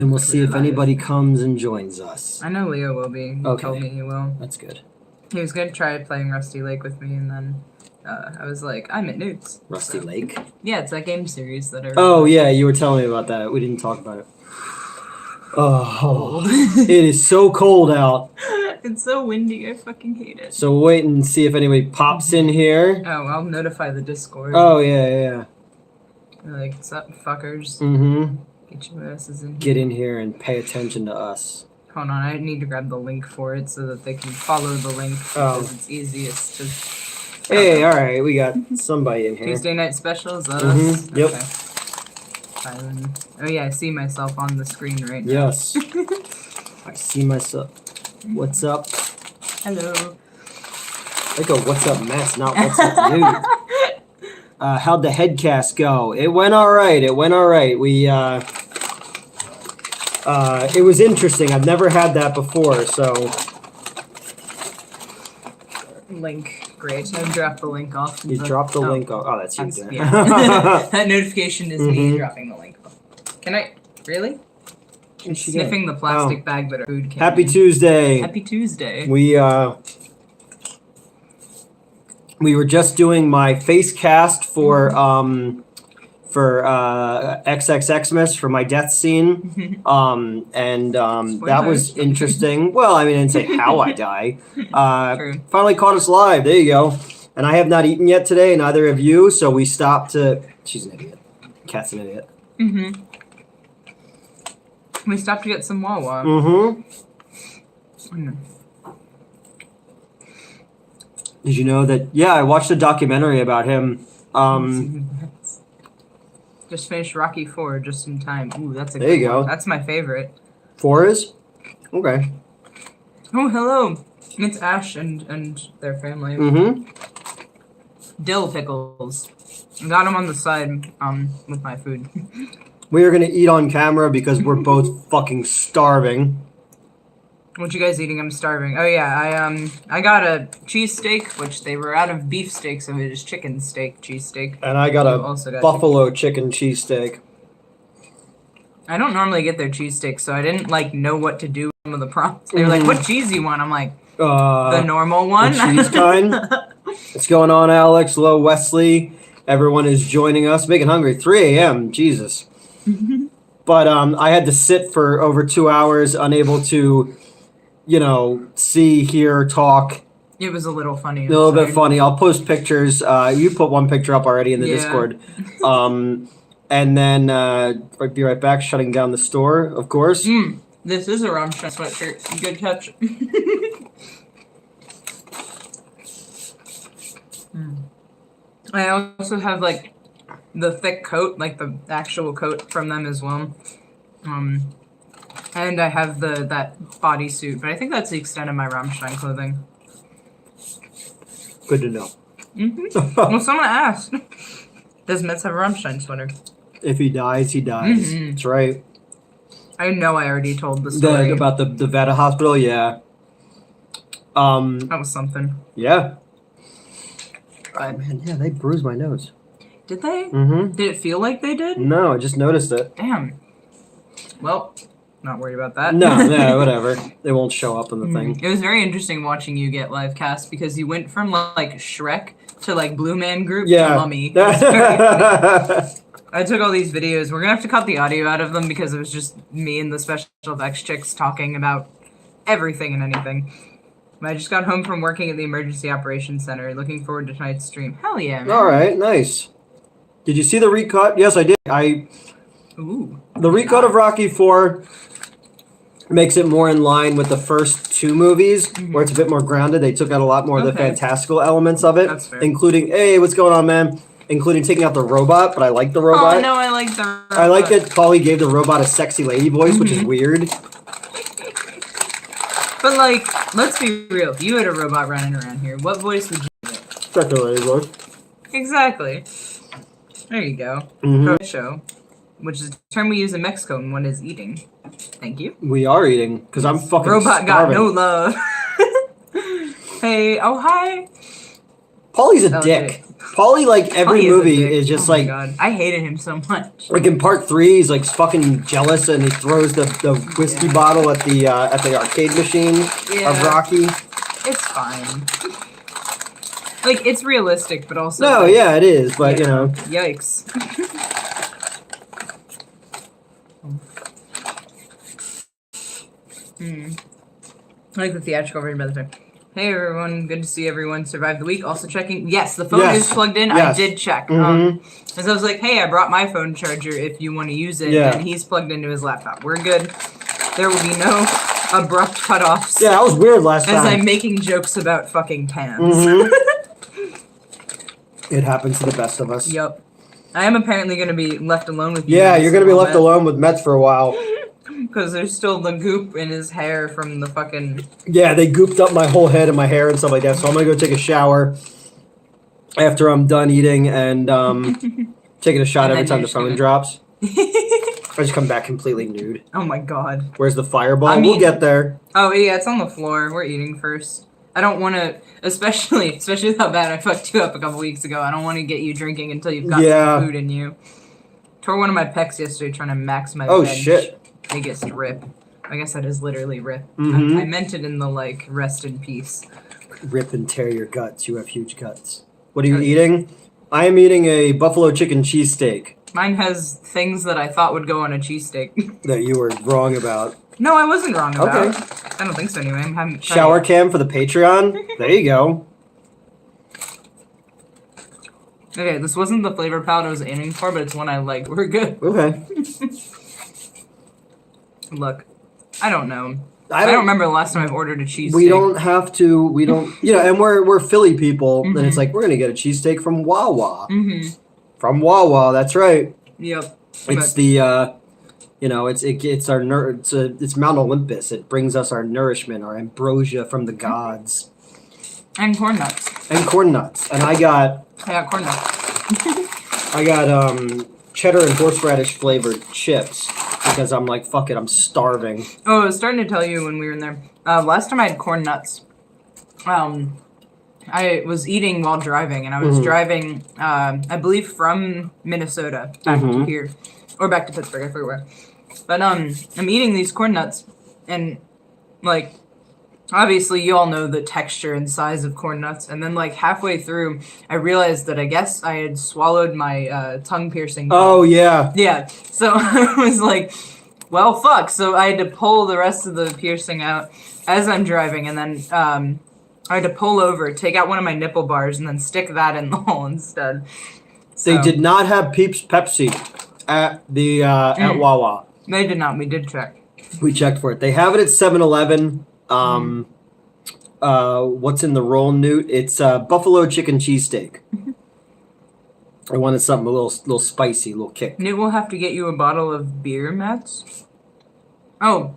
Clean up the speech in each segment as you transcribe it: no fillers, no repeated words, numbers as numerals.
And we'll see if anybody comes and joins us. I know Leo will be. He told me he will. That's good. He was gonna try playing Rusty Lake with me, and then I was like, I'm at Newts. Rusty Lake? Yeah, it's that game series that I. Oh yeah, you were telling me about that. We didn't talk about it. Oh, it is so cold out. It's so windy. I fucking hate it. So we'll wait and see if anybody pops in here. Oh, I'll notify the Discord. Oh yeah. Like, what's up, fuckers? Mm-hmm. Get your asses in. Get in here and pay attention to us. Hold on, I need to grab the link for it so that they can follow the link because it's easiest to. Hey, all right, we got somebody in here. Tuesday night special, is that us? Yep. Okay. Oh yeah, I see myself on the screen right now. Yes. I see myself. What's up? Hello. I go, what's up, Matt? Not what's up, dude. How'd the headcast go? It went all right. We, it was interesting. I've never had that before, so. Link. Great. I've dropped the link off. You dropped the link off. Oh, that's you. Yeah. That notification is me dropping the link off. Can I? Really? I'm sniffing the plastic bag, but our food came Happy in. Tuesday. Happy Tuesday. We were just doing my face cast for XXXmas for my death scene. That was interesting. Well, I mean, I didn't say how I die. Finally caught us live. There you go. And I have not eaten yet today, neither have you, so we stopped to... She's an idiot. Cat's an idiot. Mm-hmm. We stopped to get some Wawa. Mm-hmm. Did you know that? Yeah, I watched a documentary about him. Just finished Rocky IV just in time. Ooh, that's a there good you go. one. That's my favorite. 4 is? Okay. Oh, hello. It's Ash and their family. Mm-hmm. Dill pickles. Got them on the side with my food. We are going to eat on camera because we're both fucking starving. What you guys eating? I'm starving. Oh yeah, I got a cheesesteak, which they were out of beef steak, so it is chicken steak cheesesteak. And I got a buffalo chicken cheesesteak. I don't normally get their cheesesteaks, so I didn't know what to do with some of the prompts. They were like, "What cheese you want?" I'm like, "The normal one." The cheese kind. What's going on, Alex? Hello, Wesley. Everyone is joining us. Making hungry. 3 a.m. Jesus. But I had to sit for over 2 hours, unable to. See, hear, talk. It was a little funny. A little bit funny. I'll post pictures. You put one picture up already in the Discord. And then I'll be right back, shutting down the store, of course. This is a Rammstein sweatshirt. Good catch. I also have, the thick coat, the actual coat from them as well. And I have that bodysuit, but I think that's the extent of my Rammstein clothing. Good to know. Well, someone asked. Does Metz have a Rammstein sweater? If he dies, he dies. That's right. I know I already told the story. About the Veta hospital, yeah. That was something. Yeah. Oh, man, yeah, they bruised my nose. Did they? Mm-hmm. Did it feel like they did? No, I just noticed it. Damn. Well... Not worried about that. No, whatever. They won't show up in the thing. It was very interesting watching you get live cast because you went from Shrek to Blue Man Group to Mummy. I took all these videos. We're gonna have to cut the audio out of them because it was just me and the special effects chicks talking about everything and anything. I just got home from working at the Emergency Operations Center. Looking forward to tonight's stream. Hell yeah, man. All right, nice. Did you see the recut? Yes, I did. Ooh. The recut of Rocky IV makes it more in line with the first 2 movies, where it's a bit more grounded. They took out a lot more of the fantastical elements of it, including, hey, what's going on, man? Including taking out the robot, but I like the robot. Oh, no, I like the robot. I like that Polly gave the robot a sexy lady voice, which is weird. But, let's be real. If you had a robot running around here, what voice would you get? Sexy lady voice. Exactly. There you go. Show. Which is a term we use in Mexico when one is eating. Thank you. We are eating, because I'm fucking Robot starving. got no love. Hey, oh hi. Paulie's a dick. Paulie, like, every movie is just like... God. I hated him so much. Like, in part 3, he's, like, fucking jealous, and he throws the whiskey bottle at the arcade machine of Rocky. It's fine. Like, it's realistic, but also... No, like, yeah, it is, but, you know... Yikes. I like the theatrical version, by the way. Hey everyone, good to see everyone survive the week. Also checking, yes, the phone is plugged in. Yes. I did check. As I was like, hey, I brought my phone charger if you want to use it, and he's plugged into his laptop. We're good. There will be no abrupt cutoffs. Yeah, that was weird last time. As I'm making jokes about fucking pans. It happens to the best of us. Yep. I am apparently going to be left alone with you. Yeah, you're going to be left alone with Mets for a while. Because there's still the goop in his hair from the fucking... Yeah, they gooped up my whole head and my hair and stuff like that, so I'm going to go take a shower after I'm done eating and taking a shot every time the phone drops. I just come back completely nude. Oh my god. Where's the fireball? We'll get there. Oh yeah, it's on the floor. We're eating first. I don't want to, especially how bad I fucked you up a couple weeks ago. I don't want to get you drinking until you've got some food in you. Tore one of my pecs yesterday trying to max my bench. Shit. Biggest rip. I guess that is literally rip. I meant it in the, like, rest in peace. Rip and tear your guts. You have huge guts. What are you eating? I am eating a buffalo chicken cheesesteak. Mine has things that I thought would go on a cheesesteak. That you were wrong about. No, I wasn't wrong about. Okay. I don't think so anyway. Shower cam for the Patreon. There you go. Okay, this wasn't the flavor palette I was aiming for, but it's one I like. We're good. Okay. Look, I don't know. I don't remember the last time I've ordered a cheesesteak. We don't have to. We don't. You know, and we're Philly people. And it's like we're gonna get a cheesesteak from Wawa. From Wawa. That's right. Yep. It's the. You know, it's our it's Mount Olympus. It brings us our nourishment, our ambrosia from the gods. And corn nuts. And corn nuts. And I got corn nuts. I got cheddar and horseradish flavored chips because I'm like, fuck it, I'm starving. Oh, I was starting to tell you when we were in there. Last time I had corn nuts. I was eating while driving, and I was driving, I believe, from Minnesota back to here, or back to Pittsburgh. I forget where. But I'm eating these corn nuts, and like, obviously, you all know the texture and size of corn nuts. And then, like, halfway through, I realized that I guess I had swallowed my tongue piercing. Oh, yeah. Yeah. So I was like, well, fuck. So I had to pull the rest of the piercing out as I'm driving. And then I had to pull over, take out one of my nipple bars, and then stick that in the hole instead. So, they did not have Peeps Pepsi at the at Wawa. They did not. We did check. We checked for it. They have it at 7-Eleven. What's in the roll, Newt? It's buffalo chicken cheesesteak. I wanted something a little spicy, a little kick. Newt will have to get you a bottle of beer, Mats. Oh,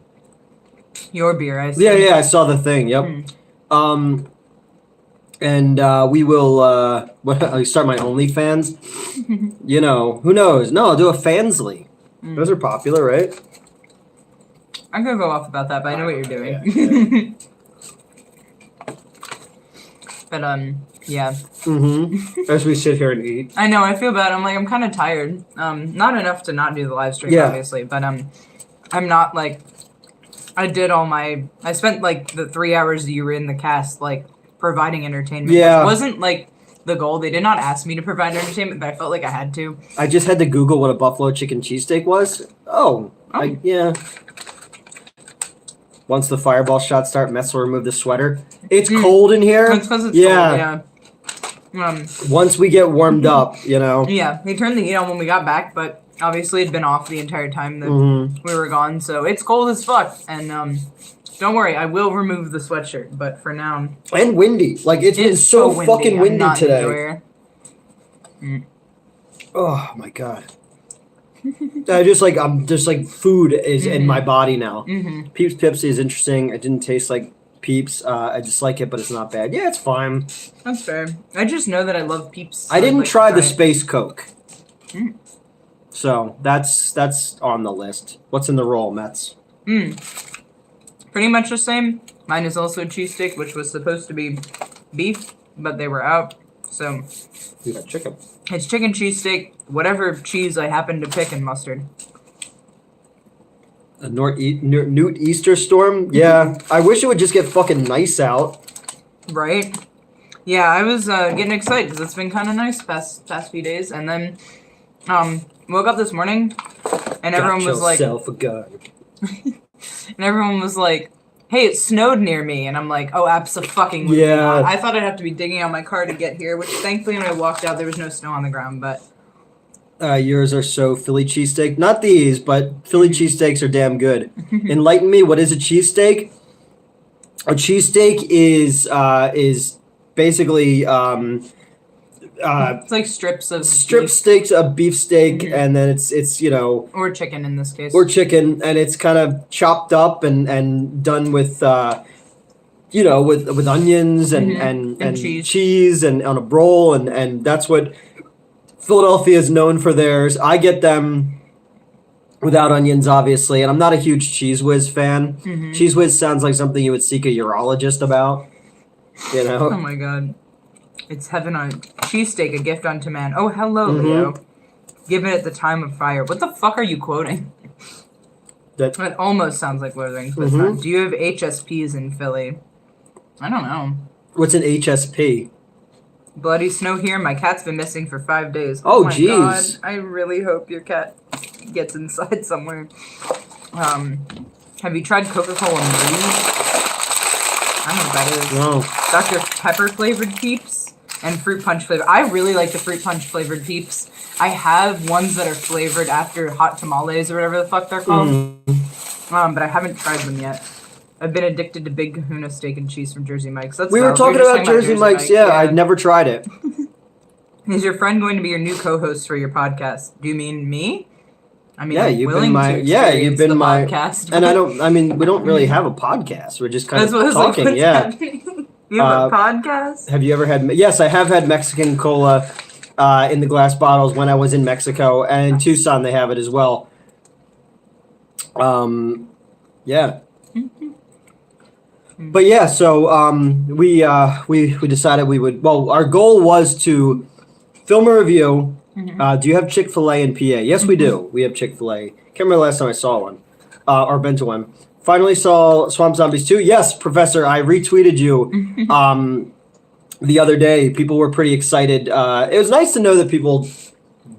your beer, I see. Yeah, I saw the thing. Yep. And we will I'll start my OnlyFans. You know, who knows? No, I'll do a Fansly. Those are popular, right? I'm gonna go off about that, but I know what you're doing. Yeah. But yeah. As we sit here and eat. I know, I feel bad. I'm kind of tired. Not enough to not do the live stream, obviously, but I'm not like. I spent like the 3 hours that you were in the cast, like providing entertainment. Yeah. It wasn't like the goal. They did not ask me to provide entertainment, but I felt like I had to. I just had to Google what a buffalo chicken cheesesteak was. Yeah. Once the fireball shots start, Mets will remove the sweater. It's cold in here. It's because it's cold, yeah. Once we get warmed up, you know. Yeah, they turned the heat on when we got back, but obviously it'd been off the entire time that we were gone, so it's cold as fuck. And don't worry, I will remove the sweatshirt, but for now. And windy. Like, it's been so fucking windy today. Oh my god. I'm just like food is in my body now. Peeps Pepsi is interesting. It didn't taste like Peeps. I just like it, but it's not bad. Yeah, it's fine. That's fair. I just know that I love Peeps. I didn't try the Space Coke. So that's on the list. What's in the roll, Mets? Pretty much the same. Mine is also a cheesesteak, which was supposed to be beef, but they were out. So we got chicken. It's chicken cheesesteak, whatever cheese I happen to pick, and mustard. A Newt Easter storm? Yeah. I wish it would just get fucking nice out. Right? Yeah, I was getting excited because it's been kind of nice past few days. And then woke up this morning and everyone was like... yourself a gun. And everyone was like, hey, it snowed near me. And I'm like, oh, abso-fucking-lutely yeah. not. I thought I'd have to be digging out my car to get here, which thankfully when I walked out, there was no snow on the ground, but... Yours are so Philly cheesesteak. Not these, but Philly cheesesteaks are damn good. Enlighten me, what is a cheesesteak? A cheesesteak is basically... it's like strips of steaks of beef steak, and then it's you know, or chicken in this case, or chicken, and it's kind of chopped up and done with you know, with onions and cheese and on a roll, and that's what Philadelphia is known for theirs. I get them without onions, obviously, and I'm not a huge Cheese Whiz fan. Cheese Whiz sounds like something you would seek a urologist about, you know. Oh my god. It's heaven on cheesesteak, a gift unto man. Oh, hello, Leo. Given at the time of fire. What the fuck are you quoting? That almost sounds like Lord of the Rings, but it's not. Do you have HSPs in Philly? I don't know. What's an HSP? Bloody snow here. My cat's been missing for 5 days. Oh, my jeez. God. I really hope your cat gets inside somewhere. Have you tried Coca-Cola Breeze? I don't know what that is. No. Dr. Pepper flavored Peeps and fruit punch flavor. I really like the fruit punch flavored Peeps. I have ones that are flavored after hot tamales or whatever the fuck they're called. But I haven't tried them yet. I've been addicted to Big Kahuna steak and cheese from Jersey Mike's. We were talking about Jersey Mike's. Yeah, I've never tried it. Is your friend going to be your new co-host for your podcast? Do you mean me? I mean, yeah, you've been my podcast. And I mean, we don't really have a podcast. We're just kind of talking. Like, you have a podcast? Have you ever had? Yes, I have had Mexican cola in the glass bottles when I was in Mexico, and in Tucson they have it as well. Yeah. But yeah, so we decided we would. Well, our goal was to film a review. Do you have Chick-fil-A in PA? Yes, we do. We have Chick-fil-A. Can't remember the last time I saw one or been to one. Finally saw Swamp Zombies 2. Yes, Professor, I retweeted you the other day. People were pretty excited. It was nice to know that people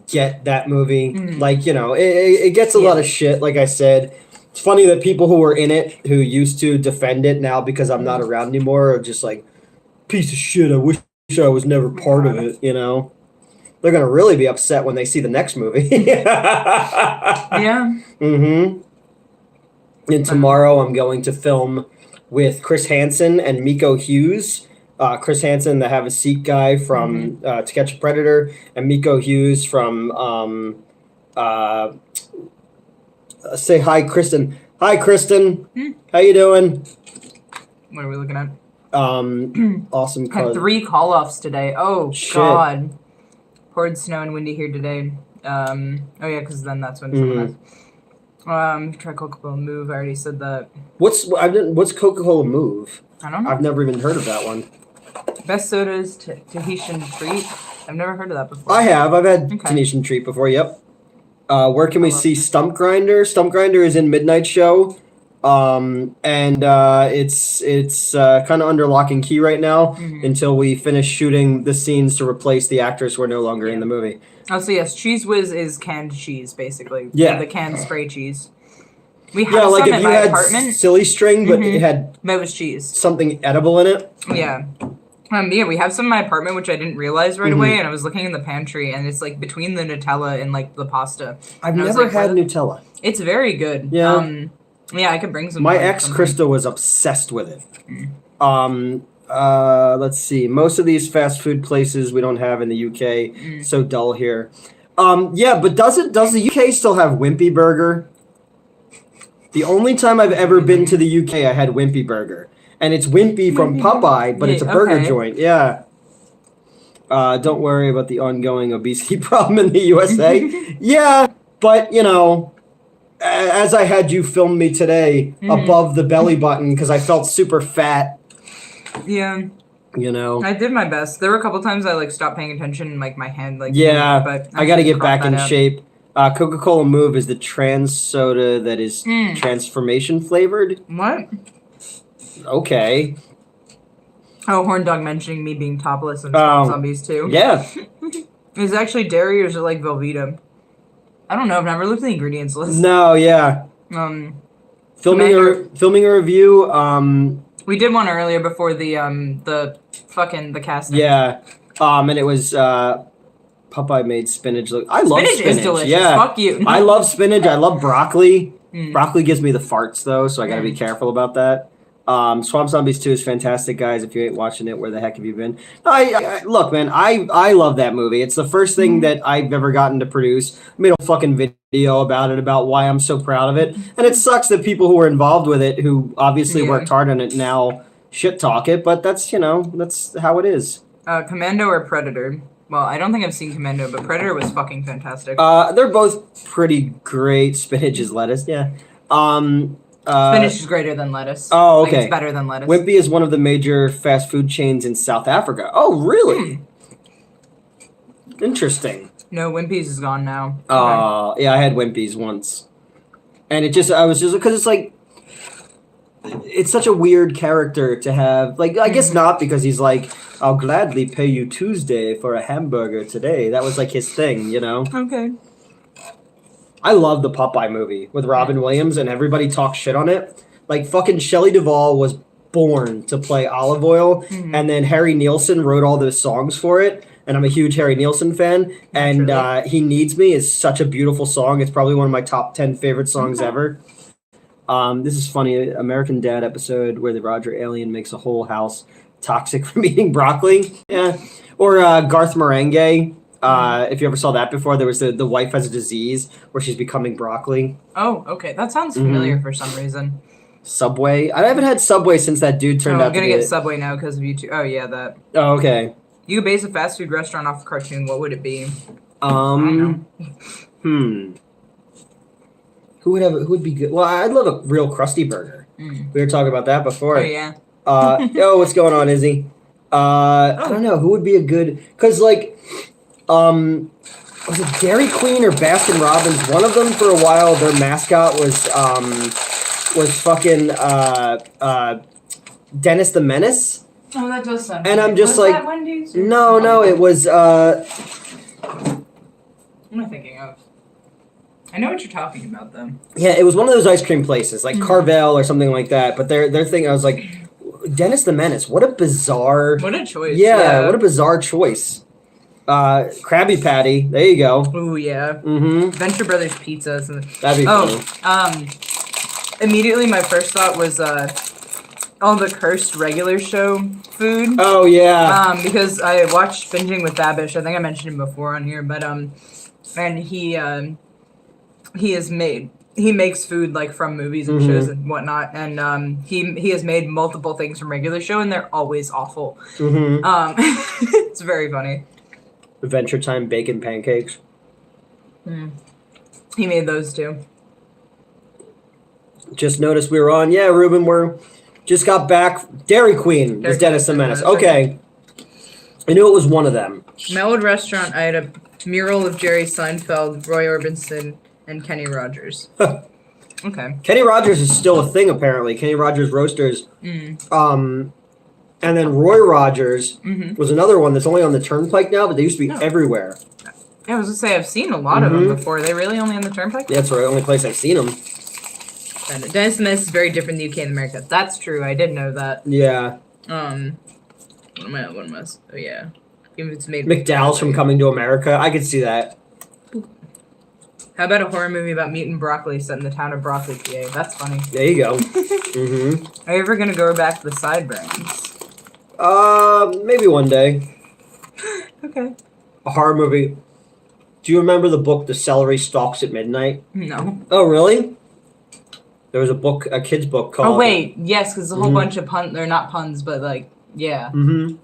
get that movie. Like, you know, it gets a lot of shit, like I said. It's funny that people who were in it, who used to defend it now because I'm not around anymore, are just like, piece of shit, I wish I was never part of it, you know? They're going to really be upset when they see the next movie. Yeah. And tomorrow I'm going to film with Chris Hansen and Miko Hughes. Chris Hansen, the Have a Seat guy from To Catch a Predator, and Miko Hughes from say hi, Kristen. Hi, Kristen. How you doing? What are we looking at? Awesome. Had 3 call-offs today. Oh, shit. God. Poured snow and windy here today. Oh, yeah, because then that's when someone has... try Coca-Cola Move. I already said that. What's Coca-Cola Move? I don't know. I've never even heard of that one. Best soda is Tahitian Treat. I've never heard of that before. I have. I've had Tahitian Treat before, yep. Where can we see Stump Grinder? Stump Grinder is in Midnight Show. And it's kind of under lock and key right now until we finish shooting the scenes to replace the actors who are no longer in the movie. Oh, so yes, Cheese Whiz is canned cheese, basically. Yeah. The canned spray cheese. We have some if in you my had apartment. Silly String, but it had that was cheese. Something edible in it. Yeah. Yeah, we have some in my apartment, which I didn't realize right away, and I was looking in the pantry, and it's like between the Nutella and like the pasta. I've never had Nutella. It's very good. Yeah. Yeah, I could bring some. My ex Krista was obsessed with it. Let's see. Most of these fast food places we don't have in the UK. So dull here. Yeah, but does the UK still have Wimpy Burger? The only time I've ever been to the UK, I had Wimpy Burger. And it's Wimpy from Popeye, but it's a burger joint. Yeah. Don't worry about the ongoing obesity problem in the USA. Yeah, but, you know, as I had you film me today, above the belly button, because I felt super fat. Yeah. You know, I did my best. There were a couple times I like stopped paying attention, and, like my hand like yeah, moved, but I got to get back in out. shape. Coca-Cola Move is the trans soda that is transformation flavored. What? Okay. Oh, Horn Dog mentioning me being topless and Swamp Zombies too. Yeah. Is it actually dairy or is it like Velveeta? I don't know. I've never looked at the ingredients list. No, yeah. Filming a review. We did one earlier before the casting. Yeah. And it was Popeye made spinach. I love spinach. Spinach is delicious. Yeah. Fuck you. I love spinach. I love broccoli. Broccoli gives me the farts though, so I gotta be careful about that. Swamp Zombies 2 is fantastic, guys. If you ain't watching it, where the heck have you been? Look, man, I love that movie. It's the first thing that I've ever gotten to produce. I made a fucking video about it, about why I'm so proud of it. And it sucks that people who were involved with it, who obviously worked hard on it, now shit talk it. But that's, that's how it is. Commando or Predator? Well, I don't think I've seen Commando, but Predator was fucking fantastic. They're both pretty great. Spinach is lettuce, yeah. Spinach is greater than lettuce. Oh, okay. It's better than lettuce. Wimpy is one of the major fast food chains in South Africa. Oh, really? Interesting. No, Wimpy's is gone now. Yeah, I had Wimpy's once. And I was just, because it's like, it's such a weird character to have. Like, I guess not, because he's like, I'll gladly pay you Tuesday for a hamburger today. That was like his thing, Okay. I love the Popeye movie with Robin Williams, and everybody talks shit on it. Like, fucking Shelley Duvall was born to play Olive Oyl, and then Harry Nilsson wrote all those songs for it, and I'm a huge Harry Nilsson fan, and He Needs Me is such a beautiful song. It's probably one of my top 10 favorite songs ever. This is funny, American Dad episode where the Roger alien makes a whole house toxic from eating broccoli. Yeah. Or Garth Marenghi. If you ever saw that before, there was the wife has a disease where she's becoming broccoli. Oh, okay. That sounds familiar for some reason. Subway. I haven't had Subway since that dude turned out to be... I'm going to get Subway now because of YouTube. Oh, yeah, that. Oh, okay. You could base a fast food restaurant off a cartoon. What would it be? Who would be good? Well, I'd love a real Krusty Burger. We were talking about that before. Oh, yeah. Yo, what's going on, Izzy? I don't know. Who would be a good... Because, like... was it Dairy Queen or Baskin Robbins? One of them for a while, their mascot was fucking Dennis the Menace. Oh, that does sound. And I'm just like, no, it was. What am I thinking of? I know what you're talking about, though. Yeah, it was one of those ice cream places, like Carvel or something like that. But their thing, I was like, Dennis the Menace. What a bizarre. What a choice. Yeah, what a bizarre choice. Krabby Patty. There you go. Ooh, yeah. Venture Brothers Pizza. That'd be funny. Immediately my first thought was all the cursed regular show food. Oh yeah. Because I watched Binging with Babish. I think I mentioned him before on here, but and he makes food like from movies and shows and whatnot, and he has made multiple things from regular show, and they're always awful. It's very funny. Adventure Time bacon pancakes. He made those too. Just noticed we were on. Yeah, Ruben, we're just got back. Dairy Queen was Dennis the Menace. Okay. I knew it was one of them. Melwood Restaurant, I had a mural of Jerry Seinfeld, Roy Orbison, and Kenny Rogers. Okay. Kenny Rogers is still a thing, apparently. Kenny Rogers Roasters. And then Roy Rogers was another one that's only on the Turnpike now, but they used to be everywhere. Yeah, I was going to say, I've seen a lot of them before. Are they really only on the Turnpike? Yeah, that's the only place I've seen them. And Dennis the Menace is very different in the UK and America. That's true. I did know that. Yeah. What am I? Oh, yeah. Even if it's made McDowell's from Coming to America. I could see that. How about a horror movie about meat and broccoli set in the town of Broccoli, PA? That's funny. There you go. Are you ever going to go back to the Sideburns? Maybe one day. Okay. A horror movie. Do you remember the book The Celery Stalks at Midnight? No. Oh, really? There was a kid's book called... Oh, wait. Yes, because a whole bunch of puns... They're not puns, but, like, yeah.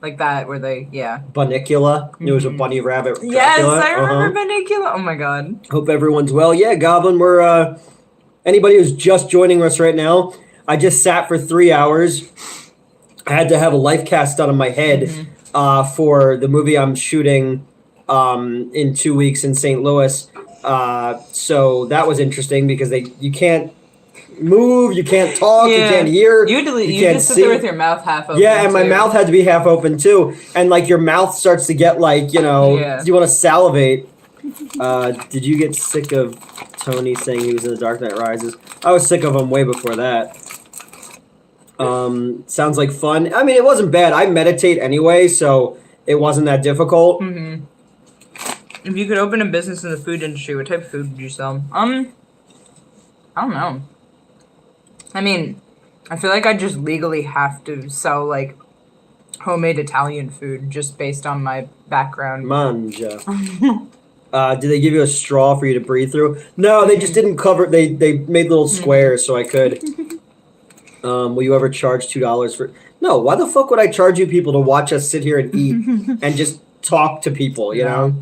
Like that, where they... Yeah. Bunnicula. It was a bunny rabbit. Dracula. Yes, I remember Bunnicula. Oh, my God. Hope everyone's well. Yeah, Goblin, we're... Anybody who's just joining us right now, I just sat for 3 hours I had to have a life cast done on my head for the movie I'm shooting in 2 weeks in St. Louis. So that was interesting because you can't move, you can't talk, you can't hear, you can't just sit see. there with your mouth half open. Yeah, and my mouth had to be half open too, and like your mouth starts to get like you want to salivate. Did you get sick of Tony saying he was in The Dark Knight Rises? I was sick of him way before that. Sounds like fun. I mean, it wasn't bad. I meditate anyway, so it wasn't that difficult. Mm-hmm. If you could open a business in the food industry, what type of food would you sell? I don't know. I mean, I feel like I just legally have to sell like homemade Italian food just based on my background. Mangia. Did they give you a straw for you to breathe through? No, they just didn't cover. They made little squares so I could. Will you ever charge $2 for? No. Why the fuck would I charge you people to watch us sit here and eat and just talk to people? You know.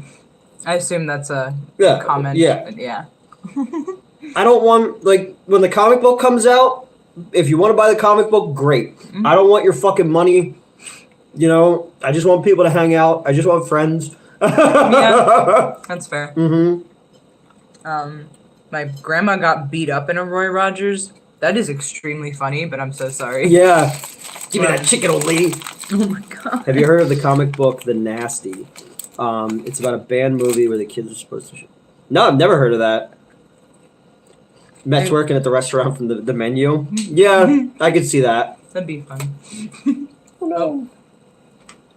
I assume that's a comment. Yeah. I don't want when the comic book comes out. If you want to buy the comic book, great. Mm-hmm. I don't want your fucking money. I just want people to hang out. I just want friends. Yeah, that's fair. Mm-hmm. My grandma got beat up in a Roy Rogers. That is extremely funny, but I'm so sorry. Yeah. Give me that chicken, old lady. Oh my god. Have you heard of the comic book The Nasty? It's about a band movie where the kids are supposed to. No, I've never heard of that. Matt's working at the restaurant from the menu. Yeah, I could see that. That'd be fun. Oh no.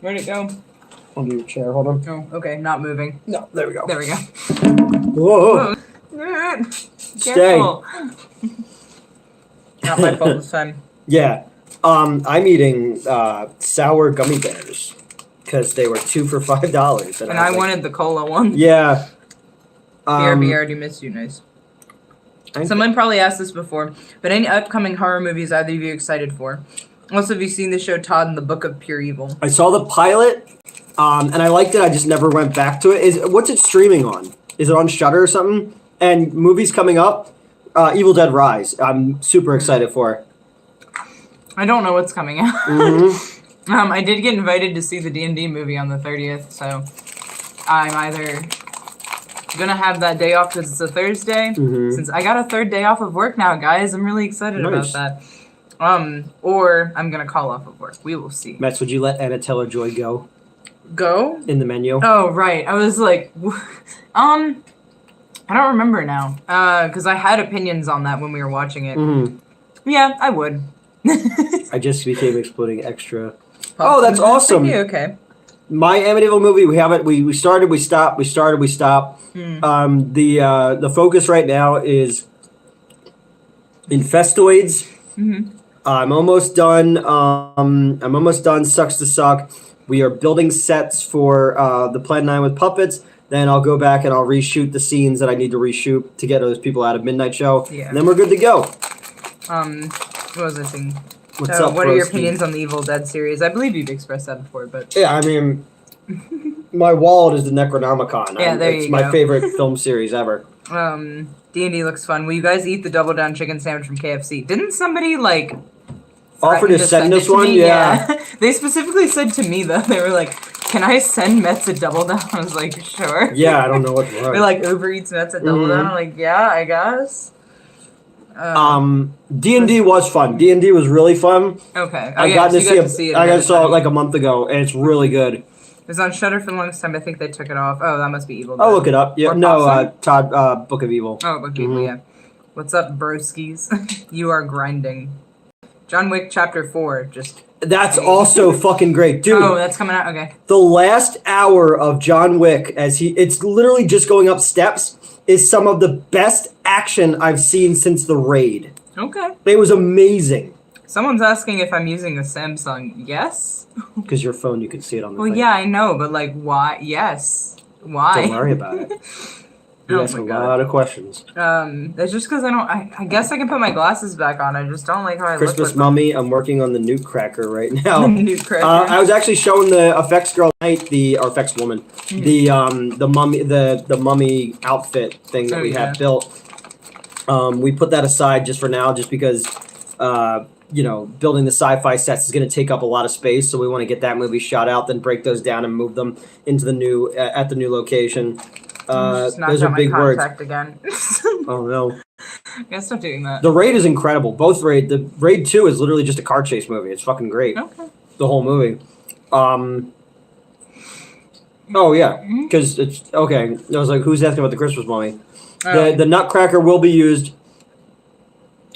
Where'd it go? Under your chair. Hold on. Oh, okay. Not moving. No, there we go. There we go. Whoa. Stay. Not my fault this time. Yeah. I'm eating sour gummy bears because they were 2 for $5. And I wanted the cola one. Yeah. BRB already missed you, nice. Someone probably asked this before, but any upcoming horror movies either of you excited for? Also, have you seen the show Todd and the Book of Pure Evil? I saw the pilot, and I liked it. I just never went back to it. What's it streaming on? Is it on Shudder or something? And movies coming up, Evil Dead Rise. I'm super excited for. I don't know what's coming out. Mm-hmm. I did get invited to see the D&D movie on the 30th, so I'm either gonna have that day off because it's a Thursday. Since I got a third day off of work now, guys, I'm really excited about that. Or I'm gonna call off of work. We will see. Mets, would you let Anna Taylor-Joy go? Go? In the menu? Oh, right. I was like, I don't remember now. Because I had opinions on that when we were watching it. Mm-hmm. Yeah, I would. I just became Exploding Extra. Oh, that's awesome. Okay. My Amityville movie, we have it. We started, we stopped. We started, we stopped. The focus right now is Infestoids. Mm-hmm. I'm almost done. Sucks to Suck. We are building sets for the Plan 9 with puppets. Then I'll go back and I'll reshoot the scenes that I need to reshoot to get those people out of Midnight Show. Yeah. And then we're good to go. What was I saying? What's up, what are your opinions on the Evil Dead series? I believe you've expressed that before, but yeah, I mean, my wallet is the Necronomicon. Yeah, it's my favorite film series ever. D&D looks fun. Will you guys eat the Double Down chicken sandwich from KFC? Didn't somebody offer to send us one? Yeah. They specifically said to me though. They were like, "Can I send Mets a Double Down?" I was like, "Sure." Yeah, I don't know what to They're like, Uber Eats Mets a Double Down. I'm like, yeah, I guess. D&D was fun. D&D was really fun. Okay. I got to see it. I saw it like a month ago, and it's really good. It was on Shudder for the longest time. I think they took it off. Oh, that must be Evil Dead. I'll look it up. Yeah, no, Todd, Book of Evil. Oh, Book of Evil, yeah. What's up, broskies? You are grinding. John Wick Chapter 4, just... That's also fucking great, dude. Oh, that's coming out? Okay. The last hour of John Wick, it's literally just going up steps, is some of the best action I've seen since The Raid. Okay. It was amazing. Someone's asking if I'm using a Samsung. Yes? Because your phone, you can see it on the thing. Yeah, I know, but why? Yes. Why? Don't worry about it. You ask a lot of questions. It's just because I guess I can put my glasses back on. I just don't like how I look. Christmas Mummy, I'm working on the Nutcracker right now. Nutcracker. I was actually showing the effects girl tonight, or effects woman, the mummy outfit thing that we have built. We put that aside just for now, just because building the sci-fi sets is going to take up a lot of space, so we want to get that movie shot out, then break those down and move them into the new location. Those are big words. Again. Oh no! I gotta stop doing that. The Raid is incredible. The Raid 2 is literally just a car chase movie. It's fucking great. Okay. The whole movie. Oh yeah, because it's okay. I was like, who's asking about the Christmas Mummy? The Nutcracker will be used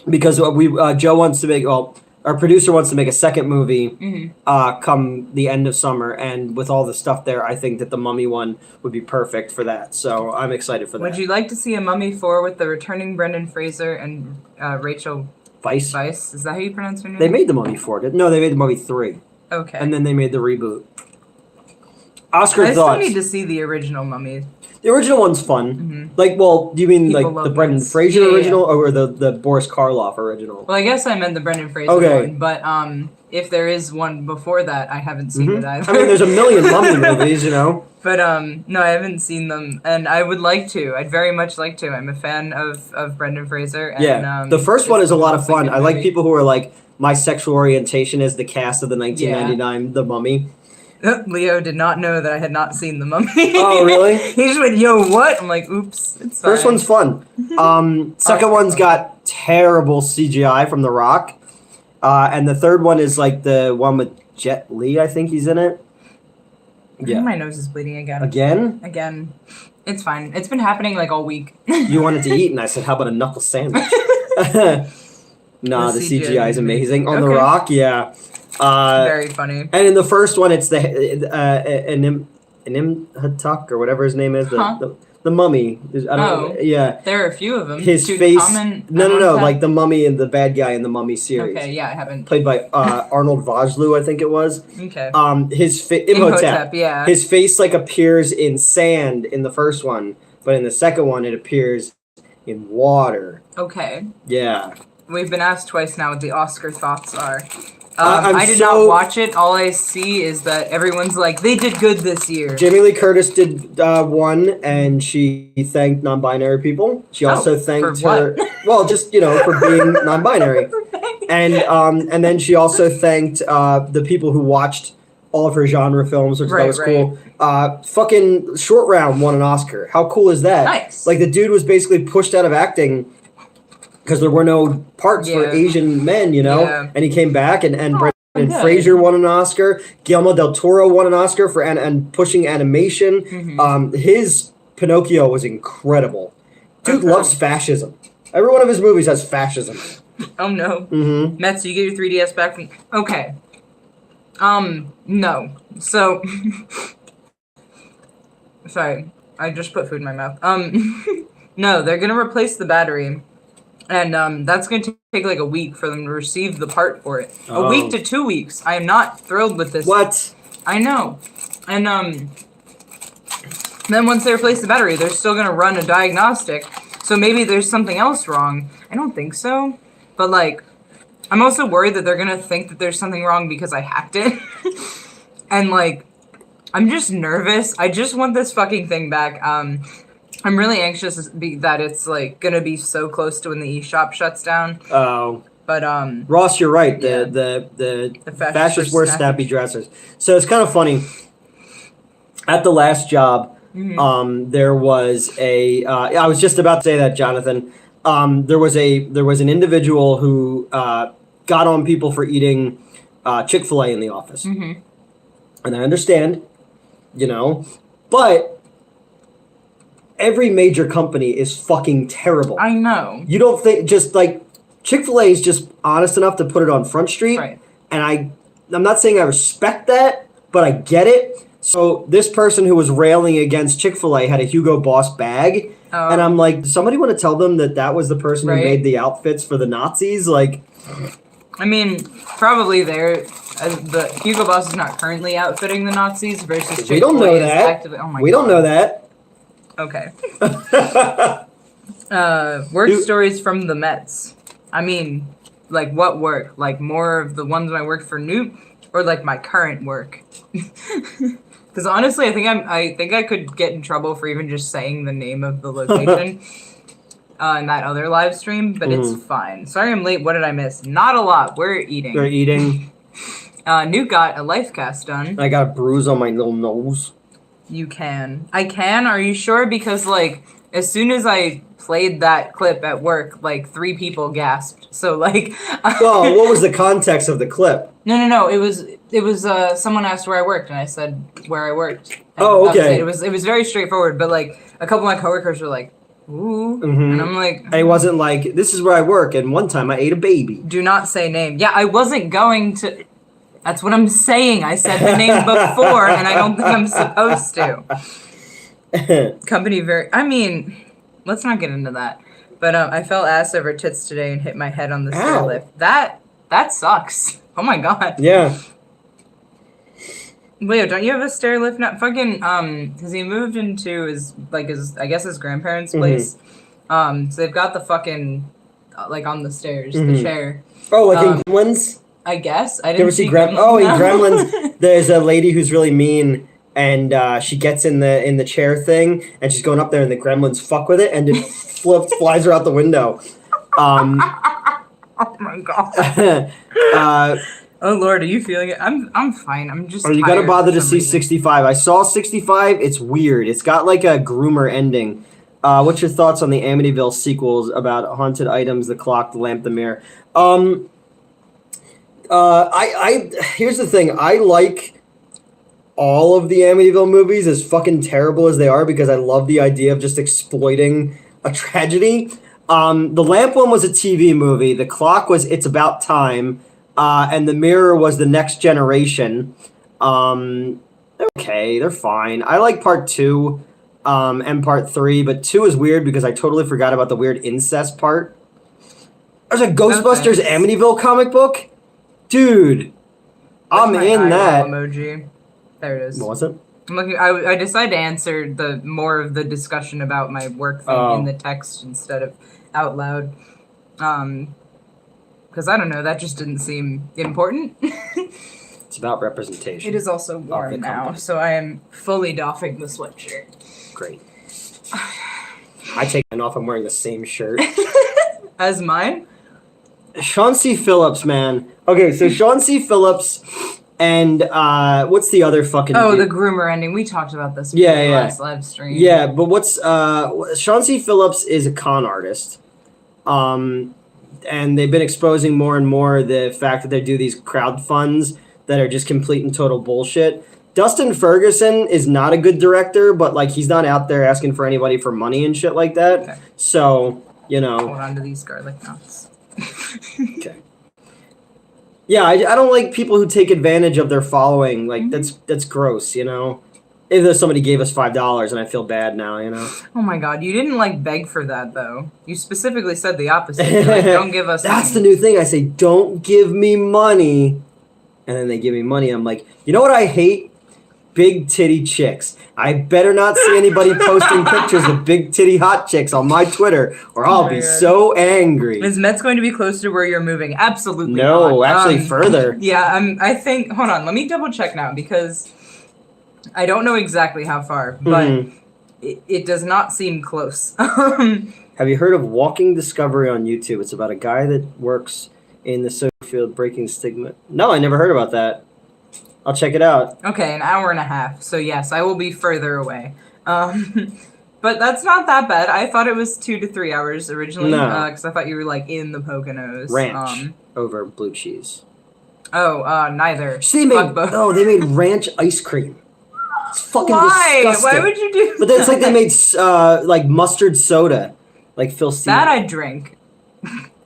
because Joe wants to make. Well, our producer wants to make a second movie come the end of summer, and with all the stuff there, I think that the Mummy one would be perfect for that. So I'm excited for that. Would you like to see a Mummy 4 with the returning Brendan Fraser and Rachel Weisz? Weisz? Is that how you pronounce her name? They made the Mummy 4. No, they made the Mummy 3. Okay. And then they made the reboot. Oscar I thoughts. still need to see the original Mummy. The original one's fun. Like, well, do you mean People like the Brendan Fraser original or the Boris Karloff original? Well, I guess I meant the Brendan Fraser one, but if there is one before that, I haven't seen it either. I mean, there's a million Mummy movies, But no, I haven't seen them, and I would like to. I'd very much like to. I'm a fan of Brendan Fraser. And, the first one is a lot of fun. I like people who are like, my sexual orientation is the cast of the 1999 The Mummy. Leo did not know that I had not seen The Mummy. Oh, really? He just went, yo, what? I'm like, oops, it's fine. First one's fun. Second one's got terrible CGI from The Rock. And the third one is like the one with Jet Li, I think he's in it. Yeah. My nose is bleeding again. Again? It's fine. It's been happening like all week. You wanted to eat, and I said, how about a knuckle sandwich? Nah, the CGI is amazing. On The Rock, yeah. Very funny. And in the first one, it's the Inimhatuk or whatever his name is, the mummy. I don't know. Yeah. There are a few of them. His face. No. Like the mummy and the bad guy in the Mummy series. Okay, yeah, I haven't. Played by Arnold Vosloo, I think it was. Okay. Imhotep. Yeah. His face like appears in sand in the first one, but in the second one, it appears in water. Okay. Yeah. We've been asked twice now what the Oscar thoughts are. I did not watch it. All I see is that everyone's like, they did good this year. Jamie Lee Curtis did one, and she thanked non-binary people. She also thanked her, well, just for being non-binary, and then she also thanked the people who watched all of her genre films, which that was cool. Fucking Short Round won an Oscar. How cool is that? Nice. Like the dude was basically pushed out of acting because there were no parts for Asian men, and he came back, and Brendan Fraser won an Oscar. Guillermo del Toro won an Oscar for and pushing animation. His Pinocchio was incredible. Dude loves fascism. Every one of his movies has fascism. Oh no. Mets, you get your 3DS back from... Okay. No. So... Sorry. I just put food in my mouth. No, they're gonna replace the battery. And that's going to take like a week for them to receive the part for it. A week to 2 weeks. I am not thrilled with this. What? I know. And then once they replace the battery, they're still going to run a diagnostic. So maybe there's something else wrong. I don't think so. But like, I'm also worried that they're going to think that there's something wrong because I hacked it. And like, I'm just nervous. I just want this fucking thing back. I'm really anxious that it's like gonna be so close to when the eShop shuts down. Oh. But Ross, you're right. The fascists wear snappy dressers. So it's kind of funny. At the last job, there was a. I was just about to say that, Jonathan. There was an individual who got on people for eating Chick-fil-A in the office, and I understand, but. Every major company is fucking terrible. I know. You don't think just like Chick-fil-A is just honest enough to put it on Front Street, right? And I'm not saying I respect that, but I get it. So this person who was railing against Chick-fil-A had a Hugo Boss bag, and I'm like, does somebody want to tell them that was the person who made the outfits for the Nazis? Like, I mean, probably the Hugo Boss is not currently outfitting the Nazis versus Chick-fil-A. We don't know that. We don't know that. Okay. Work stories from the Mets. I mean, like what work? Like more of the ones when I worked for Newt, or like my current work? Because honestly, I think I could get in trouble for even just saying the name of the location. in that other live stream, but it's fine. Sorry I'm late. What did I miss? Not a lot. We're eating. We're eating. Newt got a life cast done. I got a bruise on my little nose. You can. I can? Are you sure? Because, like, as soon as I played that clip at work, like, 3 people gasped. So, like... Well, what was the context of the clip? No. It was someone asked where I worked, and I said where I worked. And oh, okay. It was very straightforward, but, like, a couple of my coworkers were like, ooh. And I'm like... And it wasn't like, this is where I work, and one time I ate a baby. Do not say name. Yeah, I wasn't going to... That's what I'm saying. I said the name before, and I don't think I'm supposed to. Company very... I mean, let's not get into that. But I fell ass over tits today and hit my head on the stair lift. That sucks. Oh my god. Yeah. Leo, don't you have a stair lift now? Fucking, because he moved into his grandparents' place. So they've got the fucking, like, on the stairs, the chair. Oh, like in Gremlins? I guess. I didn't you ever see Gremlins? Oh, in Gremlins, there's a lady who's really mean, and she gets in the chair thing, and she's going up there, and the Gremlins fuck with it, and it flies her out the window. Oh my god. Oh Lord, are you feeling it? I'm fine. I'm just. Are you gonna bother to see 65? I saw 65. It's weird. It's got like a groomer ending. What's your thoughts on the Amityville sequels about haunted items, the clock, the lamp, the mirror? Here's the thing. I like all of the Amityville movies, as fucking terrible as they are, because I love the idea of just exploiting a tragedy. The lamp one was a TV movie. The clock was It's About Time. And the mirror was The Next Generation. They're okay. They're fine. I like part 2 and part 3, but 2 is weird because I totally forgot about the weird incest part. There's a Ghostbusters Amityville comic book? Dude, I'm in that. Emoji. There it is. What was it? I'm looking. I decided to answer the more of the discussion about my work thing in the text instead of out loud. Because I don't know, that just didn't seem important. It's about representation. It is also warm now, so I am fully doffing the sweatshirt. Great. I take it off. I'm wearing the same shirt as mine. Sean C. Phillips, man. Okay, so Sean C. Phillips and what's the other fucking dude? The groomer ending. We talked about this in the last live stream. Yeah, but what's Sean C. Phillips is a con artist. And they've been exposing more and more the fact that they do these crowd funds that are just complete and total bullshit. Dustin Ferguson is not a good director, but like he's not out there asking for anybody for money and shit like that. Okay. So, you know. Hold on to these garlic knots. Okay. Yeah, I don't like people who take advantage of their following. Like that's gross, you know. If somebody gave us $5 and I feel bad now, you know. Oh my god, you didn't like beg for that though. You specifically said the opposite. You're like, don't give us That's the new thing. I say, don't give me money. And then they give me money. I'm like, you know what I hate? Big titty chicks. I better not see anybody posting pictures of big titty hot chicks on my Twitter, or I'll be so angry. Is Metz going to be close to where you're moving? Absolutely no, not. Actually further. Yeah, I think, hold on, let me double check now, because I don't know exactly how far, but it does not seem close. Have you heard of Walking Discovery on YouTube? It's about a guy that works in the social field breaking stigma. No, I never heard about that. I'll check it out. Okay, an hour and a half. So yes, I will be further away. But that's not that bad. I thought it was 2 to 3 hours originally. No. Because I thought you were like in the Poconos. Ranch over blue cheese. Oh, neither. See, they made ranch ice cream. It's fucking disgusting. Why would you do that? But then it's like they made like mustard soda. Like Phil Steele. That I drink.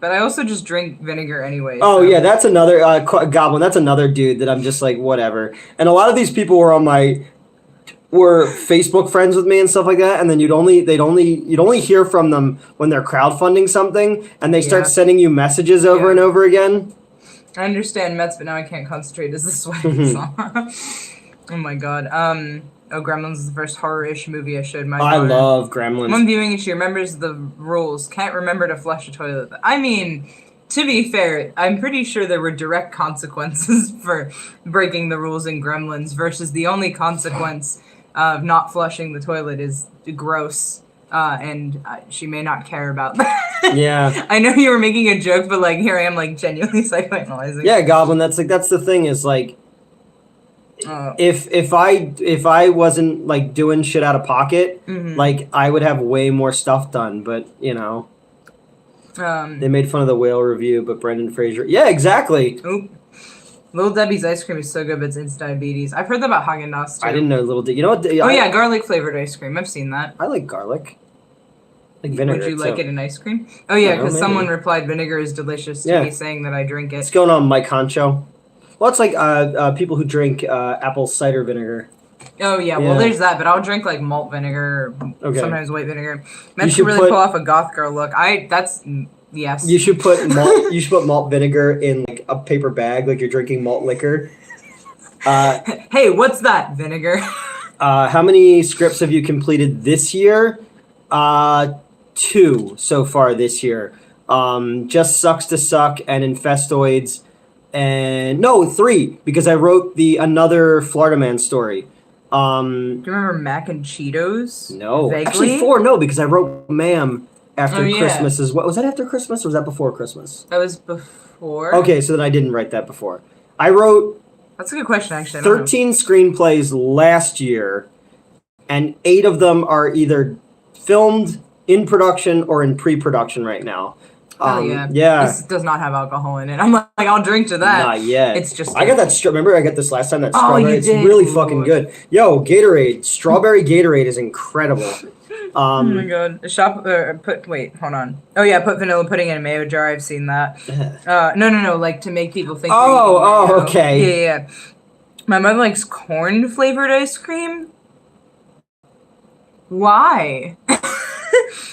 But I also just drink vinegar anyway. Oh, so. Yeah, that's another Goblin. That's another dude that I'm just like, whatever. And a lot of these people were Facebook friends with me and stuff like that. And then you'd only hear from them when they're crowdfunding something, and they start sending you messages over and over again. I understand Mets, but now I can't concentrate as the sweating song. Oh my god. Gremlins is the first horror-ish movie I showed my daughter. I love Gremlins. One viewing and she remembers the rules. Can't remember to flush a toilet. I mean, to be fair, I'm pretty sure there were direct consequences for breaking the rules in Gremlins versus the only consequence of not flushing the toilet is gross and she may not care about that. Yeah. I know you were making a joke, but like here I am, like genuinely psychoanalyzing. Yeah, Goblin. That's the thing is like, if I wasn't like doing shit out of pocket, like I would have way more stuff done. But you know, they made fun of the whale review, but Brendan Fraser. Yeah, exactly. Oop. Little Debbie's ice cream is so good, but it's instant diabetes. I've heard that about Haagen-Dazs too. I didn't know Little Debbie. You know what? Yeah, garlic flavored ice cream. I've seen that. I like garlic. Like vinegar. Would you like it in ice cream? Oh yeah, because someone replied vinegar is delicious to me, saying that I drink it. What's going on, Mike Honcho? Well, it's like people who drink apple cider vinegar. Oh yeah, well there's that, but I'll drink like malt vinegar, sometimes white vinegar. Meant to really pull off a goth girl look. Yes. You should put malt vinegar in like a paper bag, like you're drinking malt liquor. Hey, what's that? Vinegar. How many scripts have you completed this year? 2 so far this year. Just Sucks to Suck and Infestoids, and no, 3 because I wrote another Florida Man story. Do you remember Mac and Cheetos? No, vaguely? Actually 4. No, because I wrote Ma'am after Christmas. Was that after Christmas or was that before Christmas? That was before. Okay, so then I didn't write that before. I wrote. That's a good question, actually. 13 screenplays last year, and 8 of them are either filmed, in production, or in pre-production right now. Yeah. This does not have alcohol in it. I'm like, I'll drink to that. Not yet. It's just. I got that. Remember, I got this last time. That strawberry. You did. It's really fucking good. Yo, Gatorade. Strawberry Gatorade is incredible. Oh my god. Wait, hold on. Oh yeah, put vanilla pudding in a mayo jar. I've seen that. No. Like to make people think. Okay. Yeah. My mother likes corn flavored ice cream. Why?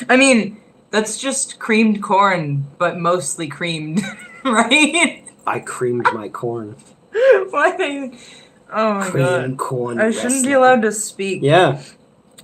I mean, that's just creamed corn, but mostly creamed, right? I creamed my corn. Why? Oh my god. Corn. I shouldn't be allowed to speak. Yeah.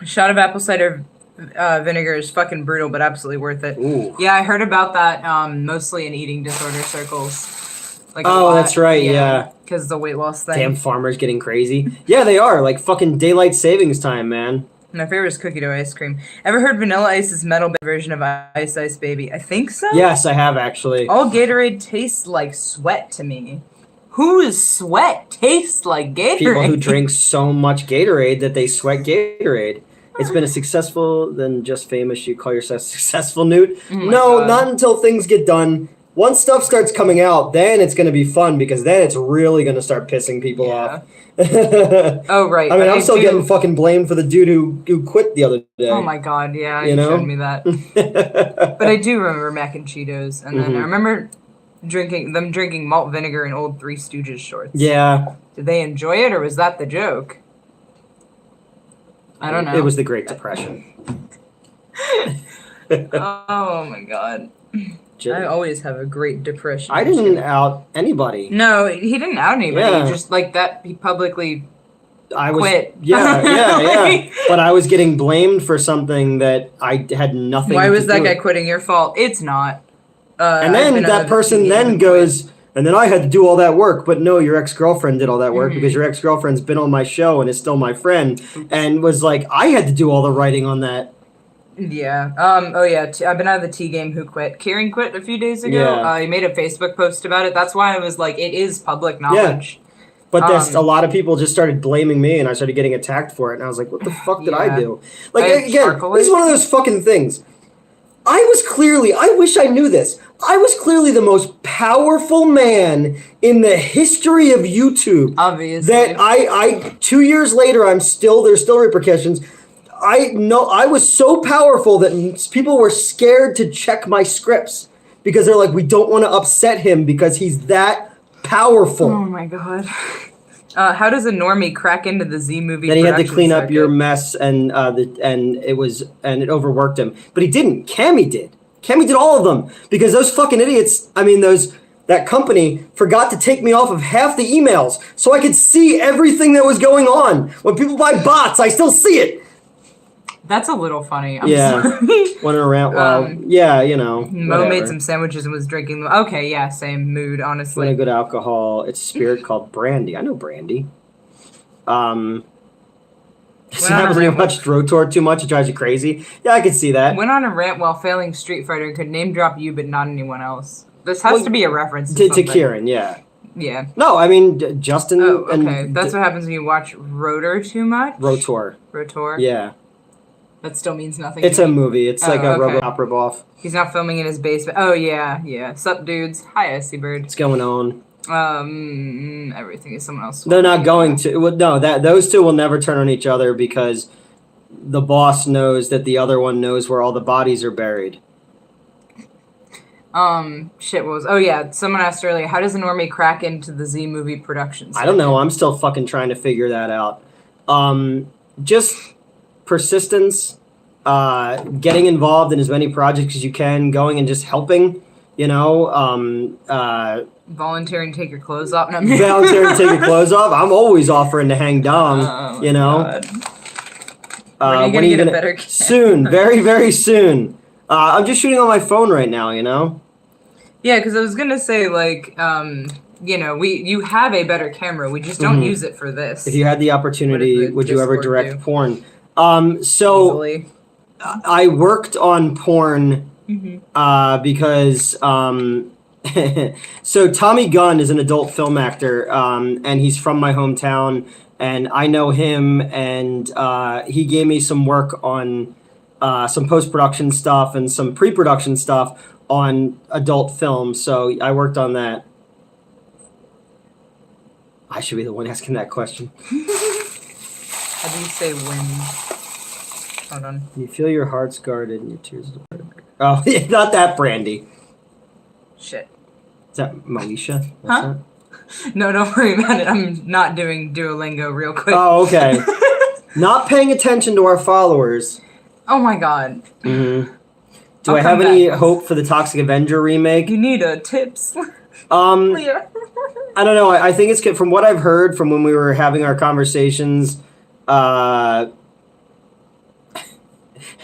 A shot of apple cider vinegar is fucking brutal, but absolutely worth it. Ooh. Yeah, I heard about that mostly in eating disorder circles. Like that's right, yeah. Because the weight loss thing. Damn farmers getting crazy. Yeah, they are. Like fucking daylight savings time, man. My favorite is cookie dough ice cream. Ever heard Vanilla Ice's metal version of Ice Ice Baby? I think so. Yes, I have actually. All Gatorade tastes like sweat to me. Whose sweat tastes like Gatorade? People who drink so much Gatorade that they sweat Gatorade. It's been a successful, then just famous. You call yourself successful, Newt? No, not until things get done. Once stuff starts coming out, then it's going to be fun because then it's really going to start pissing people off. Oh, right. I mean, I'm still getting fucking blamed for the dude who quit the other day. Oh my god, yeah, you showed me that. But I do remember Mac and Cheetos, and then I remember drinking malt vinegar in old Three Stooges shorts. Yeah. Did they enjoy it, or was that the joke? I don't know. It was the Great Depression. Oh my god. I always have a Great Depression. I didn't out anybody. No, he didn't out anybody. Yeah. Just like that, he publicly quit. Yeah. But I was getting blamed for something that I had nothing. Why was that guy quitting? Your fault. It's not. And then that person then goes, and then I had to do all that work. But no, your ex-girlfriend did all that work because your ex-girlfriend's been on my show and is still my friend, and was like, I had to do all the writing on that. Yeah. I've been out of the T game. Who quit? Kieran quit a few days ago. Yeah. He made a Facebook post about it. That's why I was like, it is public knowledge. Yeah. But there's a lot of people just started blaming me, and I started getting attacked for it. And I was like, what the fuck did I do? Like, again, this is one of those fucking things. I wish I knew this. I was clearly the most powerful man in the history of YouTube. Obviously. That 2 years later, there's still repercussions. I know I was so powerful that people were scared to check my scripts because they're like, we don't want to upset him because he's that powerful. Oh my god. How does a normie crack into the Z movie? Then he had to clean up your mess, and it overworked him. But he didn't. Cammy did. Cammy did all of them because those fucking idiots. I mean, that company forgot to take me off of half the emails so I could see everything that was going on. When people buy bots, I still see it. That's a little funny. I'm sorry. Went around. You know. Mo made some sandwiches and was drinking. Okay, yeah, same mood, honestly. When a good alcohol, it's a spirit called brandy. I know brandy. So happens when you watch Rotor too much, it drives you crazy. Yeah, I can see that. Went on a rant while failing Street Fighter, could name drop you but not anyone else. This has to be a reference to Kieran, yeah. Yeah. No, I mean, Justin... Oh, okay. That's what happens when you watch Rotor too much? Rotor. Yeah. That still means nothing. It's a movie. It's like a RoboCop ripoff. He's not filming in his basement. Oh, yeah. Sup, dudes? Hi, Icy Bird. What's going on? Everything is someone else. They're not going to... Well, no, those two will never turn on each other because the boss knows that the other one knows where all the bodies are buried. Shit, what was... Oh, yeah, someone asked earlier, how does a normie crack into the Z-movie production I don't know. I'm still fucking trying to figure that out. Just persistence, getting involved in as many projects as you can, going and just helping, you know, volunteering to take your clothes off. No, volunteering to take your clothes off. I'm always offering to hang dong, you know. When are you gonna get a better camera? Soon, very, very soon. I'm just shooting on my phone right now, you know? Yeah, because I was gonna say, like, you know, you have a better camera. We just don't use it for this. If you had the opportunity, would you ever direct porn? So easily. I worked on porn because so Tommy Gunn is an adult film actor, and he's from my hometown, and I know him, and he gave me some work on some post-production stuff and some pre-production stuff on adult film, so I worked on that. I should be the one asking that question. How do you say when? Hold on. You feel your heart's guarded and your tears... Oh, not that Brandy. Shit. Is that Moesha? Huh? No, don't worry about it. I'm not doing Duolingo real quick. Oh, okay. Not paying attention to our followers. Oh my god. Mm-hmm. Do I have any hope for the Toxic Avenger remake? You need tips. I don't know. I think it's from what I've heard from when we were having our conversations. Have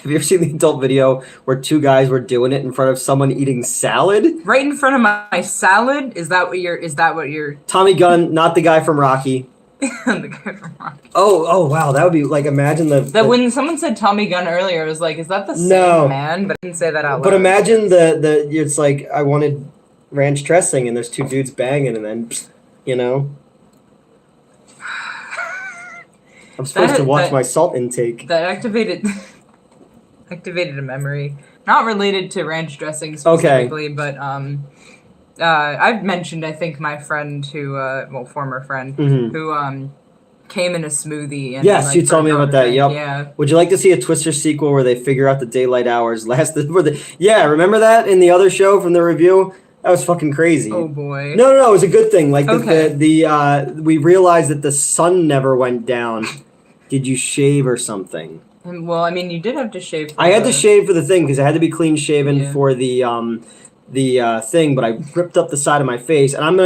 you ever seen the adult video where two guys were doing it in front of someone eating salad? Right in front of my salad? Is that what you're Tommy Gunn, not the guy from Rocky. The guy from Rocky. Oh wow, that would be like, imagine when someone said Tommy Gunn earlier, I was like, is that the same man? But I didn't say that out loud. But imagine it's like, I wanted ranch dressing and there's two dudes banging and then, you know. I'm supposed to watch my salt intake. That activated a memory. Not related to ranch dressing specifically, but I've mentioned, I think, my friend who, former friend, who came in a smoothie. And yes, you told me about that. Yep. Yeah. Would you like to see a Twister sequel where they figure out the daylight hours lasted? Yeah, remember that in the other show from the review? That was fucking crazy. Oh boy. No, it was a good thing. Like we realized that the sun never went down. Did you shave or something? Well, I mean, you did have to shave. I had to shave for the thing because I had to be clean shaven for the thing, but I ripped up the side of my face, and I'm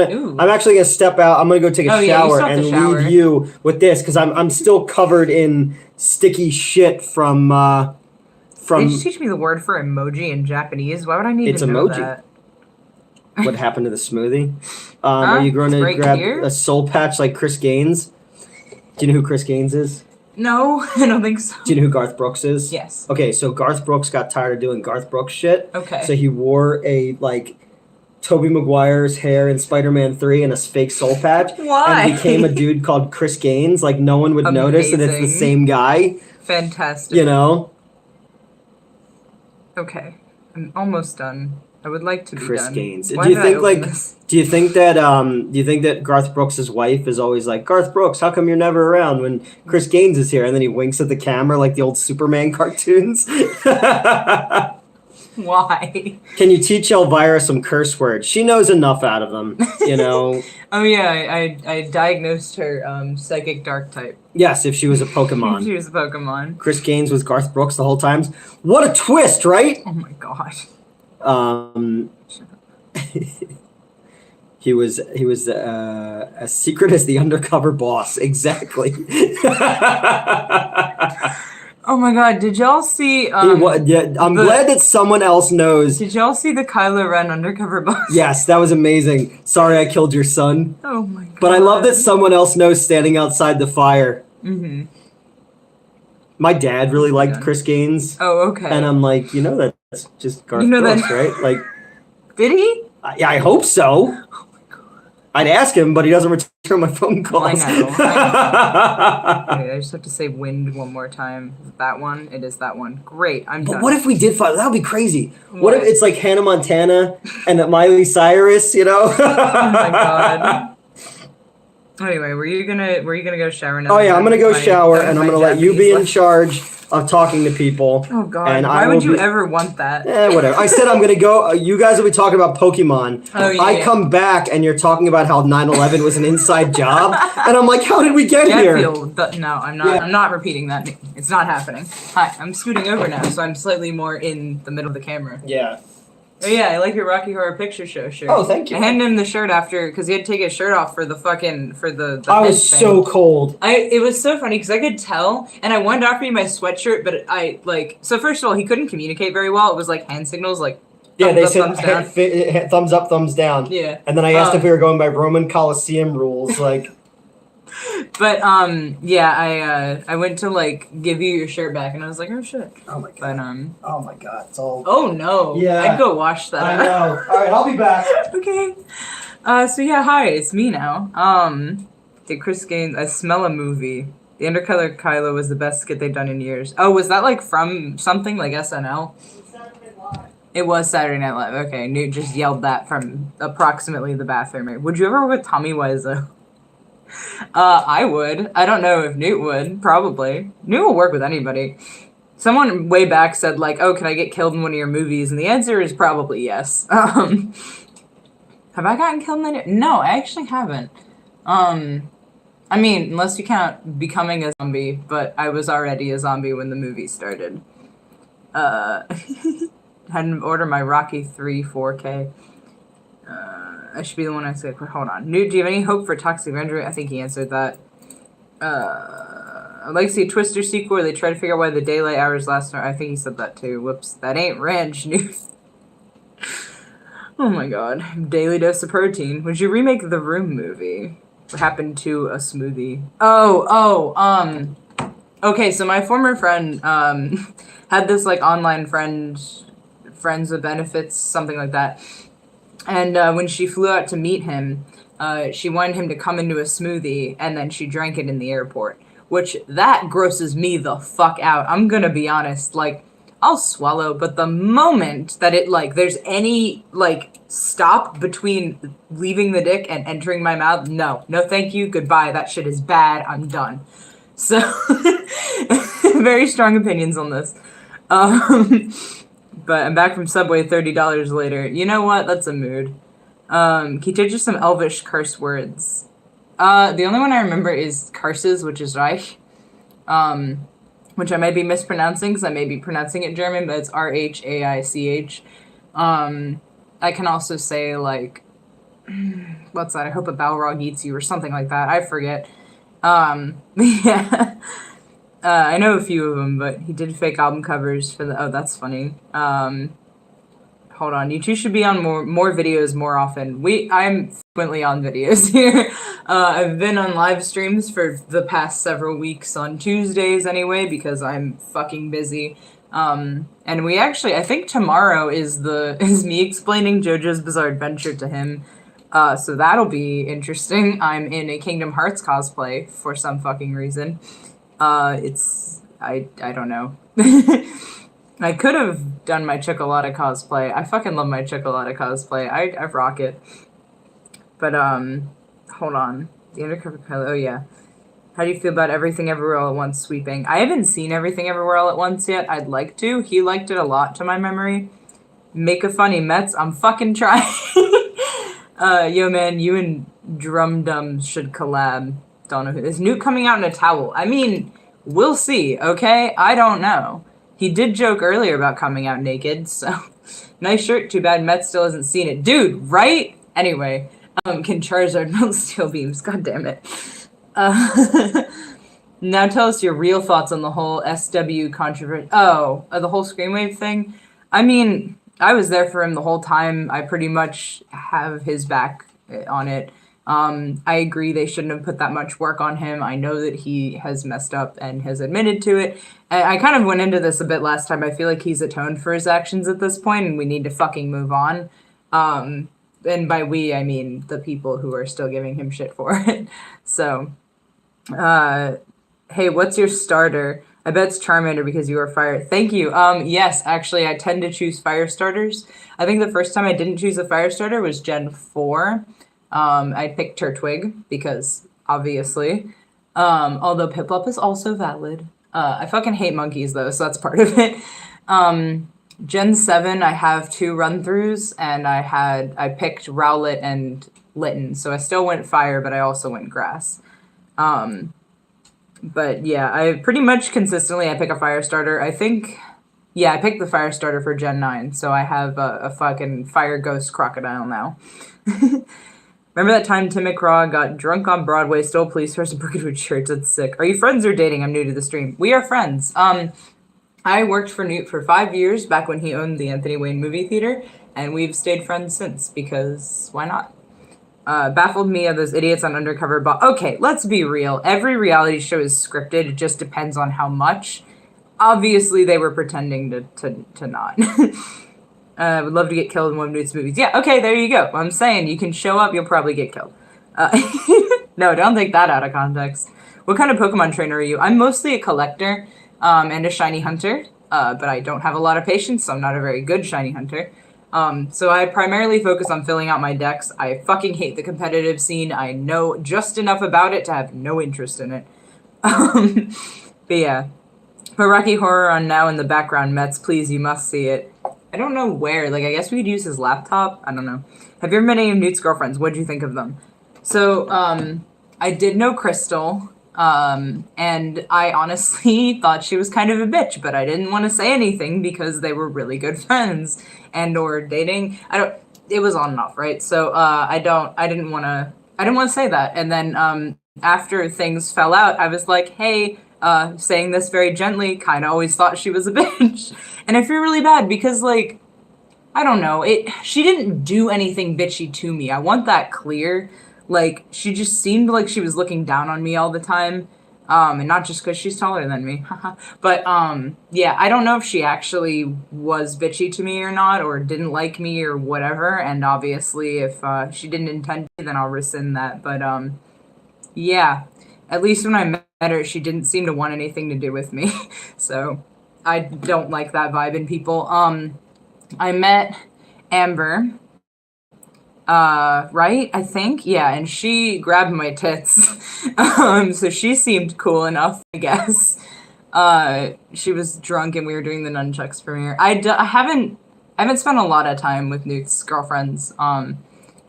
actually gonna step out. I'm gonna go take a shower and leave you with this because I'm still covered in sticky shit from. Did you teach me the word for emoji in Japanese? Why would I need to know that? What happened to the smoothie? Are you going to grab a soul patch like Chris Gaines? Do you know who Chris Gaines is? No, I don't think so. Do you know who Garth Brooks is? Yes. Okay, so Garth Brooks got tired of doing Garth Brooks shit. Okay. So he wore a, Tobey Maguire's hair in Spider-Man 3 and a fake soul patch. Why? And became a dude called Chris Gaines. Like, no one would notice that it's the same guy. Fantastic. You know? Okay. I'm almost done. I would like to be Chris done. Gaines. Do you think that Garth Brooks' wife is always like, Garth Brooks, how come you're never around when Chris Gaines is here? And then he winks at the camera like the old Superman cartoons. Why? Can you teach Elvira some curse words? She knows enough out of them, you know. Oh yeah, I diagnosed her psychic dark type. Yes, if she was a Pokemon. She was a Pokemon. Chris Gaines was Garth Brooks the whole time. What a twist, right? Oh my god. He was as secret as the undercover boss. Exactly. Oh my god! Did y'all see? I'm glad that someone else knows. Did y'all see the Kylo Ren undercover boss? Yes, that was amazing. Sorry, I killed your son. Oh my god! But I love that someone else knows standing outside the fire. Mm-hmm. my dad really liked Chris Gaines. Oh, okay. And I'm like, that's just Garth Brooks, right? Like, did he? I hope so. Oh my God. I'd ask him, but he doesn't return my phone calls. I know. Okay, I just have to say "Wind" one more time. That one. It is that one. Great. I'm done. But what if we did find? That would be crazy. What if it's like Hannah Montana and Miley Cyrus? Oh my God. Anyway, were you gonna go shower now? Oh yeah, I'm gonna go shower, and I'm gonna let you be in charge of talking to people. Oh God! And why would you ever want that? Whatever. I said I'm gonna go. You guys will be talking about Pokemon. Oh yeah. I come back, and you're talking about how 9/11 was an inside job, and I'm like, how did we get here? No, I'm not. Yeah. I'm not repeating that. It's not happening. Hi, I'm scooting over now, so I'm slightly more in the middle of the camera. Yeah. Oh yeah, I like your Rocky Horror Picture Show shirt. Oh, thank you. I handed him the shirt after because he had to take his shirt off for the I was so cold. It was so funny because I could tell, and I wanted to offer you my sweatshirt, but so first of all, he couldn't communicate very well. It was like hand signals, like they said thumbs up, thumbs down. Yeah. And then I asked if we were going by Roman Coliseum rules, like. But yeah, I went to like give you your shirt back, and I was like, oh shit. Oh my God. But oh my God, it's all. Oh no. Yeah. I'd go wash that. I know. All right, I'll be back. Okay. So yeah, hi, it's me now. Did Chris Gaines? I smell a movie. The Undercolor Kylo was the best skit they've done in years. Oh, was that like from something like SNL? It was Saturday Night Live. Okay, Newt just yelled that from approximately the bathroom. Would you ever work with Tommy Wiseau? I would. I don't know if Newt would. Probably. Newt will work with anybody. Someone way back said, like, oh, can I get killed in one of your movies? And the answer is probably yes. Have I gotten killed in any? No, I actually haven't. I mean, unless you count becoming a zombie, but I was already a zombie when the movie started. Had to order my Rocky 3 4K. I should be the one I said. Hold on. Newt, do you have any hope for Toxic Avenger? I think he answered that. I'd like to see a Twister sequel where they try to figure out why the daylight hours last night. I think he said that too. Whoops. That ain't ranch, Newt. Oh my God. Daily dose of protein. Would you remake the Room movie? What happened to a smoothie? Okay, so my former friend, had this, like, online friends with benefits, something like that. And when she flew out to meet him, she wanted him to come into a smoothie, and then she drank it in the airport, which that grosses me the fuck out. I'm gonna be honest, like, I'll swallow, but the moment that it, like, there's any, like, stop between leaving the dick and entering my mouth, no thank you, goodbye, that shit is bad, I'm done. So, very strong opinions on this. But I'm back from Subway $30 later. You know what? That's a mood. Can you teach us some Elvish curse words? The only one I remember is curses, which is Reich. Which I might be mispronouncing because I may be pronouncing it German, but it's R-H-A-I-C-H. I can also say, like, what's that? I hope a Balrog eats you or something like that. I forget. Yeah. I know a few of them, but he did fake album covers for the... Oh, that's funny. Hold on. You two should be on more videos more often. I'm frequently on videos here. I've been on live streams for the past several weeks on Tuesdays anyway, because I'm fucking busy. And we actually... I think tomorrow is me explaining JoJo's Bizarre Adventure to him. So that'll be interesting. I'm in a Kingdom Hearts cosplay for some fucking reason. I don't know. I could have done my Chocolata cosplay. I fucking love my Chocolata cosplay. I rock it. But, hold on. The Undercover Kylo, oh yeah. How do you feel about Everything Everywhere All at Once sweeping? I haven't seen Everything Everywhere All at Once yet. I'd like to. He liked it a lot to my memory. Make a funny Mets. I'm fucking trying. Yo man, you and Drum Dum should collab. Don't know who. Is Newt coming out in a towel? I mean, we'll see, okay? I don't know. He did joke earlier about coming out naked, so... Nice shirt, too bad Met still hasn't seen it. Dude, right? Anyway, can Charizard melt steel beams? God damn it. Now tell us your real thoughts on the whole SW controversy. Oh, the whole Screamwave thing? I mean, I was there for him the whole time. I pretty much have his back on it. I agree they shouldn't have put that much work on him. I know that he has messed up and has admitted to it. I kind of went into this a bit last time. I feel like he's atoned for his actions at this point, and we need to fucking move on. And by we, I mean the people who are still giving him shit for it. So, hey, what's your starter? I bet it's Charmander because you are fire. Thank you. Yes, actually, I tend to choose fire starters. I think the first time I didn't choose a fire starter was Gen 4. I picked Turtwig because, obviously. Although Piplup is also valid. I fucking hate monkeys, though, so that's part of it. Gen 7, I have 2 run-throughs, and I picked Rowlet and Litten, so I still went fire, but I also went grass. But yeah, I pretty much consistently, I pick a fire starter. I think, yeah, I picked the fire starter for Gen 9, so I have a fucking fire ghost crocodile now. Remember that time Tim McCraw got drunk on Broadway, stole police horse, and broke into a church? That's sick. Are you friends or dating? I'm new to the stream. We are friends. I worked for Newt for 5 years back when he owned the Anthony Wayne movie theater, and we've stayed friends since, because why not? Baffled me of those idiots on Undercover, but okay, let's be real. Every reality show is scripted. It just depends on how much. Obviously, they were pretending to not. I would love to get killed in one of Newt's movies. Yeah, okay, there you go. I'm saying you can show up, you'll probably get killed. No, don't take that out of context. What kind of Pokemon trainer are you? I'm mostly a collector and a shiny hunter, but I don't have a lot of patience, so I'm not a very good shiny hunter. So I primarily focus on filling out my decks. I fucking hate the competitive scene. I know just enough about it to have no interest in it. But yeah. Put Rocky Horror on now in the background, Mets. Please, you must see it. I don't know where. Like, I guess we could use his laptop. I don't know. Have you ever met any of Newt's girlfriends? What'd you think of them? So, I did know Crystal. And I honestly thought she was kind of a bitch, but I didn't want to say anything because they were really good friends and or dating. It was on and off, right? So, I didn't want to say that. And then, after things fell out, I was like, hey, saying this very gently, kind of always thought she was a bitch. And I feel really bad because, like, I don't know, she didn't do anything bitchy to me. I want that clear. Like, she just seemed like she was looking down on me all the time. And not just because she's taller than me. But, yeah, I don't know if she actually was bitchy to me or not, or didn't like me or whatever. And obviously, if she didn't intend to, then I'll rescind that. But, yeah, at least when I met her, she didn't seem to want anything to do with me. So, I don't like that vibe in people. I met Amber. Right? I think? Yeah, and she grabbed my tits. So she seemed cool enough, I guess. She was drunk and we were doing the Nunchucks premiere. I haven't spent a lot of time with Newt's girlfriends.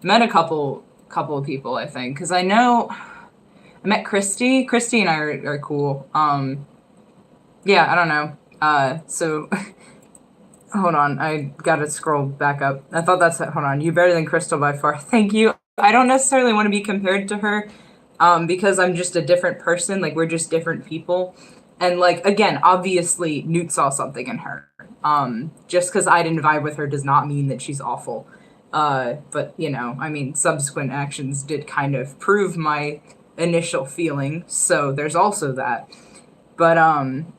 Met a couple of people, I think, because I met Christy. Christy and I are cool. Yeah, I don't know. So... Hold on, I gotta scroll back up. I thought that's it. Hold on. You're better than Crystal by far. Thank you. I don't necessarily want to be compared to her because I'm just a different person. Like, we're just different people. And, like, again, obviously, Newt saw something in her. Just because I didn't vibe with her does not mean that she's awful. But, you know, I mean, subsequent actions did kind of prove my initial feeling. So there's also that. But,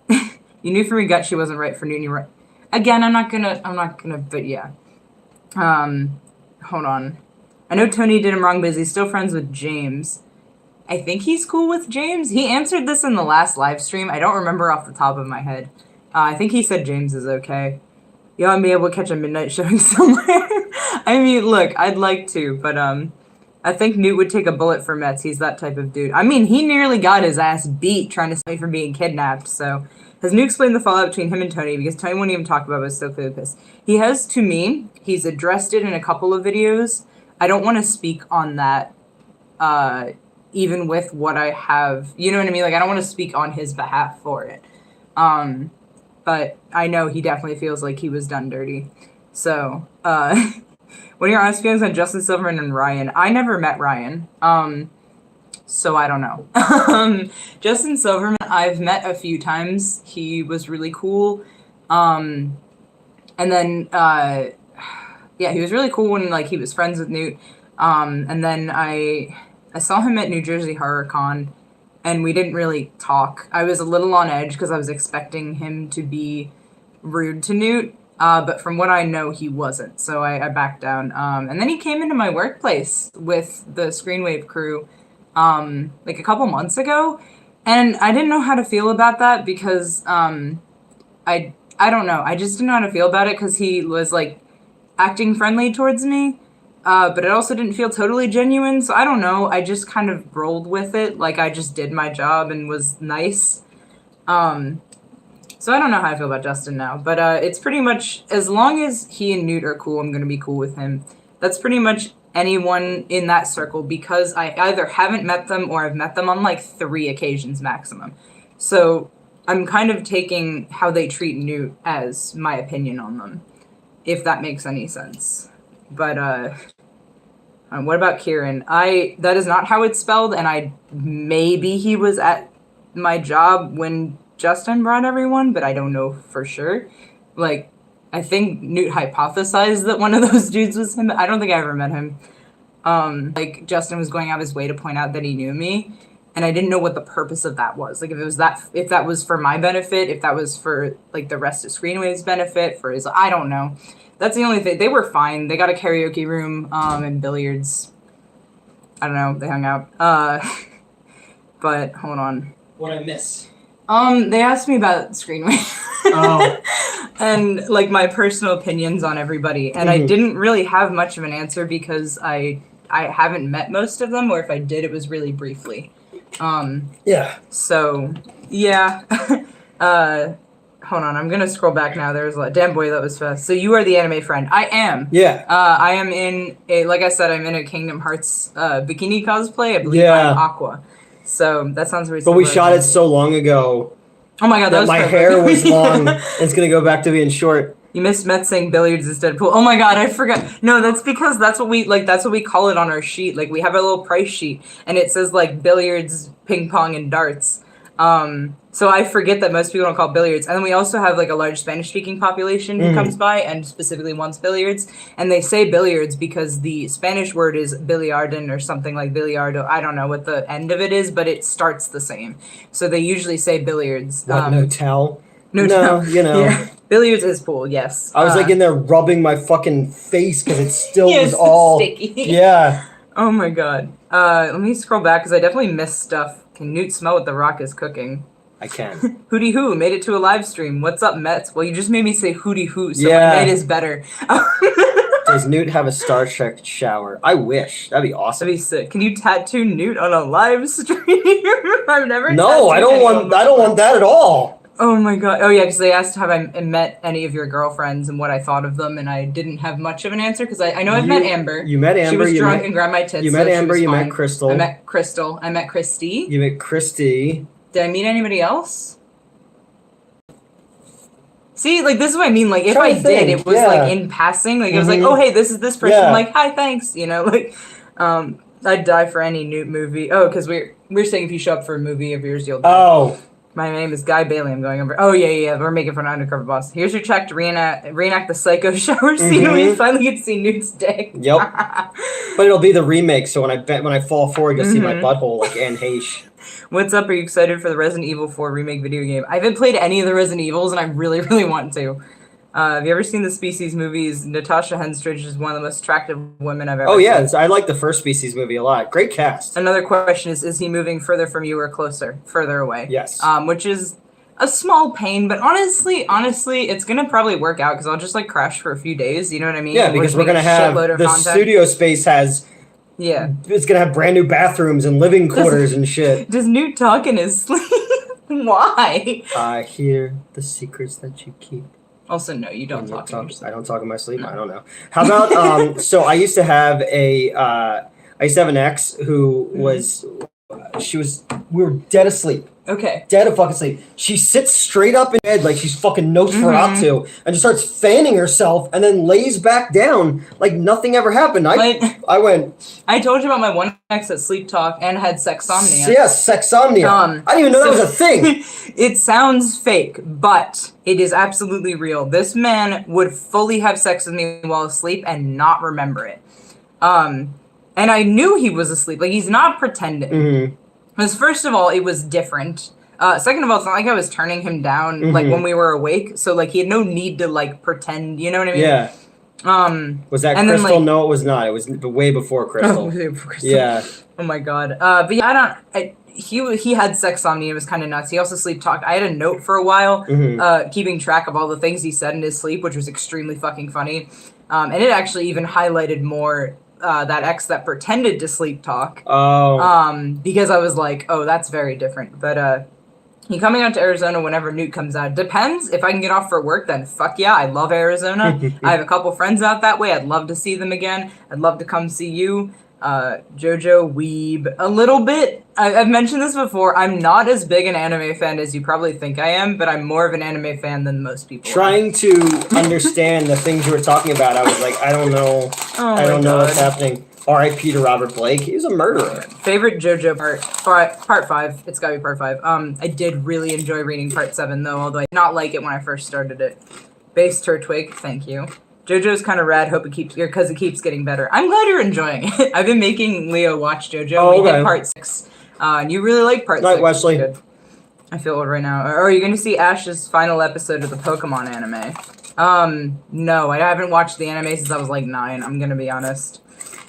you knew from your gut she wasn't right for Newt. You're right. Again, I'm not gonna, but yeah. Hold on. I know Tony did him wrong, but he's still friends with James. I think he's cool with James. He answered this in the last live stream. I don't remember off the top of my head. I think he said James is okay. You ought to be able to catch a midnight showing somewhere. I mean, look, I'd like to, but, I think Newt would take a bullet for Mets. He's that type of dude. I mean, he nearly got his ass beat trying to stop me from being kidnapped, so... Has Newt explained the fallout between him and Tony? Because Tony won't even talk about it, but still clearly pissed. He has to me. He's addressed it in a couple of videos. I don't want to speak on that, even with what I have. You know what I mean? Like, I don't want to speak on his behalf for it. But I know he definitely feels like he was done dirty. So, what are your honest feelings on Justin Silverman and Ryan? I never met Ryan. So I don't know. Justin Silverman, I've met a few times. He was really cool. And then, yeah, he was really cool when, like, he was friends with Newt. And then I saw him at New Jersey Horror Con, and we didn't really talk. I was a little on edge because I was expecting him to be rude to Newt, but from what I know, he wasn't. So I backed down. And then he came into my workplace with the Screenwave crew like a couple months ago, and I didn't know how to feel about that because I don't know. I just didn't know how to feel about it because he was like acting friendly towards me. But it also didn't feel totally genuine, so I don't know. I just kind of rolled with it, like I just did my job and was nice. So I don't know how I feel about Justin now, but it's pretty much, as long as he and Newt are cool, I'm gonna be cool with him. That's pretty much anyone in that circle, because I either haven't met them or I've met them on like 3 occasions maximum. So I'm kind of taking how they treat Newt as my opinion on them, if that makes any sense. But what about Kieran? That is not how it's spelled, and maybe he was at my job when Justin brought everyone, but I don't know for sure. Like, I think Newt hypothesized that one of those dudes was him. I don't think I ever met him. Like, Justin was going out of his way to point out that he knew me, and I didn't know what the purpose of that was. Like, if that was for my benefit, if that was for like the rest of Screenwave's benefit, for his, I don't know. That's the only thing. They were fine. They got a karaoke room and billiards. I don't know. They hung out. But hold on. What I miss? They asked me about Screenwave. Oh. And like my personal opinions on everybody, and I didn't really have much of an answer because I haven't met most of them, or if I did, it was really briefly. Yeah. So yeah. Hold on, I'm gonna scroll back now. There's a lot. Damn boy, that was fast. So you are the anime friend. I am. Yeah. I am in like I said, I'm in a Kingdom Hearts bikini cosplay. I believe I'm Aqua. So that sounds really. But we shot it so long ago. Oh my god, that was my perfect. hair was long. It's gonna go back to being short. You missed Met saying billiards instead of pool. Oh my god, I forgot. No, that's because that's what we call it on our sheet. Like we have a little price sheet, and it says like billiards, ping pong, and darts. So I forget that most people don't call it billiards. And then we also have like a large Spanish-speaking population who comes by and specifically wants billiards. And they say billiards because the Spanish word is billiarden or something like billiardo. I don't know what the end of it is, but it starts the same. So they usually say billiards. What, no towel? No towel. You know. Yeah. Billiards is pool, yes. I was like in there rubbing my fucking face because it still was it's all sticky. Yeah. Oh my god. Let me scroll back because I definitely missed stuff. Can Newt smell what The Rock is cooking? I can. Hootie Hoo made it to a live stream. What's up, Mets? Well, you just made me say Hootie Hoo, so yeah. my night is better. Does Newt have a Star Trek shower? I wish. That'd be awesome. That'd be sick. Can you tattoo Newt on a live stream? I've never. No, I don't want that at all. Oh my god. Oh yeah, because they asked have I met any of your girlfriends and what I thought of them, and I didn't have much of an answer because I know I've met Amber. You met Amber. She was drunk and grabbed my tits. You met Amber. You met Crystal. I met Crystal. I met Christy. You met Christy. Did I meet anybody else? See, like, this is what I mean. Like, if I did, it was, like, in passing. Like, it was like, oh, hey, this is this person. Yeah. Like, hi, thanks. You know, like, I'd die for any Newt movie. Oh, because we're saying if you show up for a movie of yours, you'll die. Oh. My name is Guy Bailey. I'm going over. Oh, yeah. We're making fun of Undercover Boss. Here's your check to reenact the Psycho shower scene. We finally get to see Newt's dick. Yep. But it'll be the remake, so when I fall forward, you'll see my butthole like Anne Heche. What's up? Are you excited for the Resident Evil 4 remake video game? I haven't played any of the Resident Evils, and I really, really want to. Have you ever seen the Species movies? Natasha Henstridge is one of the most attractive women I've ever seen. Oh, yeah. I like the first Species movie a lot. Great cast. Another question is he moving further from you or closer? Further away. Yes. Which is a small pain, but honestly, it's going to probably work out because I'll just, like, crash for a few days. You know what I mean? Yeah, because we're going to have the studio space has... Yeah. It's going to have brand new bathrooms and living quarters and shit. Does Newt talk in his sleep? Why? I hear the secrets that you keep. Also, no, you don't talk in your sleep. I don't talk in my sleep. No. I don't know. How about, so I used to have an ex who was, we were dead asleep. Okay. Dead of fucking sleep. She sits straight up in bed like she's fucking Nosferatu and just starts fanning herself and then lays back down like nothing ever happened. I went... I told you about my one ex that sleep talk and had sexsomnia. Yes, sexsomnia. I didn't even know that was a thing. It sounds fake, but it is absolutely real. This man would fully have sex with me while asleep and not remember it. And I knew he was asleep. Like, he's not pretending. Mm-hmm. Because first of all, it was different. Second of all, it's not like I was turning him down, like, when we were awake. So, like, he had no need to, like, pretend. You know what I mean? Yeah. Was that and Crystal? Then, like, no, it was not. It was way before Crystal. Way before Crystal. Yeah. Oh my god. But yeah, he had sexsomnia. It was kind of nuts. He also sleep talked. I had a note for a while, keeping track of all the things he said in his sleep, which was extremely fucking funny. And it actually even highlighted more that ex that pretended to sleep talk. Oh. Because I was like, oh, that's very different. But he coming out to Arizona whenever Newt comes out. Depends. If I can get off for work, then fuck yeah, I love Arizona. I have a couple friends out that way. I'd love to see them again. I'd love to come see you. JoJo weeb a little bit. I've mentioned this before. I'm not as big an anime fan as you probably think I am, but I'm more of an anime fan than most people. Trying to understand the things you were talking about, I was like, I don't know. I don't know what's happening. R.I.P. to Robert Blake. He was a murderer. Favorite JoJo part 5. It's gotta be part 5. I did really enjoy reading part 7 though, although I did not like it when I first started it. Base Turtwig, thank you. JoJo's kind of rad. Hope it keeps because it keeps getting better. I'm glad you're enjoying it. I've been making Leo watch JoJo. We did part 6, and you really like part 6. Night, Wesley. Good. I feel old right now. Are you going to see Ash's final episode of the Pokemon anime? No, I haven't watched the anime since I was like 9. I'm gonna be honest.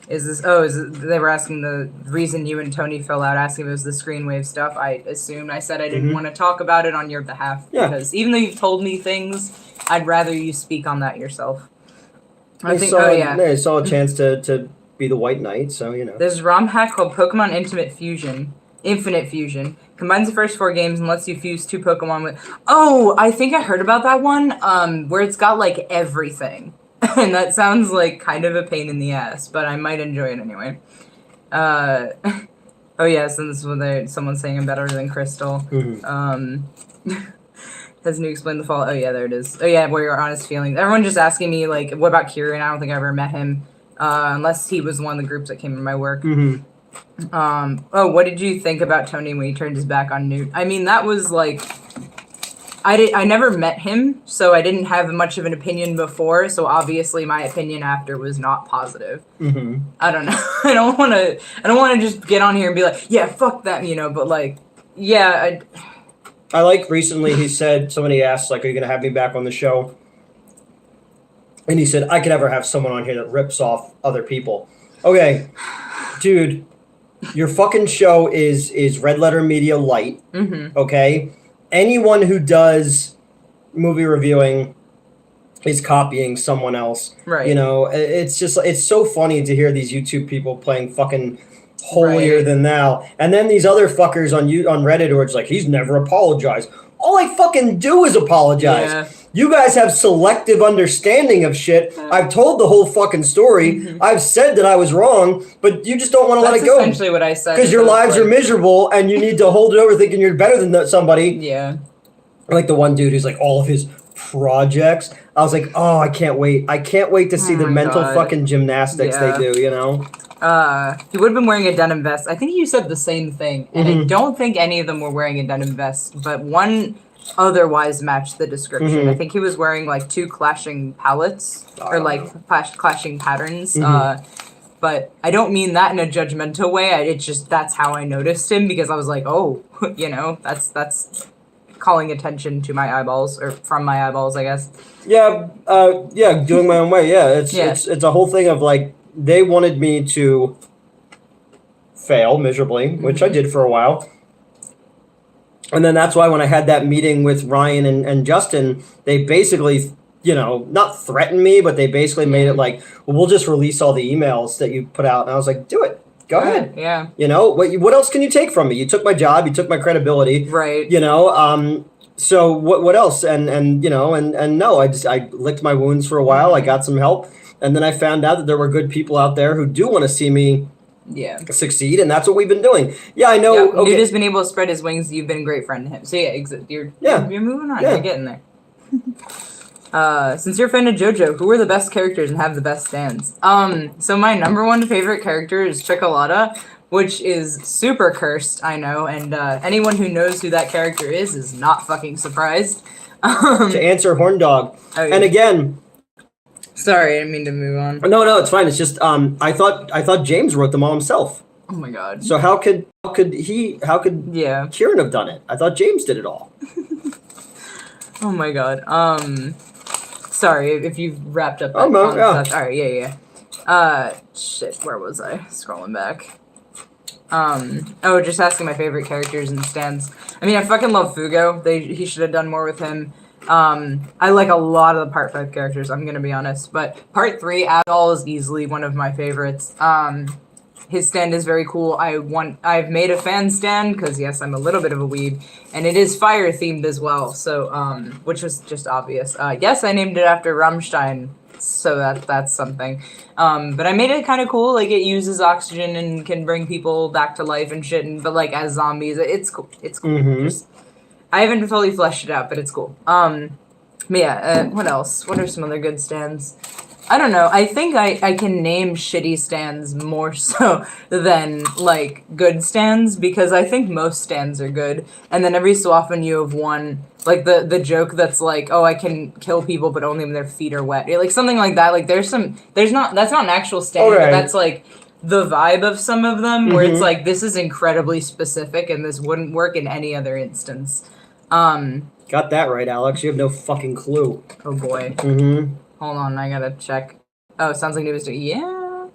They were asking the reason you and Tony fell out, asking if it was the Screenwave stuff. I assumed. I said I didn't want to talk about it on your behalf because even though you've told me things, I'd rather you speak on that yourself. I saw a chance to be the White Knight, so you know. There's a ROM hack called Pokemon Infinite Fusion. Combines the first 4 games and lets you fuse 2 Pokemon with. Oh, I think I heard about that one. Where it's got like everything, and that sounds like kind of a pain in the ass, but I might enjoy it anyway. Oh yes, and this is when someone's saying I'm better than Crystal. Has New explained the fall? Oh yeah, there it is. Oh yeah, what are your honest feelings? Everyone just asking me like, what about Kieran? I don't think I ever met him, unless he was one of the groups that came in my work. What did you think about Tony when he turned his back on Newt? I mean, that was like, I never met him, so I didn't have much of an opinion before. So obviously, my opinion after was not positive. I don't know. I don't want to just get on here and be like, yeah, fuck that, you know. But like, yeah. I like recently he said, somebody asked, like, are you going to have me back on the show? And he said, I could never have someone on here that rips off other people. Okay, dude, your fucking show is Red Letter Media Light, okay? Anyone who does movie reviewing is copying someone else. Right. You know, it's just, it's so funny to hear these YouTube people playing fucking holier than thou, and then these other fuckers on Reddit who are just like, he's never apologized. All I fucking do is apologize. Yeah. You guys have selective understanding of shit. I've told the whole fucking story. I've said that I was wrong, but you just don't want to let it go. That's essentially what I said. Because your lives are miserable, and you need to hold it over thinking you're better than somebody. Yeah. Like the one dude who's like, all of his projects. I was like, oh, I can't wait. I can't wait to see the mental fucking gymnastics they do, you know? He would have been wearing a denim vest. I think you said the same thing, and I don't think any of them were wearing a denim vest, but one otherwise matched the description. I think he was wearing like 2 clashing palettes or like clashing patterns. But I don't mean that in a judgmental way. It's just that's how I noticed him because I was like, oh, you know, that's calling attention to my eyeballs or from my eyeballs, I guess. Yeah, doing my own way. Yeah, it's a whole thing of like. They wanted me to fail miserably, which I did for a while. And then that's why when I had that meeting with Ryan and Justin, they basically, you know, not threatened me, but they basically made it like, well, we'll just release all the emails that you put out. And I was like, do it. Go ahead. Yeah. You know, what else can you take from me? You took my job. You took my credibility. Right. You know, so what else? And you know, and no, I licked my wounds for a while. I got some help. And then I found out that there were good people out there who do want to see me succeed, and that's what we've been doing. Yeah, I know. Yeah, okay. Dude has been able to spread his wings. You've been a great friend to him. So you're moving on. Yeah. You're getting there. Since you're a fan of JoJo, who are the best characters and have the best stands? So my number 1 favorite character is Chocolata, which is super cursed, I know, and anyone who knows who that character is not fucking surprised. To answer Horndog. Oh, yeah. And again, Sorry, I didn't mean to move on. No, it's fine. It's just I thought James wrote them all himself. Oh my god. So how could Kieran have done it? I thought James did it all. Oh my god. Sorry if you've wrapped up that stuff. All right, yeah. Shit, where was I? Scrolling back. Just asking my favorite characters and stands. I mean, I fucking love Fugo. He should have done more with him. I like a lot of the Part 5 characters, I'm gonna be honest. But Part 3, Abdul is easily one of my favorites. His stand is very cool. I've made a fan stand, because yes, I'm a little bit of a weeb. And it is fire themed as well, so, which was just obvious. Yes, I named it after Rammstein, so that's something. But I made it kind of cool, like it uses oxygen and can bring people back to life and shit, but like as zombies, it's cool. It's cool. Mm-hmm. I haven't fully fleshed it out, but it's cool. But yeah, what else? What are some other good stands? I don't know. I think I can name shitty stands more so than, like, good stands, because I think most stands are good. And then every so often you have one, like, the joke that's like, oh, I can kill people, but only when their feet are wet. Like, something like that. Like, that's not an actual stand, but that's, like, the vibe of some of them, where it's like, this is incredibly specific, and this wouldn't work in any other instance. Got that right, Alex. You have no fucking clue. Oh, boy. Mm-hmm. Hold on, I gotta check. Oh, sounds like it was doing. Yeah.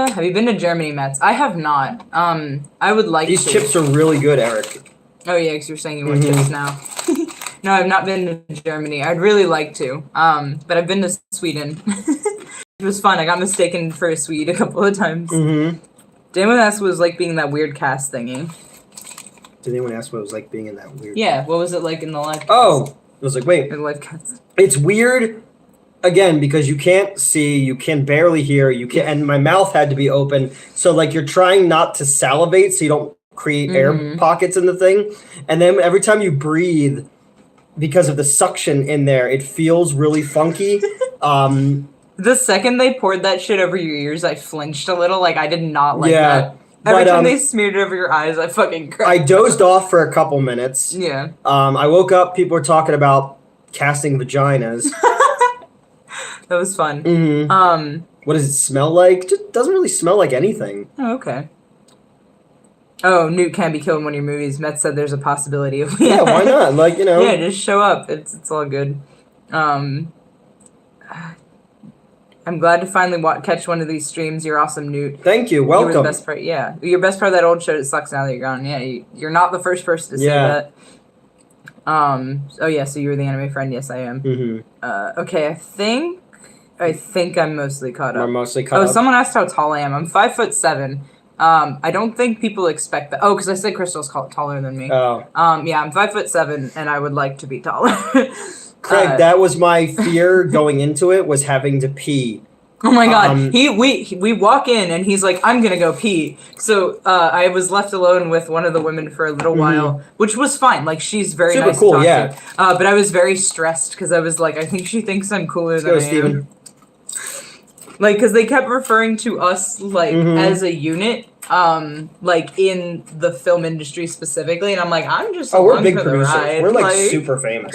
Have you been to Germany, Mets? I have not. I would like These to. chips are really good, Eric. Oh yeah, because you're saying you want chips now. No, I've not been to Germany. I'd really like to. But I've been to Sweden. It was fun. I got mistaken for a Swede a couple of times. Mm-hmm. Did anyone ask what it was like being in that weird cast thingy? Did anyone ask what it was like being in that weird? Yeah. What was it like in the live cast? Oh, I was like, wait. In the live cast. It's weird. Again, because you can't see, you can barely hear, and my mouth had to be open. So, like, you're trying not to salivate so you don't create air pockets in the thing. And then every time you breathe, because of the suction in there, it feels really funky. The second they poured that shit over your ears, I flinched a little. Like, I did not like that. Every time they smeared it over your eyes, I fucking cried. I dozed off for a couple minutes. Yeah. I woke up, people were talking about casting vaginas. That was fun. Mm-hmm. What does it smell like? Just doesn't really smell like anything. Oh, okay. Oh, Newt can be killed in one of your movies. Met said there's a possibility of yeah, why not? Like, you know. Yeah, just show up. It's all good. I'm glad to finally catch one of these streams. You're awesome, Newt. Thank you. Welcome. You were the best part. Yeah, you're best part of that old show. It sucks now that you're gone. Yeah, you're not the first person to say that. Oh yeah, so you were the anime friend. Yes, I am. Mm-hmm. Okay, I think I'm mostly caught up. We're mostly caught up. Oh, someone asked how tall I am. I'm 5'7". I don't think people expect that. Oh, because I said Crystal's taller than me. Oh. Yeah, I'm 5'7", and I would like to be taller. Craig, that was my fear going into it, was having to pee. Oh my god, we walk in and he's like, I'm gonna go pee. So I was left alone with one of the women for a little while, which was fine. Like, she's very super nice cool, to talk to. But I was very stressed because I was like, I think she thinks I'm cooler than I am. Steven. Like, because they kept referring to us, like, as a unit, like, in the film industry specifically, and I'm like, I'm just we're big for the producers. ride. We're, like, super famous.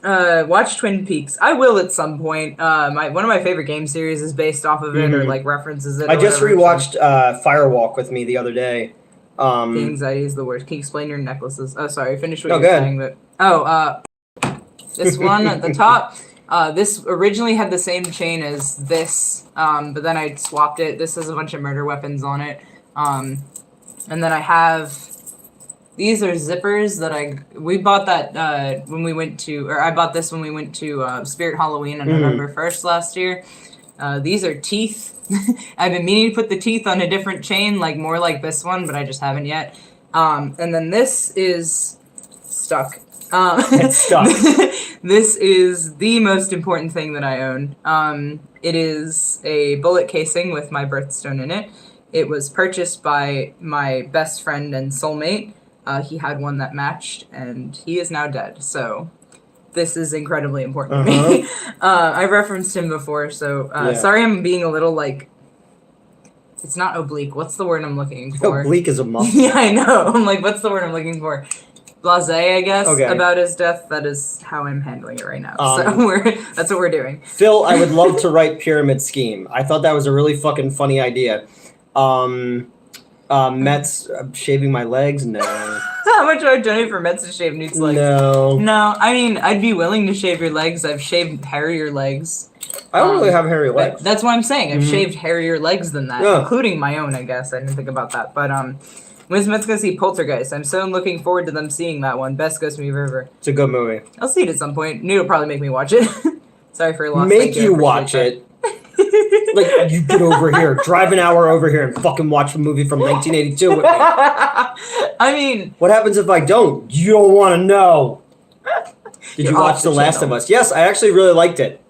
Watch Twin Peaks. I will at some point. One of my favorite game series is based off of it, or, like, references it. I just rewatched Firewalk with me the other day. The anxiety is the worst. Can you explain your necklaces? Oh, sorry, finish what you were saying, but... this one at the top... this originally had the same chain as this, but then I swapped it. This has a bunch of murder weapons on it. And then I have, these are zippers that we bought that when we went to, or I bought this when we went to Spirit Halloween on November 1st last year. These are teeth. I've been meaning to put the teeth on a different chain, like more like this one, but I just haven't yet. And then this is stuck. It's stuck. This is the most important thing that I own. It is a bullet casing with my birthstone in it. It was purchased by my best friend and soulmate. He had one that matched, and he is now dead. So this is incredibly important to me. I've referenced him before, so sorry I'm being a little, like, it's not oblique. What's the word I'm looking for? Oblique is a muscle. Yeah, I know. I'm like, what's the word I'm looking for? blasé, I guess, about his death. That is how I'm handling it right now. So that's what we're doing. Phil, I would love to write Pyramid Scheme. I thought that was a really fucking funny idea. Mets shaving my legs? No. How much would I donate for Mets to shave Newt's legs? No. No, I mean, I'd be willing to shave your legs. I've shaved hairier legs. I don't really have hairy legs. That's what I'm saying. I've shaved hairier legs than that, including my own, I guess. I didn't think about that. But when's Mets gonna see Poltergeist? I'm so looking forward to them seeing that one. Best Ghost movie ever. It's a good movie. I'll see it at some point. Newt will probably make me watch it. Sorry for your loss. Make you watch it. Like, you get over here, drive an hour over here and fucking watch a movie from 1982 with me. I mean... What happens if I don't? You don't want to know. Did you watch The Last of Us? Yes, I actually really liked it.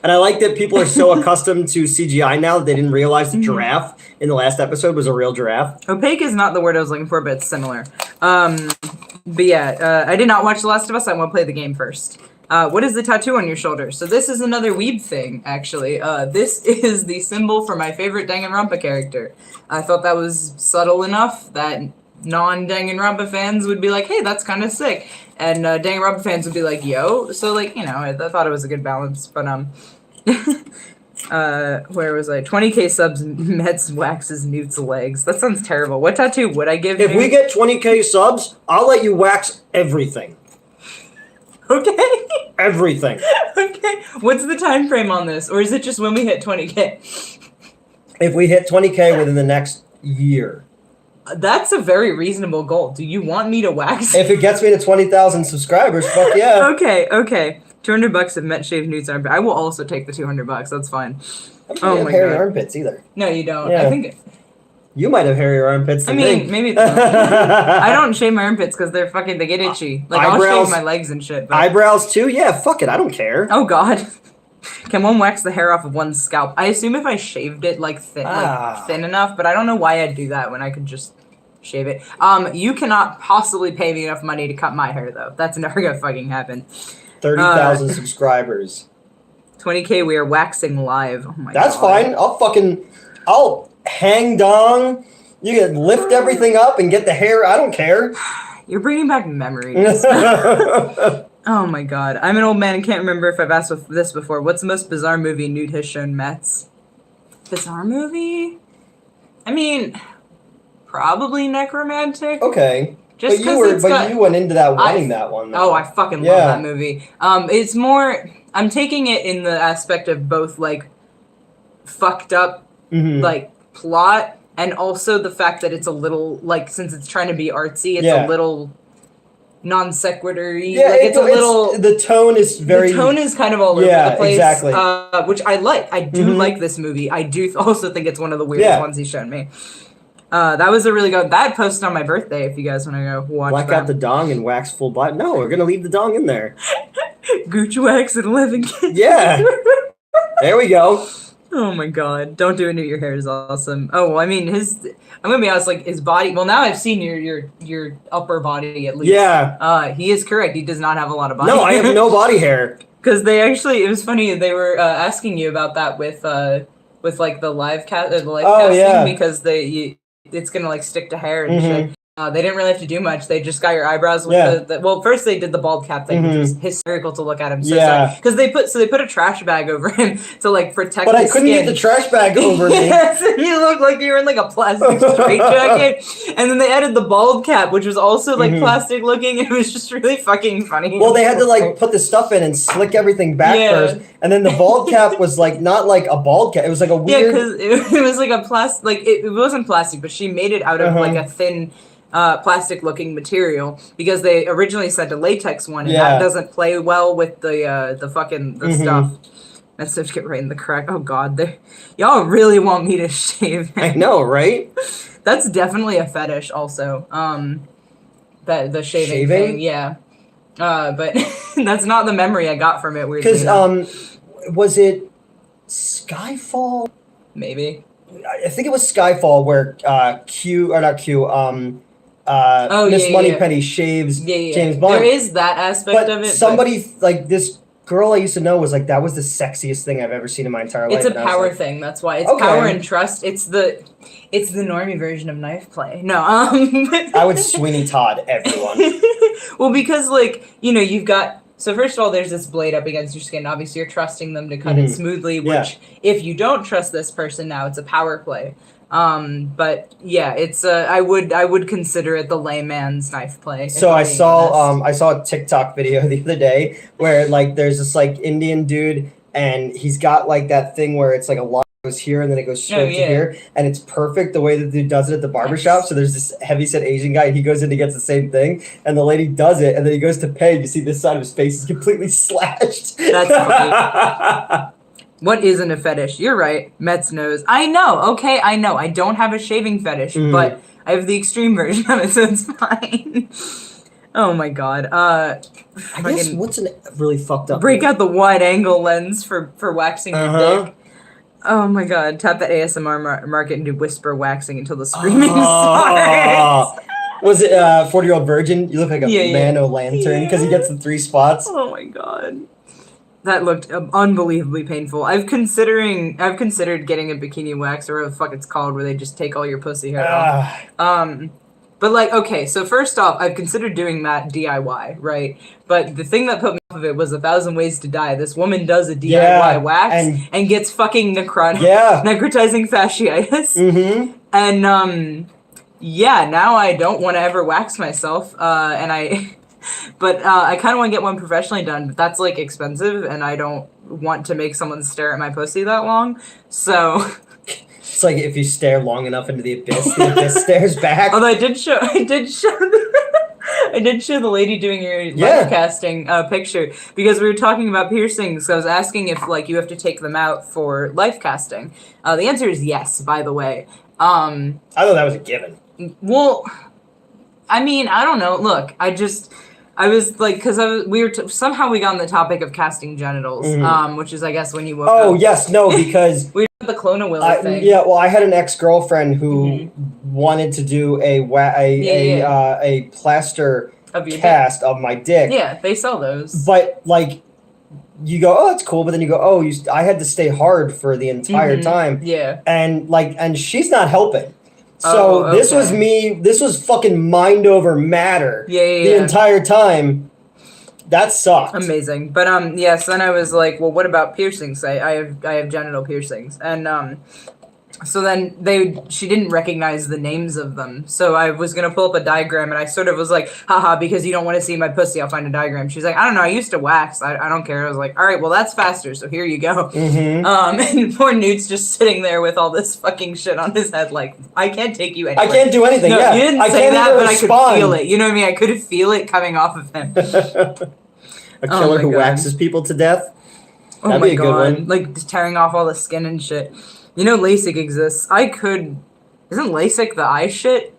And I like that people are so accustomed to CGI now that they didn't realize the giraffe in the last episode was a real giraffe. Opaque is not the word I was looking for, but it's similar. But yeah, I did not watch The Last of Us. I want to play the game first. What is the tattoo on your shoulder? So this is another weeb thing, actually. This is the symbol for my favorite Danganronpa character. I thought that was subtle enough that non-Danganronpa fans would be like, hey, that's kind of sick. And Danganronpa fans would be like, yo. So, like, you know, I thought it was a good balance. But, where was I? 20k subs, Mets waxes Newt's legs. That sounds terrible. What tattoo would I give If we get 20k subs, I'll let you wax everything. Okay. Everything. Okay. What's the time frame on this? Or is it just when we hit 20k? If we hit 20k within the next year. That's a very reasonable goal. Do you want me to wax? If it gets me to 20,000 subscribers, fuck yeah. Okay. $200 if Met shaved Newt's armpit. I will also take the $200. That's fine. I don't have hairy armpits either. No, you don't. Yeah. I think... You might have hairier armpits than me. Maybe it's not. I don't shave my armpits because they're fucking, they get itchy. Like, eyebrows, I'll shave my legs and shit. But... Eyebrows too? Yeah, fuck it. I don't care. Oh, God. Can one wax the hair off of one's scalp? I assume if I shaved it, like, thin enough, but I don't know why I'd do that when I could just shave it. You cannot possibly pay me enough money to cut my hair, though. That's never gonna fucking happen. 30,000 subscribers. 20k, we are waxing live. Oh, my God. That's fine. I'll hang dong. You can lift everything up and get the hair. I don't care. You're bringing back memories. Oh my God. I'm an old man and can't remember if I've asked this before. What's the most bizarre movie Newt has shown Mets? Bizarre movie? I mean, probably Necromantic. Okay. Just but you went into that wanting that one. Though. Oh, I fucking love that movie. It's more, I'm taking it in the aspect of both, like, fucked up, like, plot, and also the fact that it's a little, like, since it's trying to be artsy, it's a little non sequitur-y. Yeah, like, it's a little... The tone is very... The tone is kind of all over the place. Exactly. Which I like. I do like this movie. I do also think it's one of the weirdest ones he's shown me. That was a really good... That posted on my birthday, if you guys want to go watch Black out the dong and wax full body. No, we're going to leave the dong in there. Gooch wax at 11 kids. Yeah. There we go. Oh my God. Don't do it, Newt. Your hair is awesome. Oh, well, I mean, I'm going to be honest, like, his body... Well, now I've seen your upper body, at least. Yeah. He is correct. He does not have a lot of body hair. No, I have no body hair. Because they actually... It was funny. They were asking you about that with like, the live casting. Yeah. Because it's going to, like, stick to hair and shit. They didn't really have to do much. They just got your eyebrows with well, first they did the bald cap thing, which was hysterical to look at him. Because they put a trash bag over him to, like, protect But his I couldn't skin. get the trash bag over me. Yes, and you looked like you were in, like, a plastic straitjacket. And then they added the bald cap, which was also, like, plastic looking. It was just really fucking funny. Well, they had to, like, put the stuff in and slick everything back first. And then the bald cap was, like, not like a bald cap. It was like a weird... Yeah, because it was like a plastic... Like, it wasn't plastic, but she made it out of, like, a thin... plastic-looking material because they originally said a latex one, and that doesn't play well with the fucking stuff. Let's just get right in the crack. Oh God, y'all really want me to shave? I know, right? That's definitely a fetish, also. That the shaving thing, yeah. But that's not the memory I got from it. Weirdly, because was it Skyfall? Maybe. I think it was Skyfall where Miss Moneypenny shaves James Bond. There is that aspect of it. Somebody like this girl I used to know was like, that was the sexiest thing I've ever seen in my entire life. It's a power thing. That's why it's power and trust. It's the normie version of knife play. No, I would Sweeney Todd everyone. Well, because like you've got. So first of all, there's this blade up against your skin. Obviously, you're trusting them to cut it smoothly. Which, if you don't trust this person now, it's a power play. But yeah, it's I would consider it the layman's knife play. So I saw a TikTok video the other day where like there's this like Indian dude and he's got like that thing where it's like a line goes here and then it goes straight to here, and it's perfect the way that the dude does it at the barbershop. So there's this heavyset Asian guy and he goes in and gets the same thing, and the lady does it, and then he goes to pay. You see this side of his face is completely slashed. That's funny. What isn't a fetish? You're right. Metz knows. I know. Okay, I know. I don't have a shaving fetish, but I have the extreme version of it, so it's fine. Oh my god. I guess what's a really fucked up break out the wide angle lens for waxing your dick. Oh my god. Tap the ASMR market and do whisper waxing until the screaming starts. Was it 40-Year-Old Virgin? You look like a man o' lantern because he gets the 3 spots. Oh my god. That looked unbelievably painful. I've considered getting a bikini wax or whatever the fuck it's called, where they just take all your pussy hair off. But like, okay, so first off, I've considered doing that DIY, right? But the thing that put me off of it was 1,000 Ways to Die. This woman does a DIY wax and gets fucking necrotizing fasciitis. And now I don't want to ever wax myself. But I kind of want to get one professionally done, but that's like expensive, and I don't want to make someone stare at my pussy that long. So it's like if you stare long enough into the abyss stares back. Although I did show the lady doing your live casting picture because we were talking about piercings. So I was asking if like you have to take them out for life casting. The answer is yes. By the way, I thought that was a given. Well, I mean, I don't know. Look, I was like, because somehow we got on the topic of casting genitals, which is, I guess, when you woke up. Oh, yes, no, because... we did the Clona Willy thing. Yeah, well, I had an ex-girlfriend who wanted to do a plaster cast of my dick. Yeah, they sell those. But, like, you go, oh, that's cool, but then you go, oh, I had to stay hard for the entire time. Yeah. And she's not helping. So this was fucking mind over matter the entire time. That sucked. Amazing. But so then I was like, well, what about piercings? I have genital piercings. And so then she didn't recognize the names of them. So I was gonna pull up a diagram and I sort of was like, haha, because you don't want to see my pussy, I'll find a diagram. She's like, I don't know, I used to wax. I don't care. I was like, all right, well that's faster, so here you go. And poor Newt's just sitting there with all this fucking shit on his head, like, I can't take you anywhere. I can't do anything. No, you didn't say that, but respond. I could feel it. You know what I mean? I could feel it coming off of him. A killer who waxes people to death. That'd be a good one. Like tearing off all the skin and shit. You know LASIK exists. Isn't LASIK the eye shit?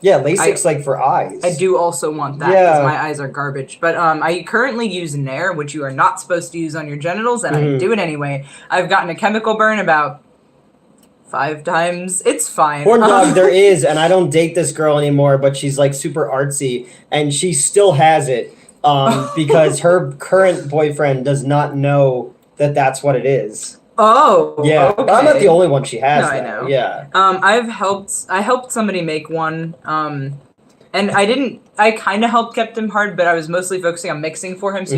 Yeah, LASIK's like for eyes. I do also want that because my eyes are garbage. But I currently use Nair, which you are not supposed to use on your genitals, and I do it anyway. I've gotten a chemical burn about 5 times. It's fine. Horn dog, there is, and I don't date this girl anymore, but she's like super artsy, and she still has it because her current boyfriend does not know that that's what it is. Oh, yeah. Okay. I'm not the only one she has. No, I know. Yeah. I helped somebody make one. And I kind of helped kept him hard, but I was mostly focusing on mixing for him. So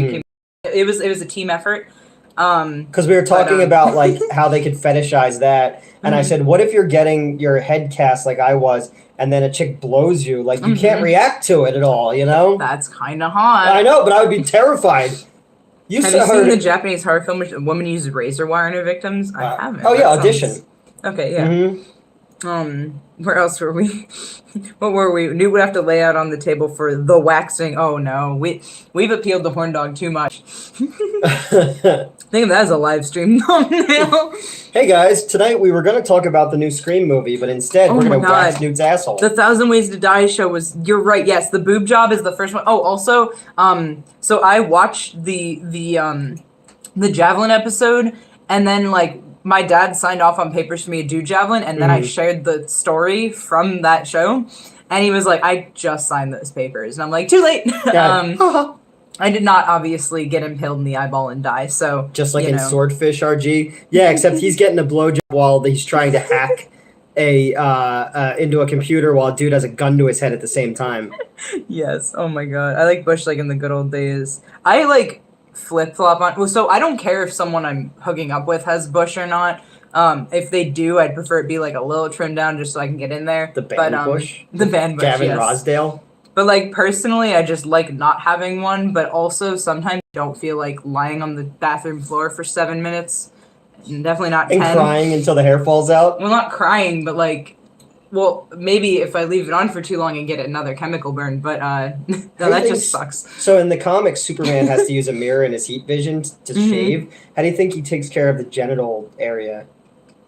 it was a team effort. Because we were talking about like how they could fetishize that, and I said, what if you're getting your head cast like I was, and then a chick blows you, like you can't react to it at all, you know? That's kind of hot. I know, but I would be territerrified. Have you seen the Japanese horror film where a woman uses razor wire on her victims? I haven't. Oh yeah, Audition. Okay, yeah. Where else were we? What were we? Newt would have to lay out on the table for the waxing. Oh no, we've appealed the horn dog too much. Think of that as a live stream thumbnail. Hey guys, tonight we were going to talk about the new Scream movie, but instead we're going to wax Newt's asshole. The 1,000 Ways to Die show was. You're right. Yes, the boob job is the first one. Oh, also, so I watched the Javelin episode, and then like. My dad signed off on papers for me to do Javelin, and then I shared the story from that show, and he was like, I just signed those papers. And I'm like, too late. I did not obviously get impaled in the eyeball and die, so... Just like in Swordfish RG? Yeah, except he's getting a blowjob while he's trying to hack into a computer while a dude has a gun to his head at the same time. Yes, oh my god. I like Bush like in the good old days. I like flip-flop on... Well, so I don't care if someone I'm hooking up with has Bush or not. If they do, I'd prefer it be like a little trimmed down just so I can get in there. The band Bush? The band Bush, Gavin yes. Rossdale? But, like, personally, I just like not having one, but also sometimes I don't feel like lying on the bathroom floor for 7 minutes. And definitely not 10. And crying until the hair falls out? Well, not crying, but, like, well, maybe if I leave it on for too long and get another chemical burn, but, no, that just sucks. So in the comics, Superman has to use a mirror in his heat vision to shave. How do you think he takes care of the genital area?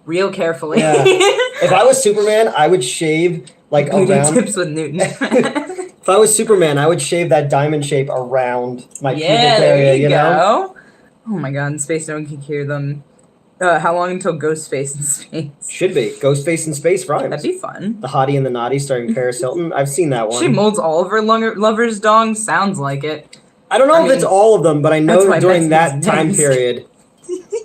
Real carefully. Yeah. If I was Superman, I would shave, like, around... tips with Newton. If I was Superman, I would shave that diamond shape around my pubic area, there you know? Go. Oh my god, in space no one can hear them. How long until Ghostface in space? Should be. Ghostface in space rhymes. That'd be fun. The Hottie and the Naughty starring Paris Hilton. I've seen that one. She molds all of her lovers' dongs. Sounds like it. I don't know if it's all of them, but I know during that time period.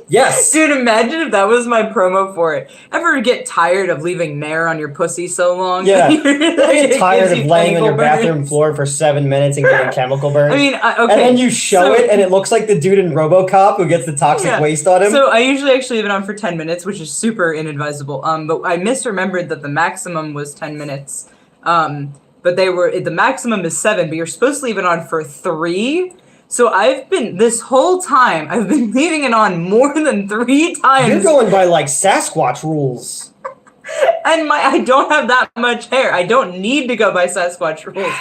Yes. Dude, imagine if that was my promo for it. Ever get tired of leaving Nair on your pussy so long? Yeah. I get tired of laying on your bathroom floor for 7 minutes and getting chemical burns. I mean, okay. And then you show it, and it looks like the dude in RoboCop who gets the toxic waste on him. So I usually actually leave it on for 10 minutes, which is super inadvisable. But I misremembered that the maximum was 10 minutes. But the maximum is 7, but you're supposed to leave it on for 3. So this whole time, I've been leaving it on more than 3 times. You're going by, like, Sasquatch rules. And I don't have that much hair. I don't need to go by Sasquatch rules.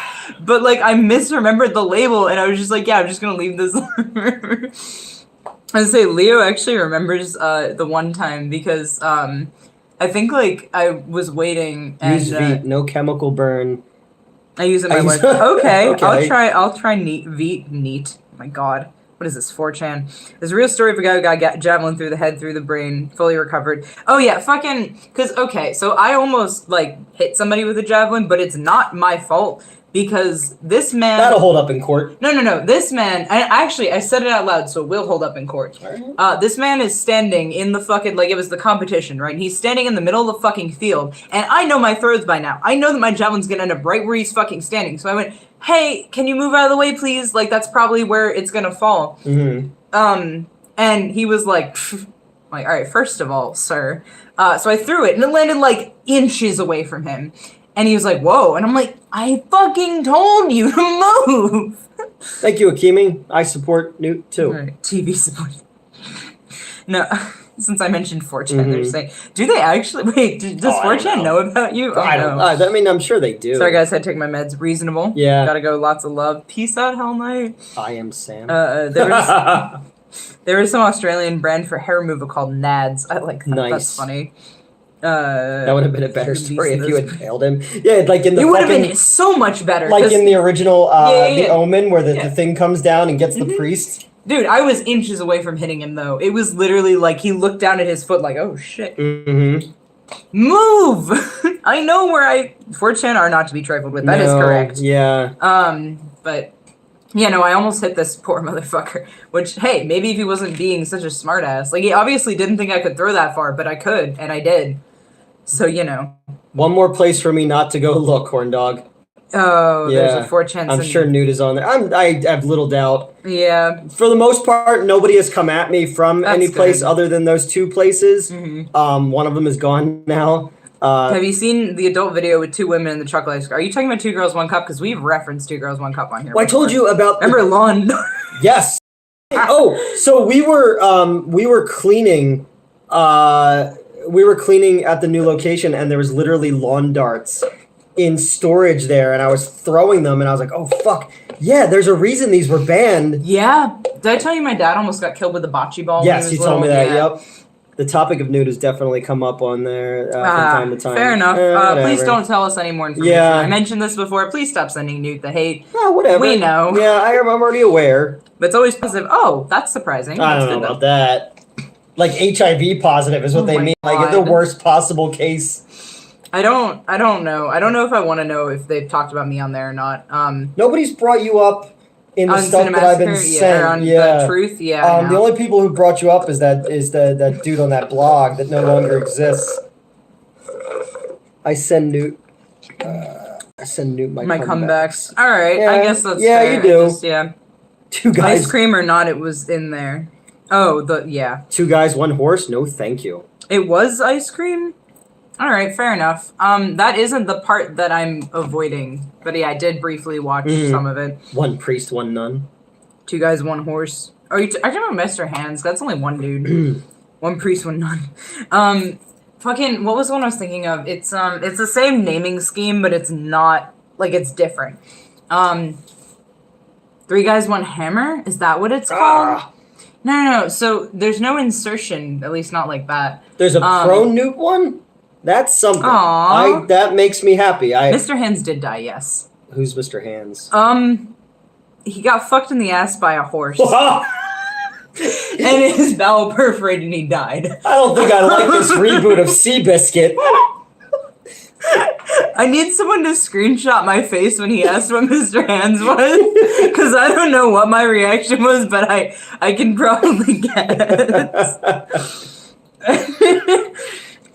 But, like, I misremembered the label, and I was just like, yeah, I'm just gonna leave this on. I say Leo actually remembers the one time because I think, like, I was waiting and... Use Veet, no chemical burn. I use it my wife. Okay, I'll try neat. Oh my god. What is this, 4chan? There's a real story of a guy who got javelin through the head, through the brain, fully recovered. Oh yeah, so I almost, like, hit somebody with a javelin, but it's not my fault. Because this man... That'll hold up in court. No. This man... I said it out loud, so it will hold up in court. Right. This man is standing in the fucking... Like, it was the competition, right? And he's standing in the middle of the fucking field. And I know my throws by now. I know that my javelin's gonna end up right where he's fucking standing. So I went, hey, can you move out of the way, please? Like, that's probably where it's gonna fall. Mm-hmm. And he was like... Like, all right, first of all, sir. So I threw it, and it landed, like, inches away from him. And he was like, whoa. And I'm like, I fucking told you to move. Thank you, Akimi. I support Newt, too. Right. TV support. No, since I mentioned 4chan, they're saying, do they actually... Wait, does 4chan know about you? I don't know. I mean, I'm sure they do. Sorry, guys, I had to take my meds. Reasonable. Yeah. Gotta go. Lots of love. Peace out, Hell Knight. I am Sam. There was some Australian brand for hair removal called Nads. I like that. Nice. That's funny. That would have been a better story if you had failed him. Yeah, like in the... It would have been so much better. Like in the original The Omen, where the thing comes down and gets the priest. Dude, I was inches away from hitting him, though. It was literally like he looked down at his foot like, oh, shit. Mm-hmm. Move! I know where 4chan are not to be trifled with. That is correct. Yeah. But... Yeah, no, I almost hit this poor motherfucker. Which, hey, maybe if he wasn't being such a smartass. Like, he obviously didn't think I could throw that far, but I could, and I did. So, you know. One more place for me not to go look, Horn Dog. Oh, yeah. There's a 4chan. I'm sure Newt is on there. I have little doubt. Yeah. For the most part, nobody has come at me from any place other than those 2 places. Mm-hmm. One of them is gone now. Have you seen the adult video with 2 women in the chocolate ice cream? Are you talking about 2 Girls, 1 Cup? Because we've referenced 2 Girls, 1 Cup on here. Well, I told you about... Remember Lawn? Yes. Oh, so we were cleaning... we were cleaning at the new location, and there was literally lawn darts in storage there, and I was throwing them, and I was like, oh, fuck. Yeah, there's a reason these were banned. Yeah. Did I tell you my dad almost got killed with a bocce ball? Yes, you told me that, yep. The topic of Newt has definitely come up on there from time to time. Fair enough. Please don't tell us any more information. Yeah. I mentioned this before. Please stop sending Newt the hate. Oh, whatever. We know. Yeah, I'm already aware. But it's always positive. Oh, that's surprising. I don't know about that. Like HIV positive is what they mean. God. Like in the worst possible case. I don't know. I don't know if I want to know if they've talked about me on there or not. Nobody's brought you up in the on stuff that I've been sent. on yeah. Truth, yeah. The only people who brought you up is that dude on that blog that no longer exists. I send Newt my comebacks. All right, yeah, I guess that's yeah, fair. you do. Yeah. Two guys. Ice cream or not, it was in there. Oh, Two guys, one horse. No, thank you. It was ice cream. All right, fair enough. That isn't the part that I'm avoiding, but yeah, I did briefly watch some of it. One priest, one nun. Two guys, one horse. Oh, are you talking about Mr. Hands? That's only one dude. One priest, one nun. Fucking, what was the one I was thinking of? It's the same naming scheme, but it's not, like, it's different. Three guys, one hammer? Is that what it's called? No. So there's no insertion, at least not like that. There's a pro Newt one? That's something. Aww. That makes me happy. Mr. Hands did die, yes. Who's Mr. Hands? He got fucked in the ass by a horse. And his bowel perforated and he died. I don't think I like this reboot of Seabiscuit. I need someone to screenshot my face when he asked what Mr. Hands was. Because I don't know what my reaction was, but I can probably guess.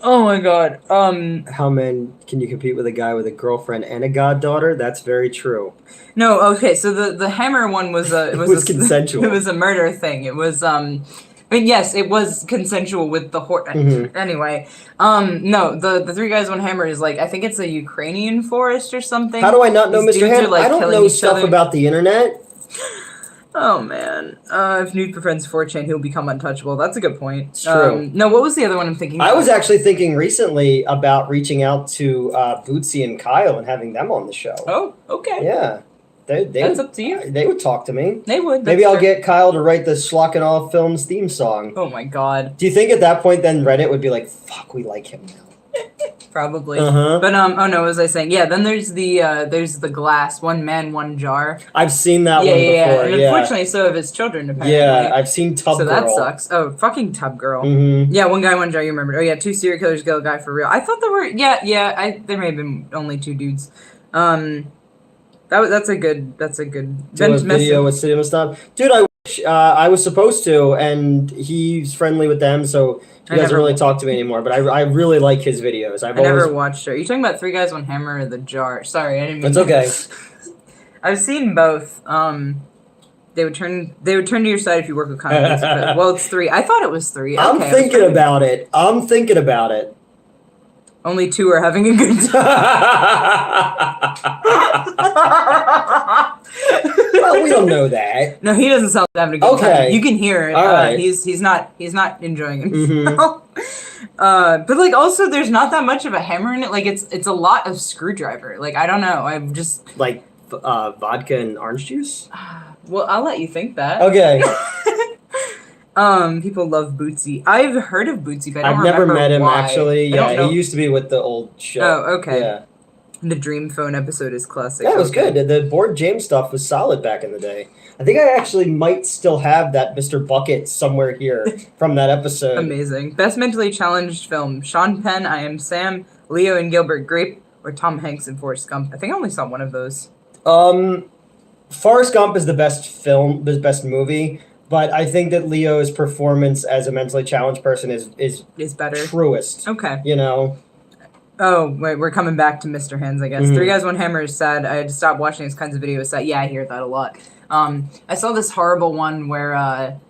Oh my god. How men can you compete with a guy with a girlfriend and a goddaughter? That's very true. No, okay, so the hammer one was it was consensual. It was a murder thing. It was I mean, yes, it was consensual with the horse. Anyway, no, the three guys, one hammer is like, I think it's a Ukrainian forest or something. How do I not know Mr. Hands? Like, I don't know stuff about the internet. Oh man, if Newt befriends 4chan, he'll become untouchable. That's a good point. It's true. No, what was the other one I'm thinking I was actually thinking recently about reaching out to Bootsy and Kyle and having them on the show. Oh, okay. Yeah. That's up to you. They would talk to me. They would. Maybe I'll get Kyle to write the Schlock and All Films theme song. Oh my god. Do you think at that point then Reddit would be like, fuck, we like him now? Probably. But oh no, as I was saying, yeah, then there's the glass, one man, one jar. I've seen that one before. And unfortunately so have his children apparently. Yeah, I've seen Tub Girl. So that sucks. Oh, fucking Tub Girl. Yeah, one guy, one jar, you remembered. Oh yeah, two serial killers kill a guy for real. I thought there were there may have been only two dudes. That's a good video with Cinema Stop. Dude, I wish I was supposed to, and he's friendly with them, so he doesn't really talk to me anymore, but I really like his videos. I never watched it. Are you talking about Three Guys, One Hammer or The Jar? Sorry, I didn't mean It's okay. I've seen both. They would turn to your side if you work with comments. Well, it's three. I thought it was three. I'm thinking about it. Only two are having a good time. Well, we don't know that. No, he doesn't sound having a good time. You can hear it. All right. He's not enjoying himself. But like also there's not that much of a hammer in it. Like it's a lot of screwdriver. Like I don't know. I'm just like vodka and orange juice. Well, I'll let you think that. Okay. People love Bootsy. I've heard of Bootsy, but I've never met him why. actually. Yeah, he used to be with the old show. Oh, okay. Yeah. The Dream Phone episode is classic. That was good. The Board James stuff was solid back in the day. I think I actually might still have that Mr. Bucket somewhere here from that episode. Amazing. Best mentally challenged film: Sean Penn, I Am Sam, Leo and Gilbert Grape, or Tom Hanks and Forrest Gump. I think I only saw one of those. Forrest Gump is the best film, the best movie. But I think that Leo's performance as a mentally challenged person is better. Truest. Okay. You know? Oh, wait, we're coming back to Mr. Hands, I guess. Three Guys, One Hammer is sad. I had to stop watching these kinds of videos. Yeah, I hear that a lot. I saw this horrible one where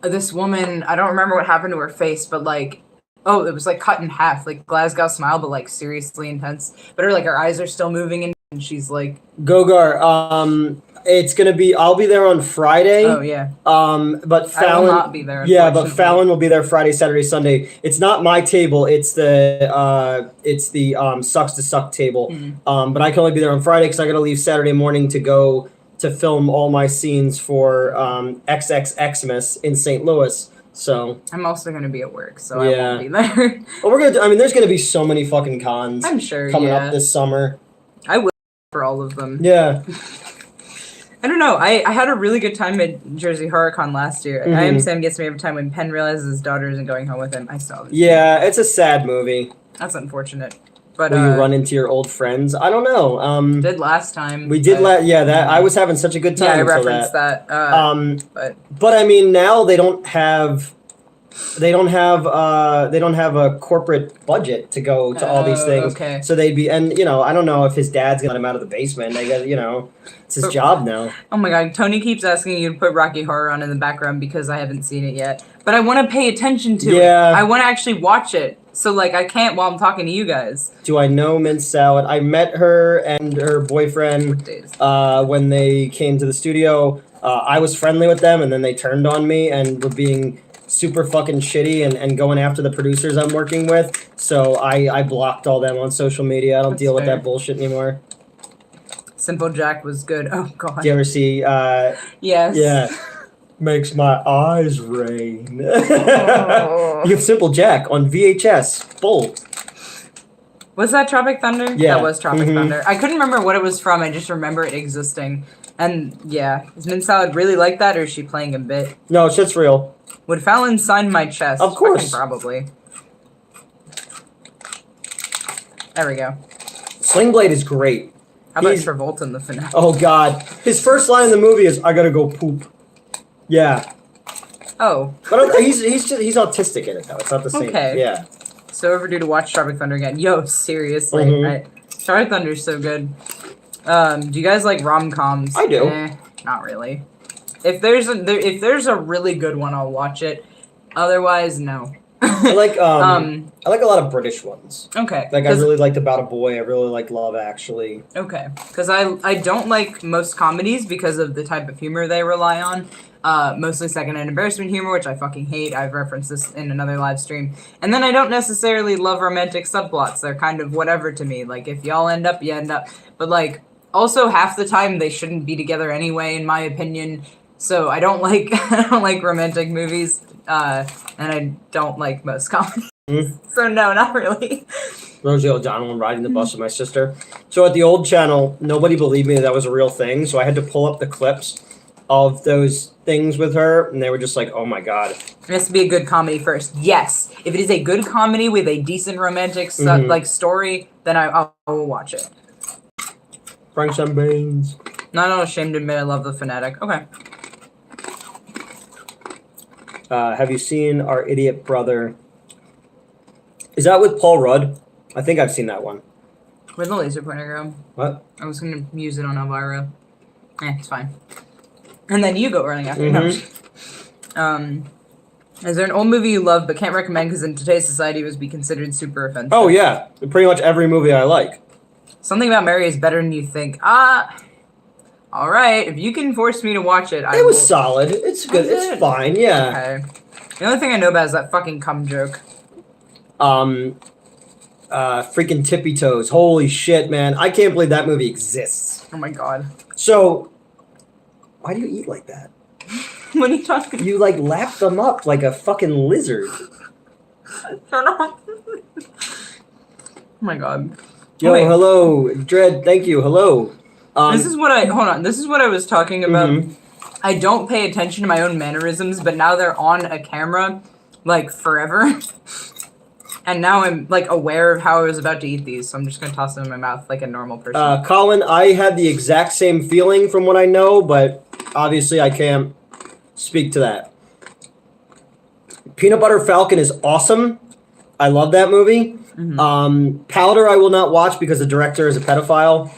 this woman, I don't remember what happened to her face, but like, it was like cut in half, like Glasgow smile, but like seriously intense. But her eyes are still moving and she's like... Gogar, it's gonna be. I'll be there on Friday. Oh yeah. But Fallon. I will not be there. Yeah, but Fallon will be there Friday, Saturday, Sunday. It's not my table. It's the Sucks to Suck table. But I can only be there on Friday because I gotta leave Saturday morning to go to film all my scenes for XXXmas in St. Louis. So I'm also gonna be at work, so I won't be there. Well, there's gonna be so many fucking cons. I'm sure coming up this summer. I will for all of them. Yeah. I don't know. I had a really good time at Jersey HorrorCon last year. I Am Sam gets me every time when Penn realizes his daughter isn't going home with him. I saw this. Yeah, it's a sad movie. That's unfortunate. But will you run into your old friends? I don't know. Did last time. We did that I was having such a good time. Yeah, I referenced that. But I mean, now they don't have a corporate budget to go to all these things. Okay. So they'd be, and I don't know if his dad's gonna let him out of the basement. They got, it's his job now. Oh my god, Tony keeps asking you to put Rocky Horror on in the background because I haven't seen it yet. But I want to pay attention to it. I want to actually watch it. So I can't while I'm talking to you guys. Do I know Mint Salad? I met her and her boyfriend when they came to the studio. I was friendly with them, and then they turned on me and were being super fucking shitty and going after the producers I'm working with. So I blocked all them on social media. I don't deal with that bullshit anymore. Simple Jack was good. Oh god. Do you ever see yes. Yeah. Makes my eyes rain. You have Simple Jack on VHS. Full. Was that Tropic Thunder? Yeah. That was Tropic Thunder. I couldn't remember what it was from. I just remember it existing. And yeah, is Mint Salad really like that, or is she playing a bit? No, shit's real. Would Fallon sign my chest? Of course. Probably. There we go. Sling Blade is great. How about Travolta in the finale? Oh god. His first line in the movie is, "I gotta go poop." Yeah. Oh. But he's autistic in it though. It's not the same. Okay. Yeah. So overdue to watch Tropic Thunder again. Yo, seriously. Tropic Thunder's so good. Do you guys like rom-coms? I do. Not really. If there's a really good one, I'll watch it. Otherwise, no. I like a lot of British ones. Okay. Like I really liked About a Boy. I really like Love Actually. Okay. Because I don't like most comedies because of the type of humor they rely on. Mostly second-hand embarrassment humor, which I fucking hate. I've referenced this in another live stream. And then I don't necessarily love romantic subplots. They're kind of whatever to me. Like, if y'all end up, you end up. But, also half the time they shouldn't be together anyway, in my opinion. So I don't like romantic movies. And I don't like most comedies. So no, not really. Rosie O'Donnell and riding the bus with my sister. So at the old channel, nobody believed me that was a real thing. So I had to pull up the clips of those things with her, and they were just like, oh my god. It has to be a good comedy first. Yes. If it is a good comedy with a decent romantic story, then I will watch it. Frank and Beans. Not ashamed to admit I love The Fanatic. Okay. Have you seen Our Idiot Brother? Is that with Paul Rudd? I think I've seen that one. Where'd the laser pointer go? What? I was going to use it on Elvira. It's fine. And then you go running after. Is there an old movie you love but can't recommend because in today's society it would be considered super offensive? Oh, yeah. Pretty much every movie I like. Something About Mary is better than you think. All right. If you can force me to watch it, It was solid. It's good. It's fine. Yeah. Okay. The only thing I know about is that fucking cum joke. Freaking Tippy Toes. Holy shit, man. I can't believe that movie exists. Oh my god. So, why do you eat like that? What are you talking about? You, lap them up like a fucking lizard. Turn off. Oh my god. Yo, hello. Dread, thank you. Hello. This is what I was talking about. I don't pay attention to my own mannerisms, but now they're on a camera, forever. And now I'm, aware of how I was about to eat these, so I'm just going to toss them in my mouth like a normal person. Colin, I had the exact same feeling from what I know, but obviously I can't speak to that. Peanut Butter Falcon is awesome. I love that movie. Powder I will not watch because the director is a pedophile.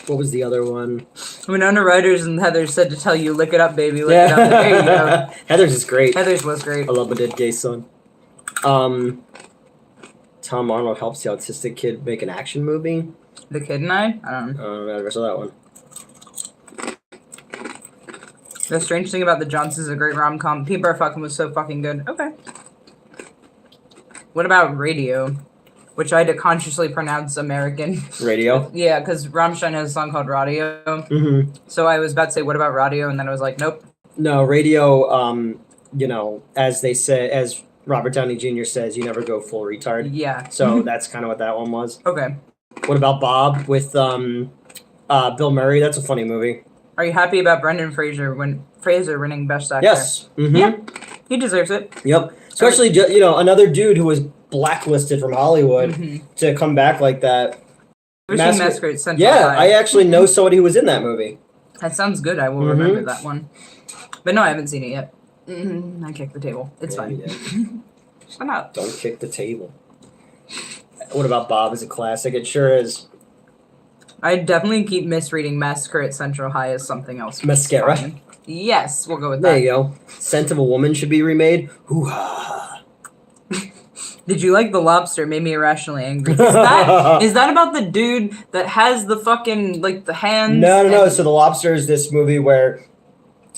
What was the other one? Winona Ryder's and Heather said to tell you, lick it up, baby, lick it up. There you go. Heather's is great. Heather's was great. I love a dead gay son. Tom Arnold helps the autistic kid make an action movie. The Kid and I don't know. I never saw that one. The Strange Thing About the Johnsons is a great rom-com. Peanut Butter Falcon was so fucking good. Okay. What about Radio? Which I had to consciously pronounce American. Radio? Yeah, because Rammstein has a song called Radio. So I was about to say, what about Radio? And then I was like, nope. No, Radio, as they say, as Robert Downey Jr. says, you never go full retard. Yeah. So that's kind of what that one was. Okay. What about Bob with Bill Murray? That's a funny movie. Are you happy about Brendan Fraser winning Best Actor? Yes. Yeah. He deserves it. Yep. Especially, another dude who was blacklisted from Hollywood to come back like that. Masquerade Central. Yeah, I actually know somebody who was in that movie. That sounds good. I will remember that one. But no, I haven't seen it yet. I kicked the table. It's fine. Shut up. Don't kick the table. What about Bob? Is a classic? It sure is. I definitely keep misreading Masquerade Central High as something else. Mascara? Yes, we'll go with that. There you go. Scent of a Woman should be remade. Hoo-ha. Did you like The Lobster? Made me irrationally angry. Is that about the dude that has the fucking, like, the hands? No. So The Lobster is this movie where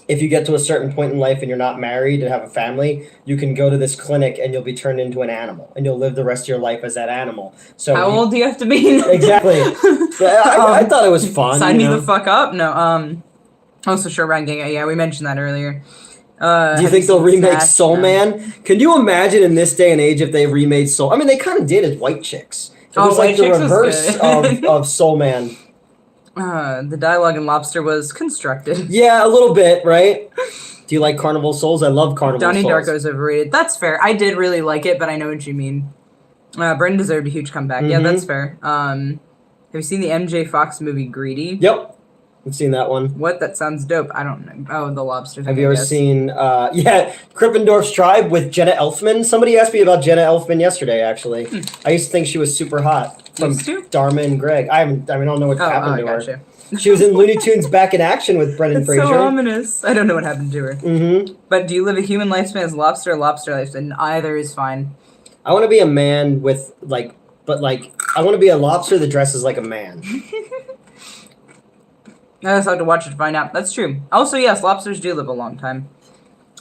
if you get to a certain point in life and you're not married and have a family, you can go to this clinic and you'll be turned into an animal. And you'll live the rest of your life as that animal. So how old do you have to be? Exactly. I thought it was fun. Sign me the fuck up? No. Also, Short Round Gang. Yeah, we mentioned that earlier. Do you think they'll remake Soul Man? Can you imagine in this day and age if they remade Soul? I mean, they kind of did as White Chicks. It was like the reverse of Soul Man. The dialogue in Lobster was constructed. Yeah, a little bit, right? Do you like Carnival Souls? I love Carnival Souls. Donnie Darko's overrated. That's fair. I did really like it, but I know what you mean. Brendan deserved a huge comeback. Yeah, that's fair. Have you seen the MJ Fox movie Greedy? Yep. I've seen that one. What? That sounds dope. I don't know. Oh, The Lobster thing, Have you ever seen, Krippendorf's Tribe with Jenna Elfman? Somebody asked me about Jenna Elfman yesterday, actually. I used to think she was super hot. From Dharma and Greg. I don't know what happened to her. She was in Looney Tunes Back in Action with Brendan Fraser. So ominous. I don't know what happened to her. But do you live a human lifespan as lobster or lobster lifespan? Either is fine. I want to be a man with, I want to be a lobster that dresses like a man. I just have to watch it to find out. That's true. Also, yes, lobsters do live a long time.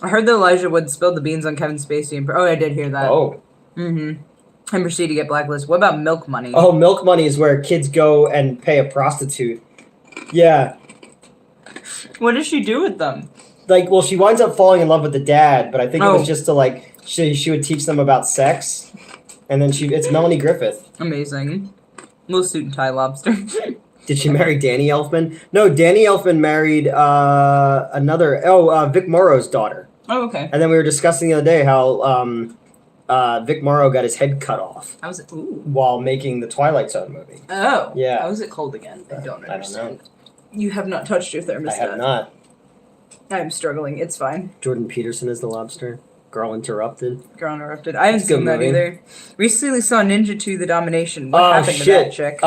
I heard that Elijah Wood spilled the beans on Kevin Spacey. I did hear that. Oh. And proceed to get blacklisted. What about Milk Money? Oh, Milk Money is where kids go and pay a prostitute. Yeah. What does she do with them? She winds up falling in love with the dad, but I think it was just to, she would teach them about sex. And then it's Melanie Griffith. Amazing. Little suit and tie lobster. Did she marry Danny Elfman? No, Danny Elfman married Vic Morrow's daughter. Oh, okay. And then we were discussing the other day how Vic Morrow got his head cut off. How was it? Ooh. While making the Twilight Zone movie. Oh. Yeah. How was it cold again? I don't understand. I don't know. You have not touched your thermostat. I have not. I'm struggling. It's fine. Jordan Peterson is the lobster. Girl Interrupted. I haven't seen that either. Recently saw Ninja 2: The Domination. What happened to that chick?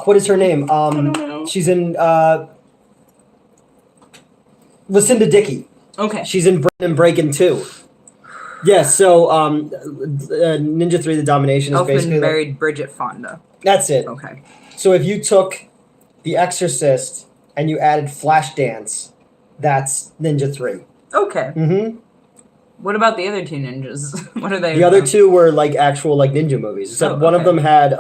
What is her name? I don't know. She's in Lucinda Dickey. Okay. She's in Brendan Breakin' 2. Yeah, so Ninja 3: The Domination is basically married Bridget Fonda. That's it. Okay. So if you took The Exorcist and you added Flashdance, that's Ninja 3. Okay. What about the other two ninjas? What are they? The other two were actual ninja movies. Except one of them had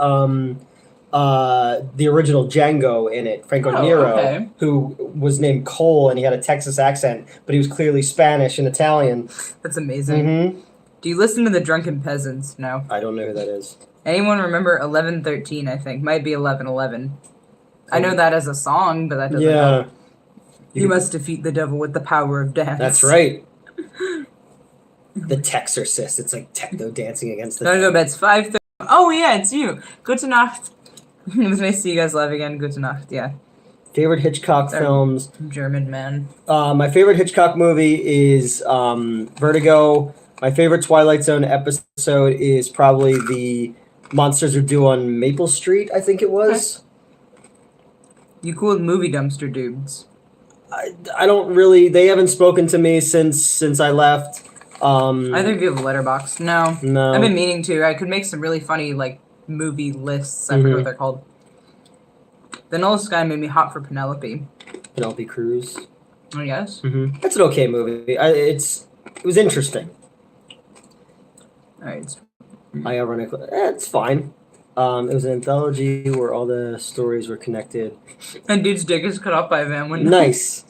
the original Django in it, Franco Nero, who was named Cole, and he had a Texas accent, but he was clearly Spanish and Italian. That's amazing. Do you listen to the Drunken Peasants? No. I don't know who that is. Anyone remember 1113? I think might be 1111. I know that as a song, but that doesn't help. You must defeat the devil with the power of dance. That's right. The Texorcist. It's like techno dancing against the... Gotta go bed. It's 5:30. Oh, yeah, it's you. Gute Nacht. It was nice to see you guys live again. Gute Nacht, yeah. Favorite Hitchcock films. German man. My favorite Hitchcock movie is Vertigo. My favorite Twilight Zone episode is probably the Monsters Are Due on Maple Street, I think it was. Okay. You cool with movie dumpster dudes? I don't really... They haven't spoken to me since I left. Either of you have a letterbox? No. No. I've been meaning to. I could make some really funny, movie lists. I forget what they're called. Vanilla Sky made me hot for Penelope. Penelope Cruz. I guess. That's an okay movie. It was interesting. Alright. Ironically, it's fine. It was an anthology where all the stories were connected. And dude's dick is cut off by a van window. Nice.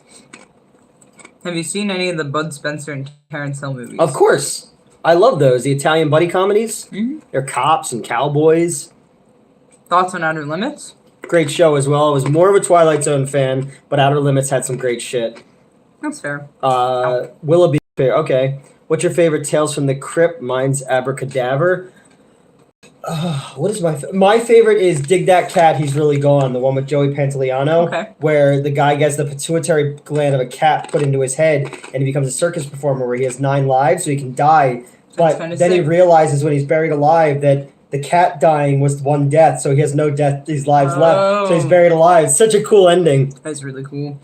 Have you seen any of the Bud Spencer and Terrence Hill movies? Of course. I love those. The Italian buddy comedies. They're cops and cowboys. Thoughts on Outer Limits? Great show as well. I was more of a Twilight Zone fan, but Outer Limits had some great shit. That's fair. Willoughby. Okay. What's your favorite Tales from the Crypt? Mine's Abracadabra. What is my favorite is Dig That Cat, He's Really Gone, the one with Joey Pantoliano, where the guy gets the pituitary gland of a cat put into his head, and he becomes a circus performer where he has 9 lives, so he can die. But then he realizes when he's buried alive that the cat dying was one death, so he has no these lives left, so he's buried alive. It's such a cool ending. That's really cool.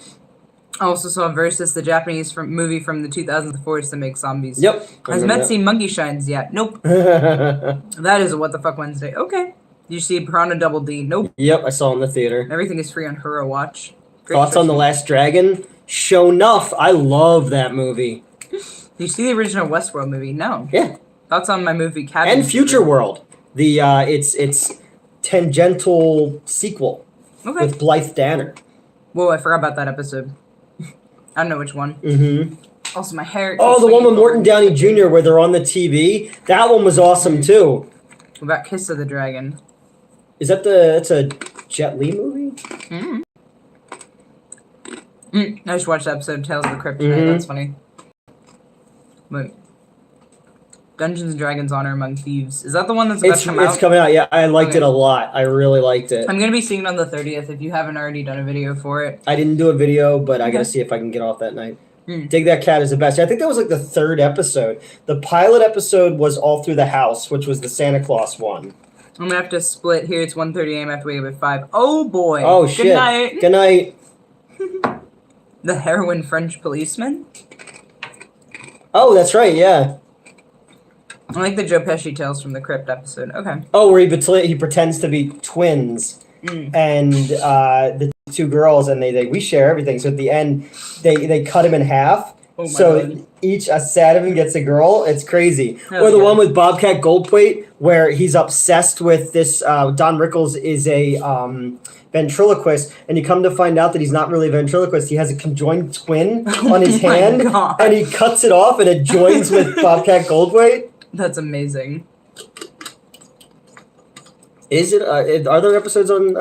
I also saw Versus, the Japanese movie from the 2000s, The Force That Makes Zombies. Yep. Has Met seen Monkey Shines yet? Nope. That is a What the Fuck Wednesday. Okay. Did you see Piranha Double D? Nope. Yep, I saw it in the theater. Everything is free on Huro Watch. Thoughts on The Last Dragon? Show enough. I love that movie. Did you see the original Westworld movie? No. Yeah. Thoughts on my movie Cabin and Future World. The it's tangential sequel with Blythe Danner. Whoa, I forgot about that episode. I don't know which one. Mm-hmm. Also, my hair. Oh, the one with Morton Downey Jr. where they're on the TV. That one was awesome too. What about Kiss of the Dragon? Is that that's a Jet Li movie? I just watched the episode of Tales of the Crypt tonight. That's funny. Wait. Dungeons & Dragons Honor Among Thieves. Is that the one that's about to come out? It's coming out, yeah. I liked it a lot. I really liked it. I'm going to be seeing it on the 30th if you haven't already done a video for it. I didn't do a video, but I got to see if I can get off that night. Dig That Cat is the best. I think that was like the 3rd episode. The pilot episode was All Through the House, which was the Santa Claus one. I'm going to have to split here. It's 1:30 a.m. I have to wake up at 5. Oh, boy. Oh, shit. Good night. Good night. The Heroin French Policeman? Oh, that's right, yeah. I like the Joe Pesci Tales from the Crypt episode. Okay. Oh, where he pretends to be twins, and the 2 girls, and we share everything. So at the end, they cut him in half. Oh my God. Each a set of him gets a girl. It's crazy. Or the one with Bobcat Goldthwait, where he's obsessed with this. Don Rickles is a ventriloquist, and you come to find out that he's not really a ventriloquist. He has a conjoined twin on his hand, and he cuts it off, and it joins with Bobcat Goldthwait. That's amazing. Is it? Are there episodes on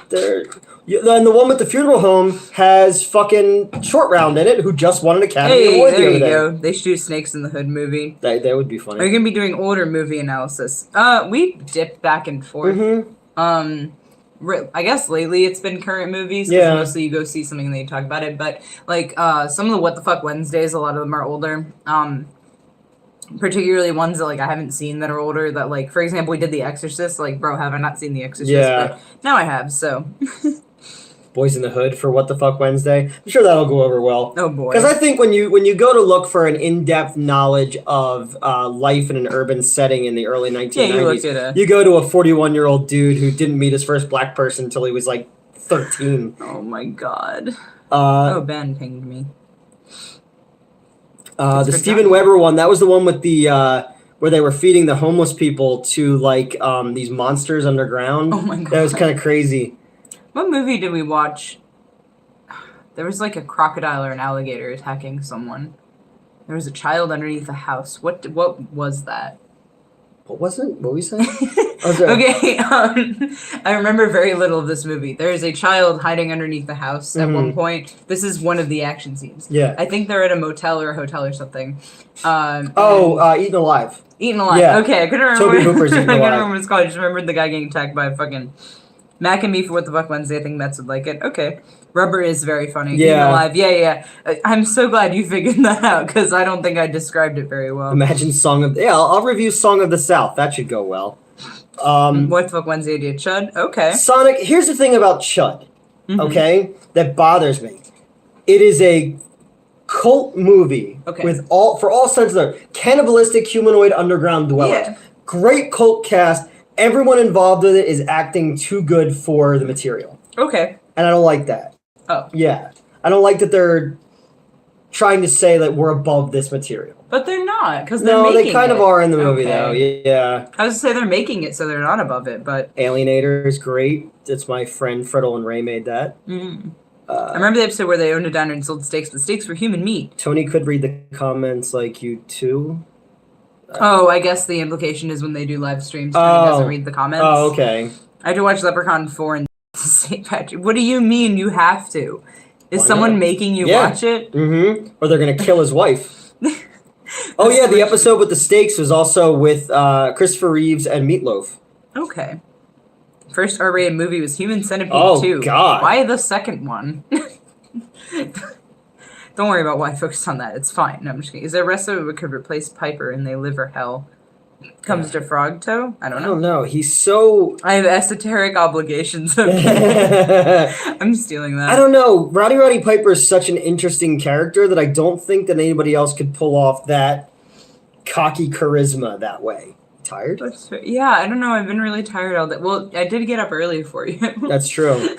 there? Yeah, and the one with the funeral home has fucking Short Round in it, who just won an Academy Award the other day. There you go. They should do Snakes in the Hood movie. That would be funny. Are you gonna be doing older movie analysis? We dip back and forth. I guess lately it's been current movies. Yeah. Mostly you go see something and they talk about it. But like some of the What the Fuck Wednesdays, a lot of them are older. Particularly ones that like I haven't seen that are older. That like, for example, we did The Exorcist. Like, bro, have I not seen The Exorcist? Yeah. But now I have. So. Boys in the Hood for What the Fuck Wednesday. I'm sure that'll go over well. Oh boy. Because I think when you go to look for an in-depth knowledge of life in an urban setting in the early 1990s, you go to a 41-year-old dude who didn't meet his first black person until he was like 13. Oh my God. Ben pinged me. The Steven Weber one, that was the one with the where they were feeding the homeless people to like these monsters underground. Oh my God. That was kind of crazy. What movie did we watch? There was like a crocodile or an alligator attacking someone. There was a child underneath the house. What was that? What was it? What were we saying? Okay, I remember very little of this movie. There is a child hiding underneath the house at one point. This is one of the action scenes. Yeah. I think they're at a motel or a hotel or something. Eaten Alive. Eaten Alive. Yeah. Okay, I couldn't remember. Toby Hooper's Eaten Alive. I couldn't remember what it's called. I just remembered the guy getting attacked by a fucking Mac and Me for What the Fuck Wednesday. I think Mets would like it. Okay. Rubber is very funny. Yeah. Eaten Alive. Yeah. I'm so glad you figured that out because I don't think I described it very well. Imagine I'll review Song of the South. That should go well. What the Fuck Wednesday did Chud? Okay. Sonic, here's the thing about Chud, okay, that bothers me. It is a cult movie with for all senses of cannibalistic humanoid underground dwellers. Yeah. Great cult cast. Everyone involved with it is acting too good for the material. Okay. And I don't like that. Oh. Yeah. I don't like that they're trying to say that we're above this material. But they're not, because they're making it. No, they kind of are in the movie, though. Yeah. I was going to say they're making it, so they're not above it, but... Alienator is great. It's my friend Freddle and Ray made that. I remember the episode where they owned a diner and sold steaks, but steaks were human meat. Tony could read the comments like you, too. I guess the implication is when they do live streams, Tony doesn't read the comments. Oh, okay. I had to watch Leprechaun 4 and St. Patrick. What do you mean you have to? Is someone making you watch it? Mm-hmm. Or they're gonna kill his wife. Oh yeah, the episode with the steaks was also with Christopher Reeves and Meatloaf. Okay. First R-rated movie was Human Centipede 2. Oh God! Why the second one? Don't worry about why I focused on that. It's fine. No, I'm just kidding. Is there a wrestler who could replace Piper in They Live or Hell? Comes to Frog Toe? I don't know. I don't know. He's so... I have esoteric obligations. I'm stealing that. I don't know. Roddy Piper is such an interesting character that I don't think that anybody else could pull off that cocky charisma that way. Tired? Yeah, I don't know. I've been really tired all day. Well, I did get up early for you. That's true.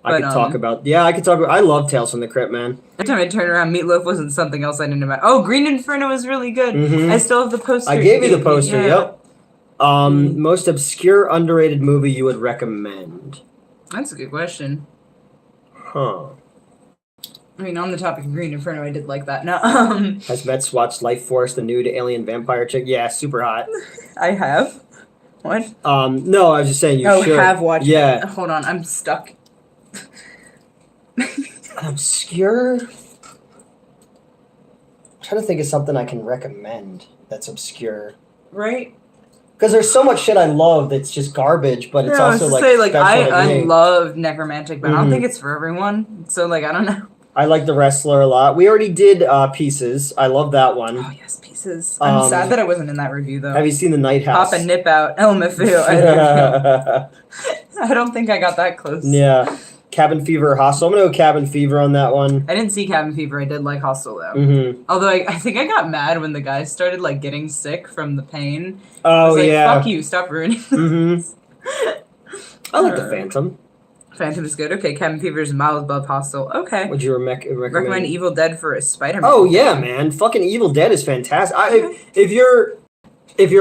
I could talk about... Yeah, I could talk about... I love Tales from the Crypt, man. Every time I turned around, Meatloaf wasn't something else I didn't know about. Oh, Green Inferno was really good. Mm-hmm. I still have the poster. I gave you the poster, yep. Most obscure, underrated movie you would recommend? That's a good question. Huh. I mean, on the topic of Green Inferno, I did like that. No, Has Metz watched Life Force, the nude alien vampire chick? Yeah, super hot. I have. What? No, I was just saying you should. Have watched it. Hold on, I'm stuck. Obscure? I'm trying to think of something I can recommend that's obscure. Right? Because there's so much shit I love that's just garbage, but it's also I love Necromantic, but I don't think it's for everyone. So I don't know. I like The Wrestler a lot. We already did Pieces. I love that one. Oh yes, Pieces. I'm sad that I wasn't in that review though. Have you seen The Night House? Pop and Nip Out, LMFAO. I don't think I got that close. Yeah. Cabin Fever or Hostel. I'm going to go Cabin Fever on that one. I didn't see Cabin Fever. I did like Hostel, though. Mm-hmm. Although I think I got mad when the guys started, getting sick from the pain. Oh, yeah. Fuck you. Stop ruining this. Mm-hmm. I like The Phantom. Phantom is good. Okay, Cabin Fever is miles above Hostel. Okay. Would you recommend Evil Dead for a Spider-Man? Oh, yeah, man. Fucking Evil Dead is fantastic. If you're